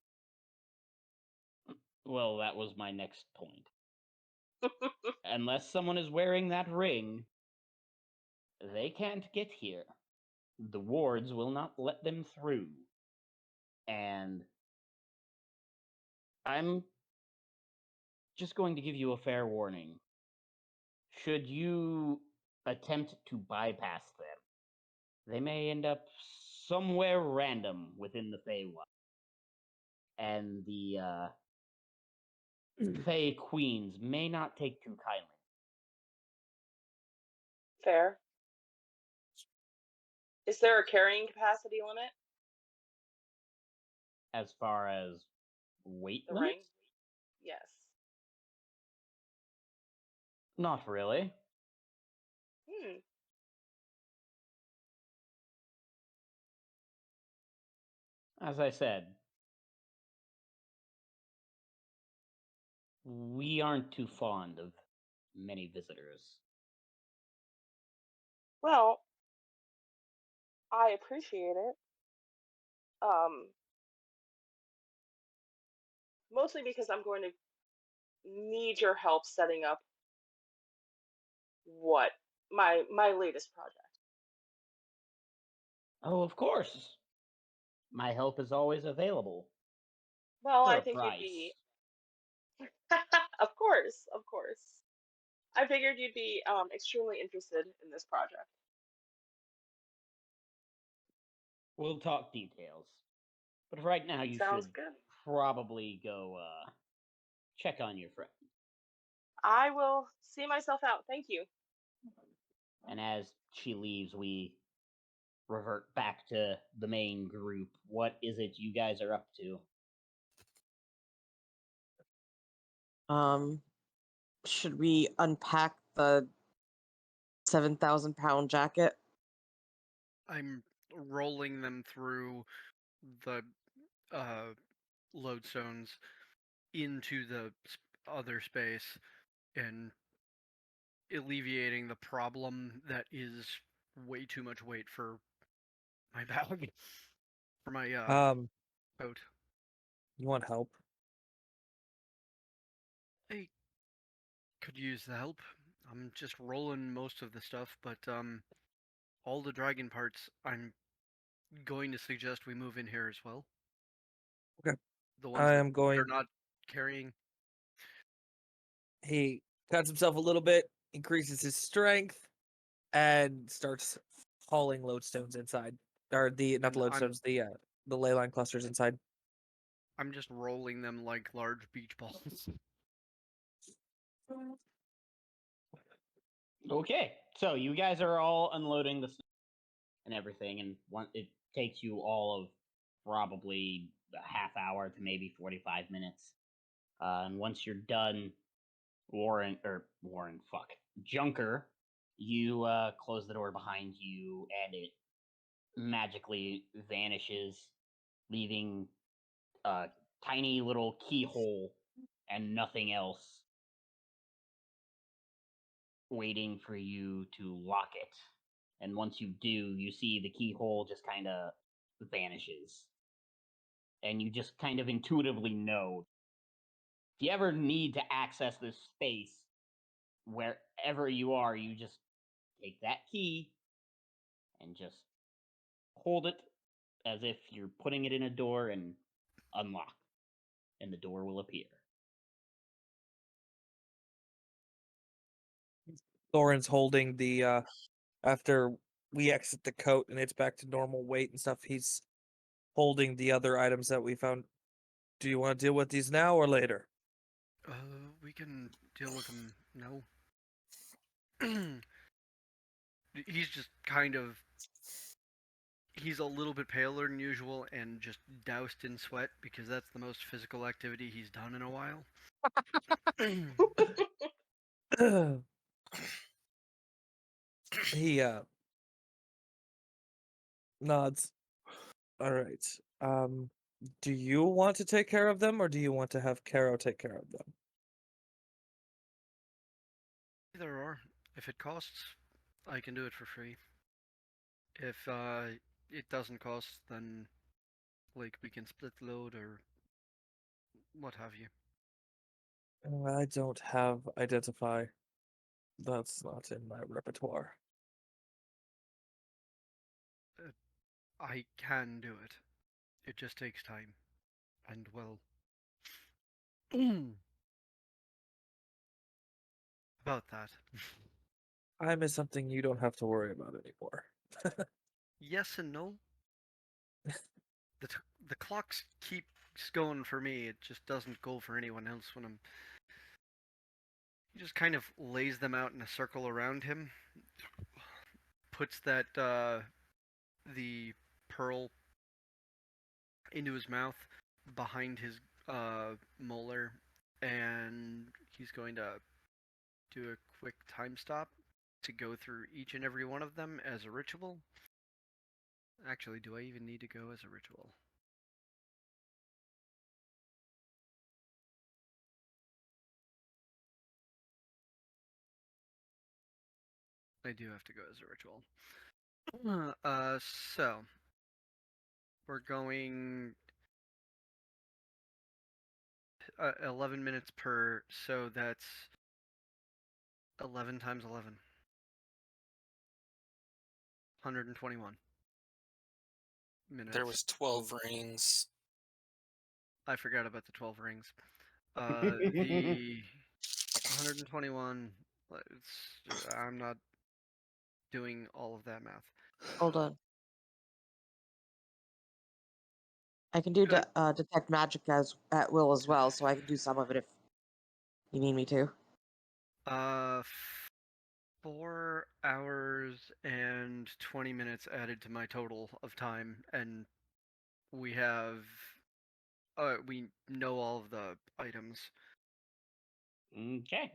Well, that was my next point. Unless someone is wearing that ring, they can't get here. The wards will not let them through. And I'm just going to give you a fair warning. Should you attempt to bypass them, they may end up somewhere random within the Feywild. And the Fey Queens may not take too kindly. Fair. Is there a carrying capacity limit? As far as weight The limit? ring? Yes. Not really. Hmm. As I said, we aren't too fond of many visitors. Well, I appreciate it. Mostly because I'm going to need your help setting up what my latest project. Oh, of course. My help is always available Well, for I a think you'd price. be, of course, of course. I figured you'd be extremely interested in this project. We'll talk details. But right now, you Sounds should good. probably go check on your friend. I will see myself out. Thank you. And as she leaves, we revert back to the main group. What is it you guys are up to? Should we unpack the 7,000-pound jacket? I'm rolling them through the uh, lodestones into the other space and alleviating the problem that is way too much weight for my bag, for my coat. You want help? I could use the help. I'm just rolling most of the stuff, but all the dragon parts, I'm going to suggest we move in here as well. Okay. The ones I that am going. they're not carrying. He cuts himself a little bit, increases his strength, and starts hauling lodestones inside. Or not the And lodestones, the ley line clusters inside. I'm just rolling them like large beach balls. Okay, so you guys are all unloading the stuff and everything, and it takes you all of probably a half hour to maybe 45 minutes. And once you're done, fuck, Junker, you close the door behind you, and it magically vanishes, leaving a tiny little keyhole and nothing else waiting for you to lock it. And once you do, you see the keyhole just kind of vanishes. And you just kind of intuitively know if you ever need to access this space, wherever you are, you just take that key and just hold it as if you're putting it in a door and unlock, and the door will appear. Thorin's holding the after we exit the coat and it's back to normal weight and stuff, he's holding the other items that we found. Do you want to deal with these now or later? We can deal with them now. He's just kind of. He's a little bit paler than usual and just doused in sweat because that's the most physical activity he's done in a while. He nods. All right. Do you want to take care of them or do you want to have Caro take care of them? Either or. If it costs, I can do it for free. If it doesn't cost, then like we can split the load or what have you. I don't have identify. That's not in my repertoire. I can do it. It just takes time. And well, about that. Time is something you don't have to worry about anymore. Yes and no. The clocks keeps going for me. It just doesn't go for anyone else when I'm. He just kind of lays them out in a circle around him. Puts that the pearl into his mouth behind his molar, and he's going to do a quick time stop to go through each and every one of them as a ritual. Actually, do I even need to go as a ritual? I do have to go as a ritual. So we're going 11 minutes per, so that's 11 times 11. 121 minutes. There was 12 rings. I forgot about the 12 rings. The 121. I'm not doing all of that math. Hold on. I can do detect magic at will as well, so I can do some of it if you need me to. 4 hours and 20 minutes added to my total of time, and we have. We know all of the items. Okay.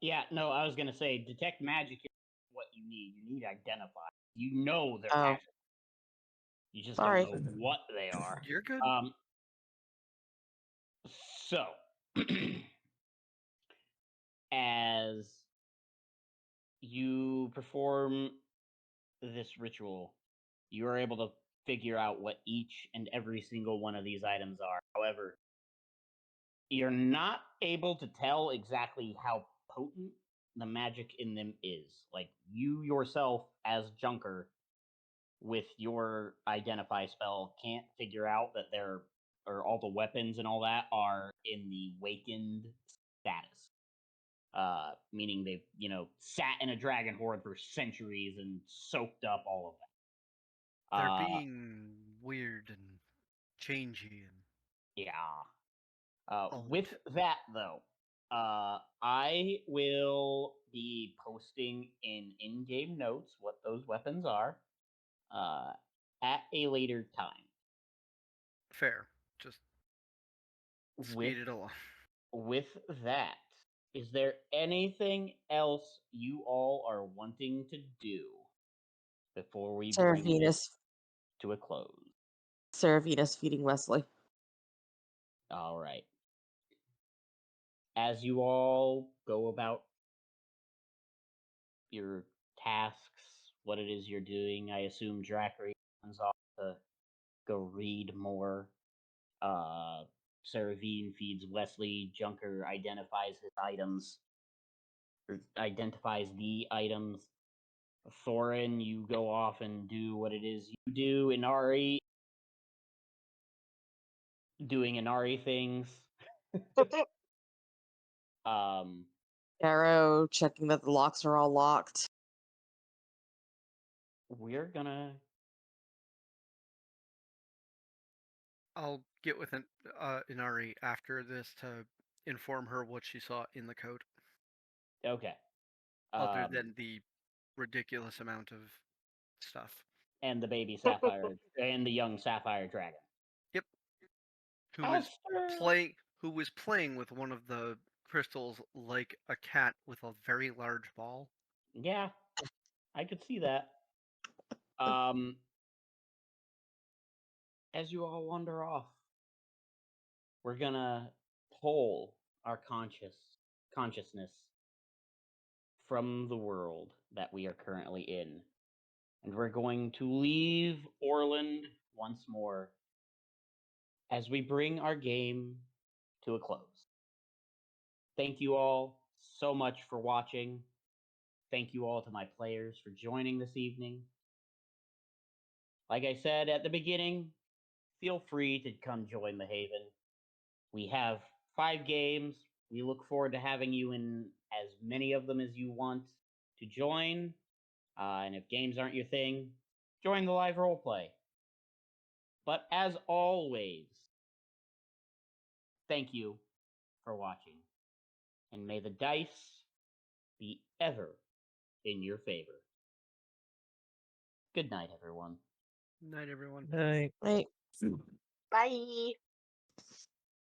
Yeah, no, I was gonna say detect magic is what you need. You need identify. You know they're Oh. magic. You just Sorry. don't know what they are. You're good. So as you perform this ritual, you are able to figure out what each and every single one of these items are. However, you're not able to tell exactly how potent the magic in them is. Like you yourself, as Junker, with your identify spell, can't figure out that they're or all the weapons and all that are in the wakened status. Meaning they've, sat in a dragon horde for centuries and soaked up all of that. They're being weird and changey and. Yeah. With that, though, I will be posting in-game notes what those weapons are at a later time. Fair. Just speed it along. With that, is there anything else you all are wanting to do before we bring this to a close? Seraphina's feeding Wesley. All right. As you all go about your tasks, what it is you're doing, I assume Drackery runs off to go read more. Saravine feeds Wesley. Junker identifies his items, or identifies the items. Thorin, you go off and do what it is you do. Inari, doing Inari things. Arrow checking that the locks are all locked. We're gonna. I'll get with Inari after this to inform her what she saw in the code. Okay. Other than the ridiculous amount of stuff. And the baby sapphire and the young sapphire dragon. Yep. Who was playing with one of the crystals like a cat with a very large ball. Yeah, I could see that. As you all wander off, we're gonna pull our consciousness from the world that we are currently in. And we're going to leave Orland once more as we bring our game to a close. Thank you all so much for watching. Thank you all to my players for joining this evening. Like I said at the beginning, feel free to come join the Haven. We have 5 games. We look forward to having you in as many of them as you want to join. And if games aren't your thing, join the live roleplay. But as always, thank you for watching. And may the dice be ever in your favor. Good night, everyone. Night, everyone. Night. Right. Bye.